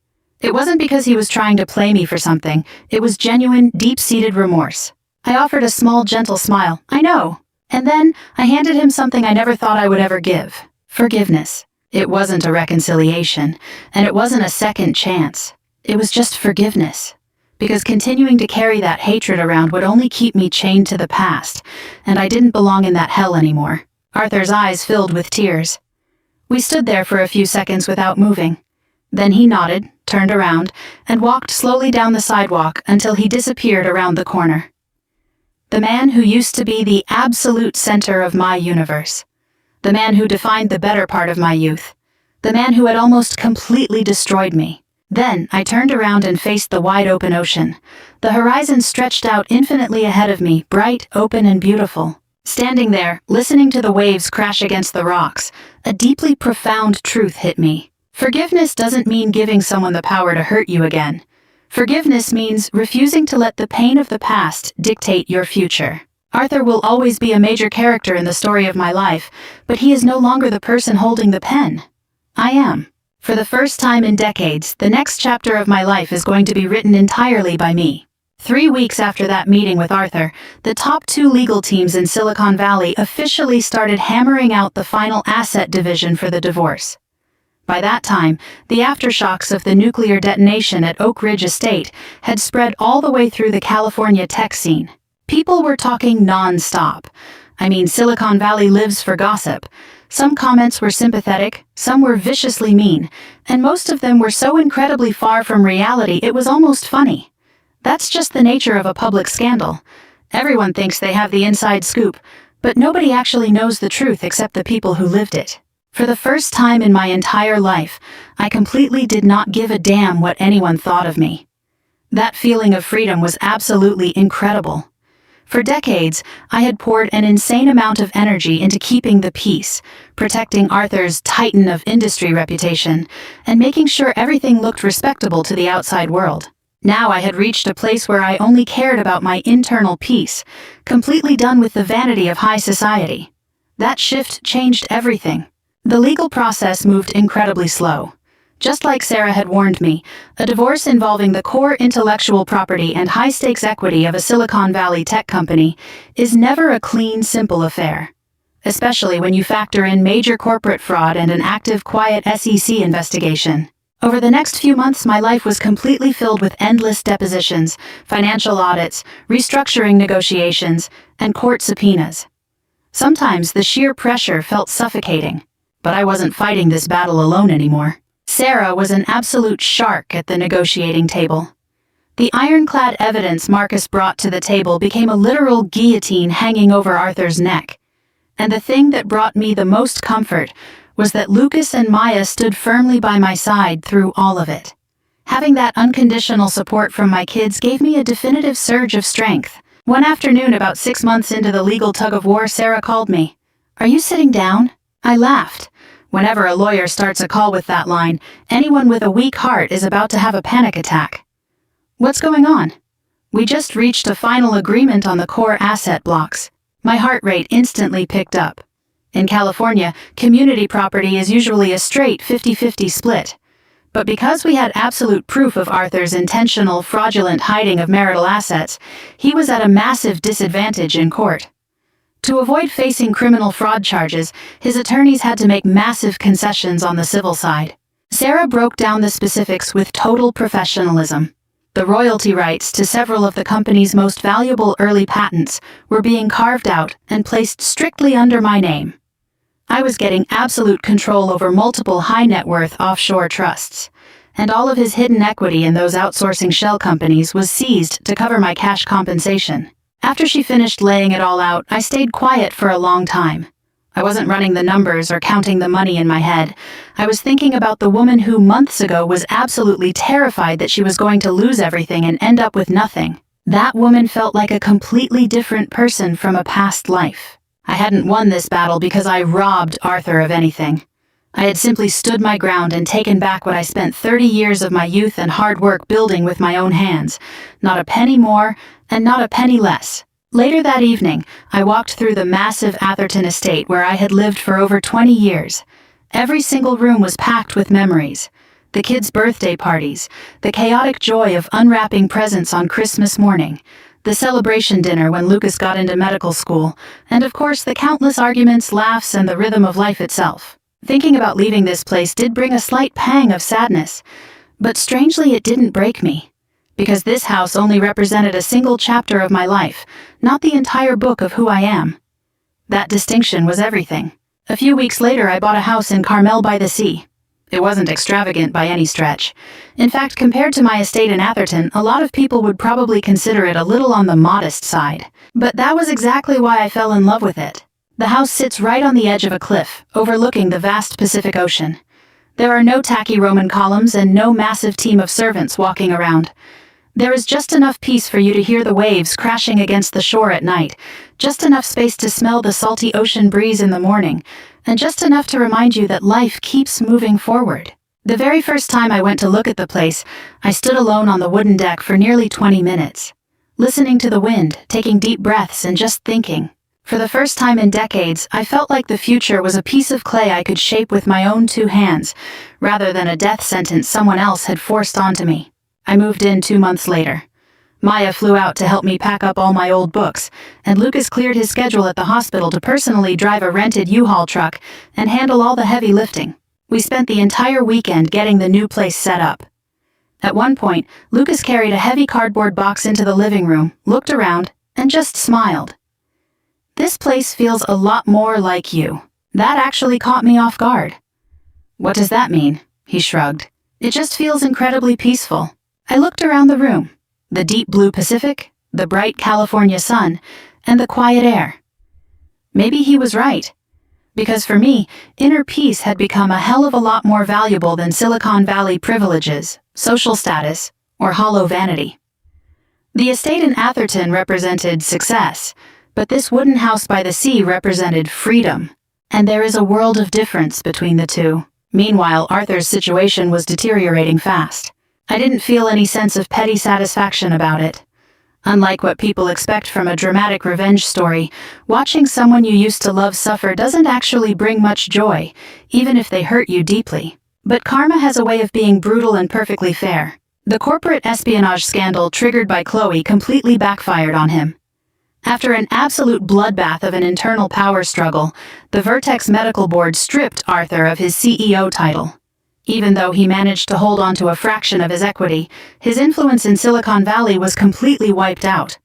It wasn't because he was trying to play me for something. It was genuine, deep-seated remorse. I offered a small, gentle smile. "I know." And then, I handed him something I never thought I would ever give. Forgiveness. It wasn't a reconciliation, and it wasn't a second chance. It was just forgiveness. Because continuing to carry that hatred around would only keep me chained to the past, and I didn't belong in that hell anymore. Arthur's eyes filled with tears. We stood there for a few seconds without moving. Then he nodded, turned around, and walked slowly down the sidewalk until he disappeared around the corner. The man who used to be the absolute center of my universe. The man who defined the better part of my youth. The man who had almost completely destroyed me. Then I turned around and faced the wide-open ocean. The horizon stretched out infinitely ahead of me, bright, open, and beautiful. Standing there, listening to the waves crash against the rocks, a deeply profound truth hit me. Forgiveness doesn't mean giving someone the power to hurt you again. Forgiveness means refusing to let the pain of the past dictate your future. Arthur will always be a major character in the story of my life, but he is no longer the person holding the pen. I am. For the first time in decades, the next chapter of my life is going to be written entirely by me. 3 weeks after that meeting with Arthur, the top 2 legal teams in Silicon Valley officially started hammering out the final asset division for the divorce. By that time, the aftershocks of the nuclear detonation at Oak Ridge Estate had spread all the way through the California tech scene. People were talking non-stop. I mean, Silicon Valley lives for gossip. Some comments were sympathetic, some were viciously mean, and most of them were so incredibly far from reality it was almost funny. That's just the nature of a public scandal. Everyone thinks they have the inside scoop, but nobody actually knows the truth except the people who lived it. For the first time in my entire life, I completely did not give a damn what anyone thought of me. That feeling of freedom was absolutely incredible. For decades, I had poured an insane amount of energy into keeping the peace, protecting Arthur's titan of industry reputation, and making sure everything looked respectable to the outside world. Now I had reached a place where I only cared about my internal peace, completely done with the vanity of high society. That shift changed everything. The legal process moved incredibly slow. Just like Sarah had warned me, a divorce involving the core intellectual property and high-stakes equity of a Silicon Valley tech company is never a clean, simple affair. Especially when you factor in major corporate fraud and an active, quiet SEC investigation. Over the next few months, my life was completely filled with endless depositions, financial audits, restructuring negotiations, and court subpoenas. Sometimes the sheer pressure felt suffocating, but I wasn't fighting this battle alone anymore. Sarah was an absolute shark at the negotiating table. The ironclad evidence Marcus brought to the table became a literal guillotine hanging over Arthur's neck. And the thing that brought me the most comfort was that Lucas and Maya stood firmly by my side through all of it. Having that unconditional support from my kids gave me a definitive surge of strength. One afternoon, about 6 months into the legal tug-of-war, Sarah called me. "Are you sitting down?" I laughed. Whenever a lawyer starts a call with that line, anyone with a weak heart is about to have a panic attack. "What's going on?" "We just reached a final agreement on the core asset blocks." My heart rate instantly picked up. In California, community property is usually a straight 50-50 split. But because we had absolute proof of Arthur's intentional, fraudulent hiding of marital assets, he was at a massive disadvantage in court. To avoid facing criminal fraud charges, his attorneys had to make massive concessions on the civil side. Sarah broke down the specifics with total professionalism. The royalty rights to several of the company's most valuable early patents were being carved out and placed strictly under my name. I was getting absolute control over multiple high-net-worth offshore trusts, and all of his hidden equity in those outsourcing shell companies was seized to cover my cash compensation. After she finished laying it all out, I stayed quiet for a long time. I wasn't running the numbers or counting the money in my head. I was thinking about the woman who months ago was absolutely terrified that she was going to lose everything and end up with nothing. That woman felt like a completely different person from a past life. I hadn't won this battle because I robbed Arthur of anything. I had simply stood my ground and taken back what I spent 30 years of my youth and hard work building with my own hands. Not a penny more, and not a penny less. Later that evening, I walked through the massive Atherton estate where I had lived for over 20 years. Every single room was packed with memories. The kids' birthday parties, the chaotic joy of unwrapping presents on Christmas morning, the celebration dinner when Lucas got into medical school, and of course the countless arguments, laughs, and the rhythm of life itself. Thinking about leaving this place did bring a slight pang of sadness, but strangely it didn't break me, because this house only represented a single chapter of my life, not the entire book of who I am. That distinction was everything. A few weeks later, I bought a house in Carmel by the Sea. It wasn't extravagant by any stretch. In fact, compared to my estate in Atherton, a lot of people would probably consider it a little on the modest side. But that was exactly why I fell in love with it. The house sits right on the edge of a cliff, overlooking the vast Pacific Ocean. There are no tacky Roman columns and no massive team of servants walking around. There is just enough peace for you to hear the waves crashing against the shore at night, just enough space to smell the salty ocean breeze in the morning, and just enough to remind you that life keeps moving forward. The very first time I went to look at the place, I stood alone on the wooden deck for nearly 20 minutes, listening to the wind, taking deep breaths, and just thinking. For the first time in decades, I felt like the future was a piece of clay I could shape with my own 2 hands, rather than a death sentence someone else had forced onto me. I moved in 2 months later. Maya flew out to help me pack up all my old books, and Lucas cleared his schedule at the hospital to personally drive a rented U-Haul truck and handle all the heavy lifting. We spent the entire weekend getting the new place set up. At one point, Lucas carried a heavy cardboard box into the living room, looked around, and just smiled. "This place feels a lot more like you." That actually caught me off guard. "What does that mean?" he shrugged. "It just feels incredibly peaceful." I looked around the room. The deep blue Pacific, the bright California sun, and the quiet air. Maybe he was right. Because for me, inner peace had become a hell of a lot more valuable than Silicon Valley privileges, social status, or hollow vanity. The estate in Atherton represented success, but this wooden house by the sea represented freedom. And there is a world of difference between the two. Meanwhile, Arthur's situation was deteriorating fast. I didn't feel any sense of petty satisfaction about it. Unlike what people expect from a dramatic revenge story, watching someone you used to love suffer doesn't actually bring much joy, even if they hurt you deeply. But karma has a way of being brutal and perfectly fair. The corporate espionage scandal triggered by Chloe completely backfired on him. After an absolute bloodbath of an internal power struggle, the Vertex Medical Board stripped Arthur of his CEO title. Even though he managed to hold on to a fraction of his equity, his influence in Silicon Valley was completely wiped out.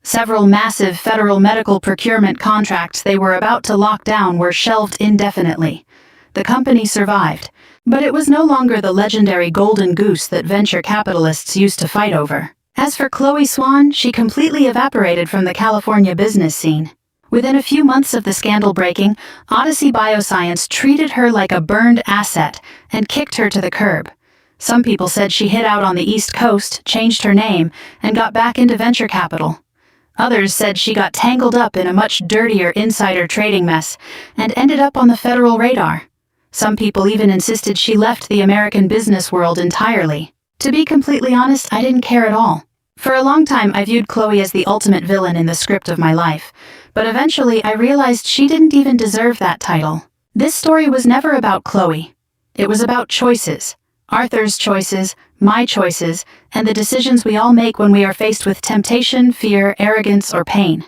Several massive federal medical procurement contracts they were about to lock down were shelved indefinitely. The company survived, but it was no longer the legendary golden goose that venture capitalists used to fight over. As for Chloe Swan, she completely evaporated from the California business scene. Within a few months of the scandal breaking, Odyssey Bioscience treated her like a burned asset and kicked her to the curb. Some people said she hid out on the East Coast, changed her name, and got back into venture capital. Others said she got tangled up in a much dirtier insider trading mess and ended up on the federal radar. Some people even insisted she left the American business world entirely. To be completely honest, I didn't care at all. For a long time, I viewed Chloe as the ultimate villain in the script of my life, but eventually I realized she didn't even deserve that title. This story was never about Chloe. It was about choices. Arthur's choices, my choices, and the decisions we all make when we are faced with temptation, fear, arrogance, or pain.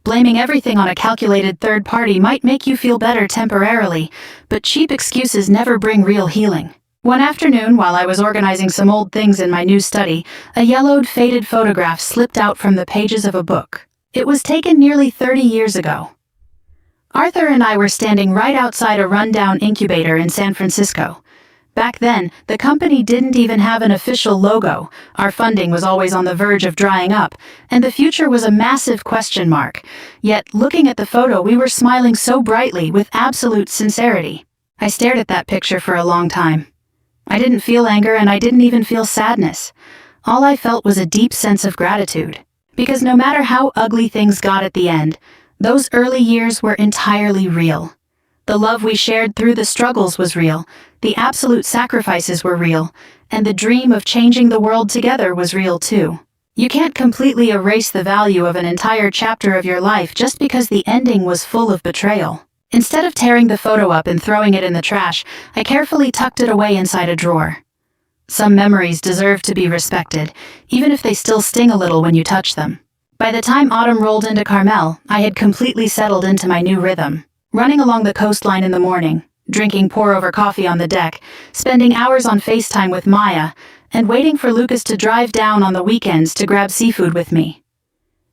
Blaming everything on a calculated third party might make you feel better temporarily, but cheap excuses never bring real healing. One afternoon, while I was organizing some old things in my new study, a yellowed, faded photograph slipped out from the pages of a book. It was taken nearly 30 years ago. Arthur and I were standing right outside a rundown incubator in San Francisco. Back then, the company didn't even have an official logo, our funding was always on the verge of drying up, and the future was a massive question mark. Yet, looking at the photo, we were smiling so brightly with absolute sincerity. I stared at that picture for a long time. I didn't feel anger and I didn't even feel sadness. All I felt was a deep sense of gratitude. Because no matter how ugly things got at the end, those early years were entirely real. The love we shared through the struggles was real, the absolute sacrifices were real, and the dream of changing the world together was real too. You can't completely erase the value of an entire chapter of your life just because the ending was full of betrayal. Instead of tearing the photo up and throwing it in the trash, I carefully tucked it away inside a drawer. Some memories deserve to be respected, even if they still sting a little when you touch them. By the time autumn rolled into Carmel, I had completely settled into my new rhythm. Running along the coastline in the morning, drinking pour-over coffee on the deck, spending hours on FaceTime with Maya, and waiting for Lucas to drive down on the weekends to grab seafood with me.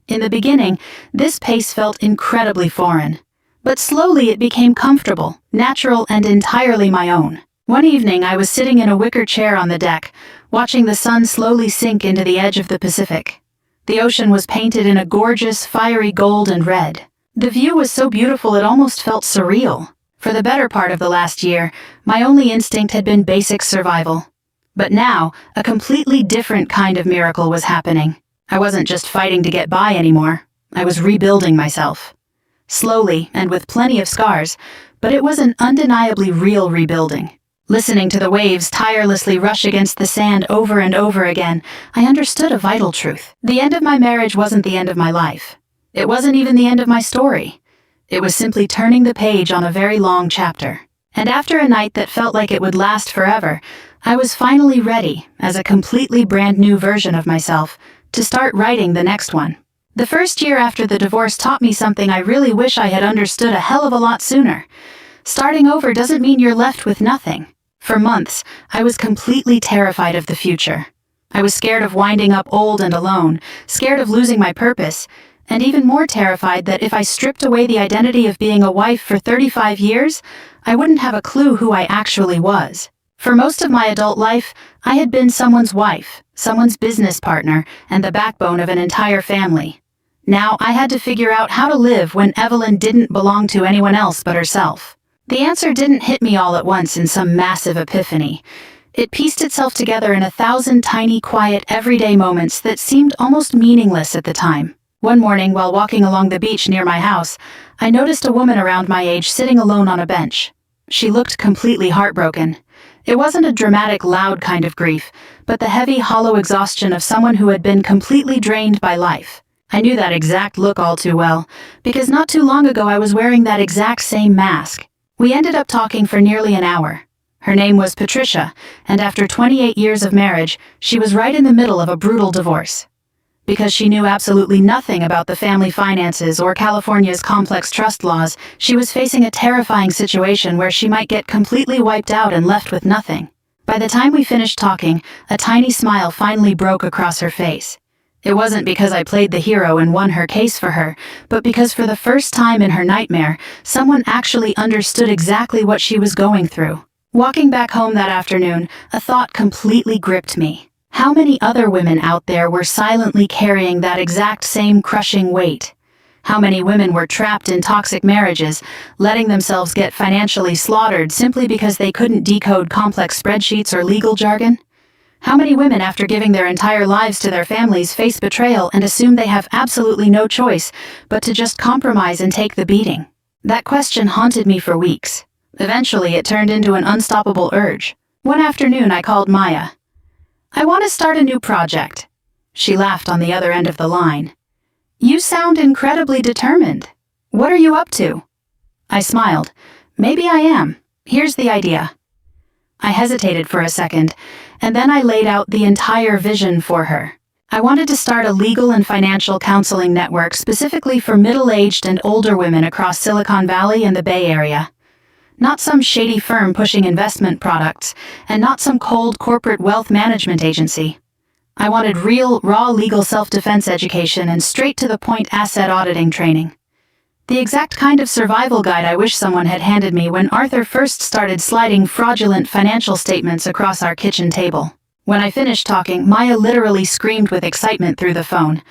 In the beginning, this pace felt incredibly foreign, but slowly it became comfortable, natural, and entirely my own. One evening, I was sitting in a wicker chair on the deck, watching the sun slowly sink into the edge of the Pacific. The ocean was painted in a gorgeous, fiery gold and red. The view was so beautiful it almost felt surreal. For the better part of the last year, my only instinct had been basic survival. But now, a completely different kind of miracle was happening. I wasn't just fighting to get by anymore. I was rebuilding myself. Slowly, and with plenty of scars, but it was an undeniably real rebuilding. Listening to the waves tirelessly rush against the sand over and over again, I understood a vital truth. The end of my marriage wasn't the end of my life. It wasn't even the end of my story. It was simply turning the page on a very long chapter. And after a night that felt like it would last forever, I was finally ready, as a completely brand new version of myself, to start writing the next one. The first year after the divorce taught me something I really wish I had understood a hell of a lot sooner. Starting over doesn't mean you're left with nothing. For months, I was completely terrified of the future. I was scared of winding up old and alone, scared of losing my purpose, and even more terrified that if I stripped away the identity of being a wife for 35 years, I wouldn't have a clue who I actually was. For most of my adult life, I had been someone's wife, someone's business partner, and the backbone of an entire family. Now I had to figure out how to live when Evelyn didn't belong to anyone else but herself. The answer didn't hit me all at once in some massive epiphany. It pieced itself together in 1,000 tiny, quiet, everyday moments that seemed almost meaningless at the time. One morning, while walking along the beach near my house, I noticed a woman around my age sitting alone on a bench. She looked completely heartbroken. It wasn't a dramatic, loud kind of grief, but the heavy, hollow exhaustion of someone who had been completely drained by life. I knew that exact look all too well, because not too long ago I was wearing that exact same mask. We ended up talking for nearly an hour. Her name was Patricia, and after 28 years of marriage, she was right in the middle of a brutal divorce. Because she knew absolutely nothing about the family finances or California's complex trust laws, she was facing a terrifying situation where she might get completely wiped out and left with nothing. By the time we finished talking, a tiny smile finally broke across her face. It wasn't because I played the hero and won her case for her, but because for the first time in her nightmare, someone actually understood exactly what she was going through. Walking back home that afternoon, a thought completely gripped me. How many other women out there were silently carrying that exact same crushing weight? How many women were trapped in toxic marriages, letting themselves get financially slaughtered simply because they couldn't decode complex spreadsheets or legal jargon? How many women, after giving their entire lives to their families, face betrayal and assume they have absolutely no choice but to just compromise and take the beating? That question haunted me for weeks. Eventually, it turned into an unstoppable urge. One afternoon, I called Maya. "I want to start a new project." She laughed on the other end of the line. "You sound incredibly determined. What are you up to?" I smiled. "Maybe I am. Here's the idea." I hesitated for a second, and then I laid out the entire vision for her. I wanted to start a legal and financial counseling network specifically for middle-aged and older women across Silicon Valley and the Bay Area. Not some shady firm pushing investment products, and not some cold corporate wealth management agency. I wanted real, raw legal self-defense education and straight-to-the-point asset auditing training. The exact kind of survival guide I wish someone had handed me when Arthur first started sliding fraudulent financial statements across our kitchen table. When I finished talking, Maya literally screamed with excitement through the phone.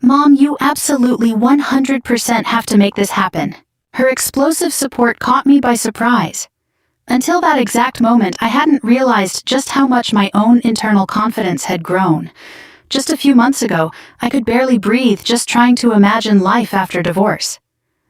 "Mom, you absolutely 100% have to make this happen." Her explosive support caught me by surprise. Until that exact moment, I hadn't realized just how much my own internal confidence had grown. Just a few months ago, I could barely breathe just trying to imagine life after divorce.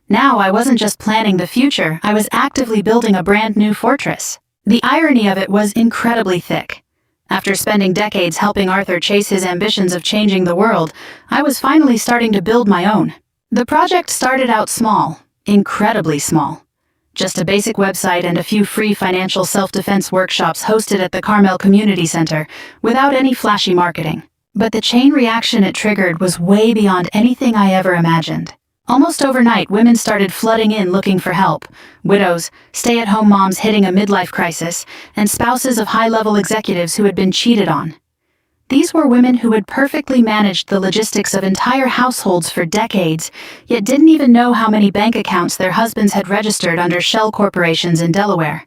Now I wasn't just planning the future, I was actively building a brand new fortress. The irony of it was incredibly thick. After spending decades helping Arthur chase his ambitions of changing the world, I was finally starting to build my own. The project started out small, incredibly small. Just a basic website and a few free financial self-defense workshops hosted at the Carmel Community Center, without any flashy marketing. But the chain reaction it triggered was way beyond anything I ever imagined. Almost overnight, women started flooding in looking for help. Widows, stay-at-home moms hitting a midlife crisis, and spouses of high-level executives who had been cheated on. These were women who had perfectly managed the logistics of entire households for decades, yet didn't even know how many bank accounts their husbands had registered under shell corporations in Delaware.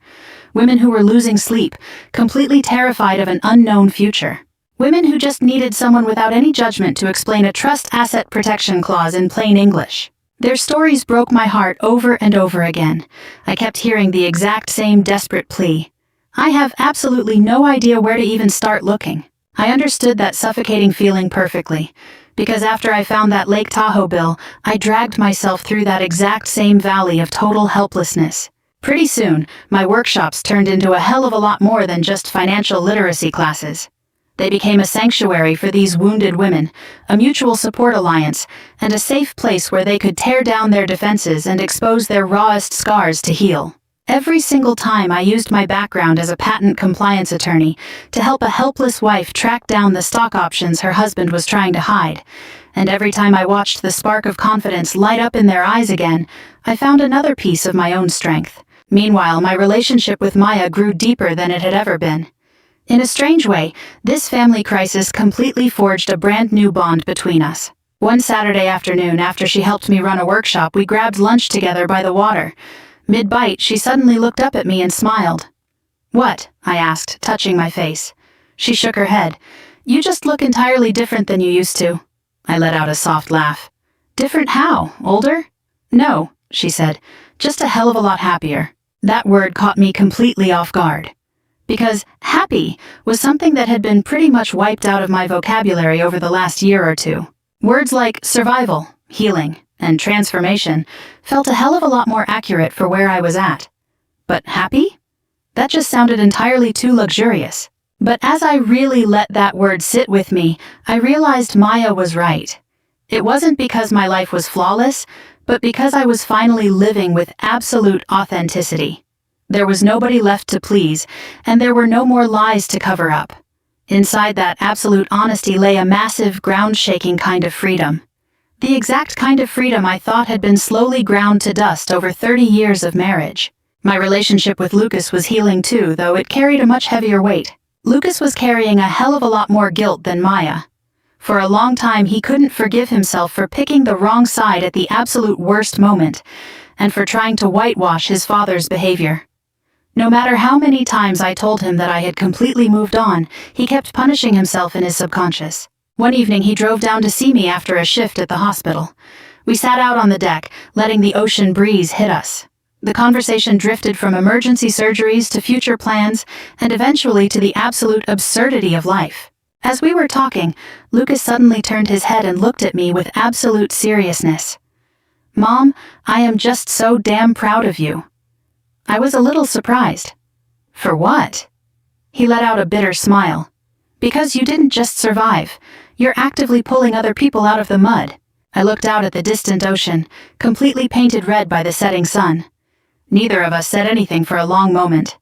Women who were losing sleep, completely terrified of an unknown future. Women who just needed someone without any judgment to explain a trust asset protection clause in plain English. Their stories broke my heart over and over again. I kept hearing the exact same desperate plea. I have absolutely no idea where to even start looking. I understood that suffocating feeling perfectly, because after I found that Lake Tahoe bill, I dragged myself through that exact same valley of total helplessness. Pretty soon, my workshops turned into a hell of a lot more than just financial literacy classes. They became a sanctuary for these wounded women, a mutual support alliance, and a safe place where they could tear down their defenses and expose their rawest scars to heal. Every single time I used my background as a patent compliance attorney to help a helpless wife track down the stock options her husband was trying to hide, and every time I watched the spark of confidence light up in their eyes again, I found another piece of my own strength. Meanwhile, my relationship with Maya grew deeper than it had ever been. In a strange way, this family crisis completely forged a brand new bond between us. One Saturday afternoon, after she helped me run a workshop, we grabbed lunch together by the water. Mid-bite, she suddenly looked up at me and smiled. "What?" I asked, touching my face. She shook her head. "You just look entirely different than you used to." I let out a soft laugh. "Different how? Older?" "No," she said, "just a hell of a lot happier." That word caught me completely off guard. Because happy was something that had been pretty much wiped out of my vocabulary over the last year or two. Words like survival, healing, and transformation felt a hell of a lot more accurate for where I was at. But happy? That just sounded entirely too luxurious. But as I really let that word sit with me, I realized Maya was right. It wasn't because my life was flawless, but because I was finally living with absolute authenticity. There was nobody left to please, and there were no more lies to cover up. Inside that absolute honesty lay a massive, ground-shaking kind of freedom. The exact kind of freedom I thought had been slowly ground to dust over 30 years of marriage. My relationship with Lucas was healing too, though it carried a much heavier weight. Lucas was carrying a hell of a lot more guilt than Maya. For a long time, he couldn't forgive himself for picking the wrong side at the absolute worst moment, and for trying to whitewash his father's behavior. No matter how many times I told him that I had completely moved on, he kept punishing himself in his subconscious. One evening, he drove down to see me after a shift at the hospital. We sat out on the deck, letting the ocean breeze hit us. The conversation drifted from emergency surgeries to future plans, and eventually to the absolute absurdity of life. As we were talking, Lucas suddenly turned his head and looked at me with absolute seriousness. "Mom, I am just so damn proud of you." I was a little surprised. "For what?" He let out a bitter smile. "Because you didn't just survive. You're actively pulling other people out of the mud." I looked out at the distant ocean, completely painted red by the setting sun. Neither of us said anything for a long moment.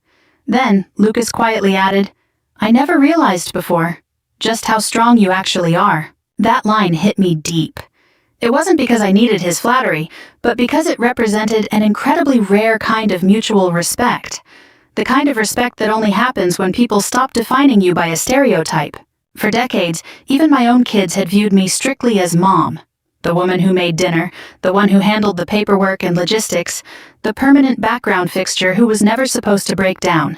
Then, Lucas quietly added, "I never realized before just how strong you actually are." That line hit me deep. It wasn't because I needed his flattery, but because it represented an incredibly rare kind of mutual respect. The kind of respect that only happens when people stop defining you by a stereotype. For decades, even my own kids had viewed me strictly as mom. The woman who made dinner, the one who handled the paperwork and logistics, the permanent background fixture who was never supposed to break down.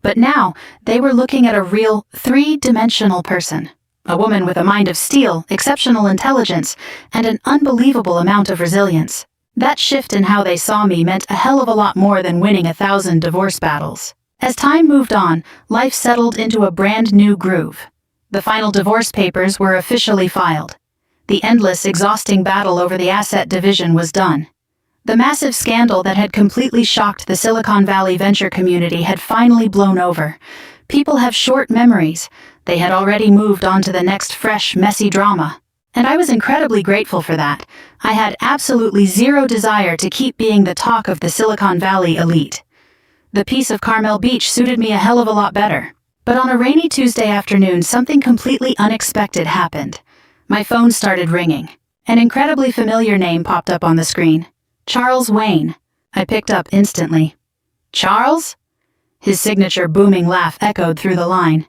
But now, they were looking at a real, three-dimensional person. A woman with a mind of steel, exceptional intelligence, and an unbelievable amount of resilience. That shift in how they saw me meant a hell of a lot more than winning 1,000 divorce battles. As time moved on, life settled into a brand new groove. The final divorce papers were officially filed. The endless, exhausting battle over the asset division was done. The massive scandal that had completely shocked the Silicon Valley venture community had finally blown over. People have short memories. They had already moved on to the next fresh, messy drama. And I was incredibly grateful for that. I had absolutely zero desire to keep being the talk of the Silicon Valley elite. The peace of Carmel Beach suited me a hell of a lot better. But on a rainy Tuesday afternoon, something completely unexpected happened. My phone started ringing. An incredibly familiar name popped up on the screen. Charles Wayne. I picked up instantly. Charles? His signature booming laugh echoed through the line.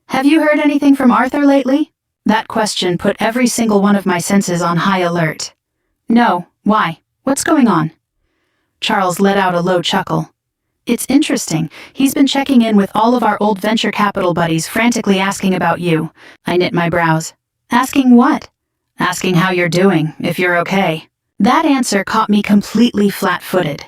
Have you heard anything from Arthur lately? That question put every single one of my senses on high alert. No, why? What's going on? Charles let out a low chuckle. It's interesting. He's been checking in with all of our old venture capital buddies, frantically asking about you. I knit my brows. Asking what? Asking how you're doing, if you're okay. That answer caught me completely flat-footed.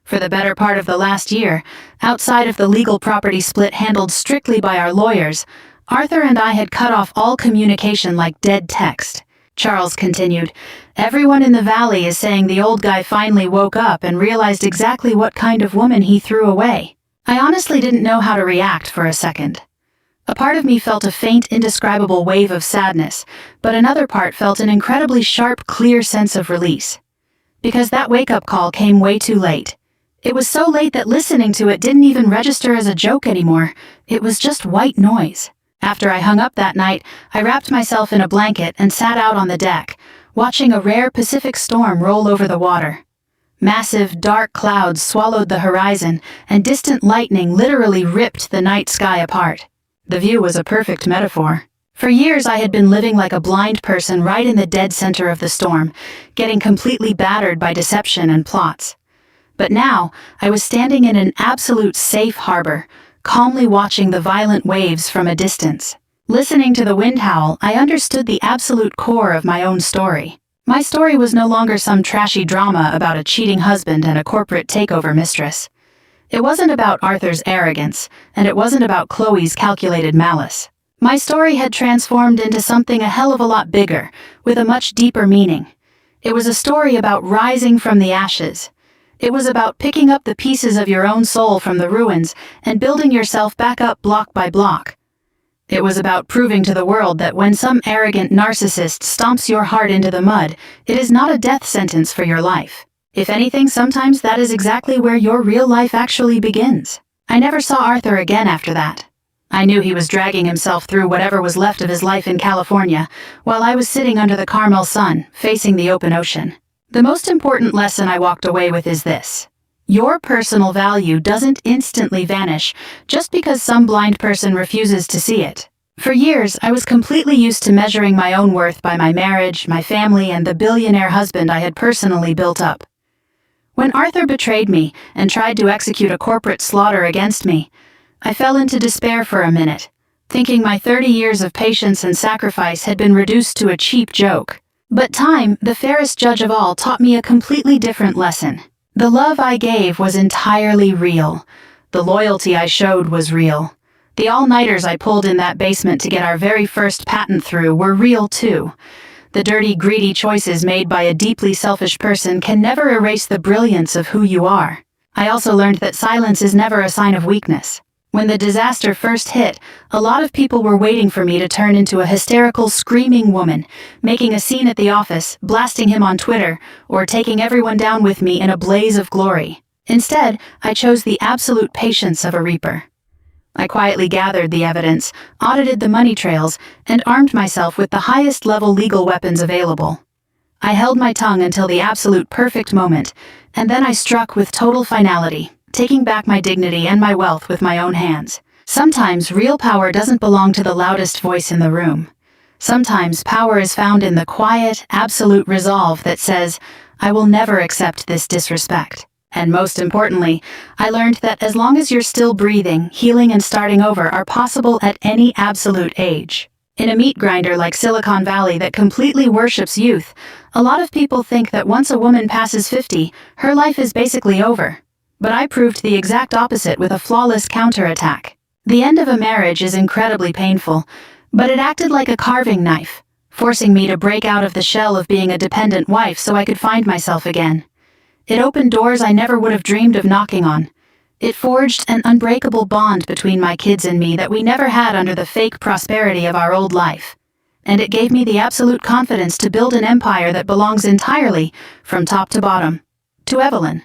For the better part of the last year, outside of the legal property split handled strictly by our lawyers, Arthur and I had cut off all communication like dead text. Charles continued, Everyone in the valley is saying the old guy finally woke up and realized exactly what kind of woman he threw away. I honestly didn't know how to react for a second. A part of me felt a faint, indescribable wave of sadness, but another part felt an incredibly sharp, clear sense of release. Because that wake-up call came way too late. It was so late that listening to it didn't even register as a joke anymore. It was just white noise. After I hung up that night, I wrapped myself in a blanket and sat out on the deck, watching a rare Pacific storm roll over the water. Massive, dark clouds swallowed the horizon, and distant lightning literally ripped the night sky apart. The view was a perfect metaphor. For years I had been living like a blind person right in the dead center of the storm, getting completely battered by deception and plots. But now, I was standing in an absolute safe harbor, calmly watching the violent waves from a distance. Listening to the wind howl, I understood the absolute core of my own story. My story was no longer some trashy drama about a cheating husband and a corporate takeover mistress. It wasn't about Arthur's arrogance, and it wasn't about Chloe's calculated malice. My story had transformed into something a hell of a lot bigger, with a much deeper meaning. It was a story about rising from the ashes. It was about picking up the pieces of your own soul from the ruins and building yourself back up block by block. It was about proving to the world that when some arrogant narcissist stomps your heart into the mud, it is not a death sentence for your life. If anything, sometimes that is exactly where your real life actually begins. I never saw Arthur again after that. I knew he was dragging himself through whatever was left of his life in California, while I was sitting under the Carmel sun, facing the open ocean. The most important lesson I walked away with is this. Your personal value doesn't instantly vanish just because some blind person refuses to see it. For years, I was completely used to measuring my own worth by my marriage, my family, and the billionaire husband I had personally built up. When Arthur betrayed me and tried to execute a corporate slaughter against me, I fell into despair for a minute, thinking my 30 years of patience and sacrifice had been reduced to a cheap joke. But time, the fairest judge of all, taught me a completely different lesson. The love I gave was entirely real. The loyalty I showed was real. The all-nighters I pulled in that basement to get our very first patent through were real too. The dirty, greedy choices made by a deeply selfish person can never erase the brilliance of who you are. I also learned that silence is never a sign of weakness. When the disaster first hit, a lot of people were waiting for me to turn into a hysterical, screaming woman, making a scene at the office, blasting him on Twitter, or taking everyone down with me in a blaze of glory. Instead, I chose the absolute patience of a reaper. I quietly gathered the evidence, audited the money trails, and armed myself with the highest-level legal weapons available. I held my tongue until the absolute perfect moment, and then I struck with total finality, taking back my dignity and my wealth with my own hands. Sometimes real power doesn't belong to the loudest voice in the room. Sometimes power is found in the quiet, absolute resolve that says, I will never accept this disrespect. And most importantly, I learned that as long as you're still breathing, healing and starting over are possible at any absolute age. In a meat grinder like Silicon Valley that completely worships youth, a lot of people think that once a woman passes 50, her life is basically over. But I proved the exact opposite with a flawless counterattack. The end of a marriage is incredibly painful, but it acted like a carving knife, forcing me to break out of the shell of being a dependent wife so I could find myself again. It opened doors I never would have dreamed of knocking on. It forged an unbreakable bond between my kids and me that we never had under the fake prosperity of our old life. And it gave me the absolute confidence to build an empire that belongs entirely, from top to bottom, to Evelyn.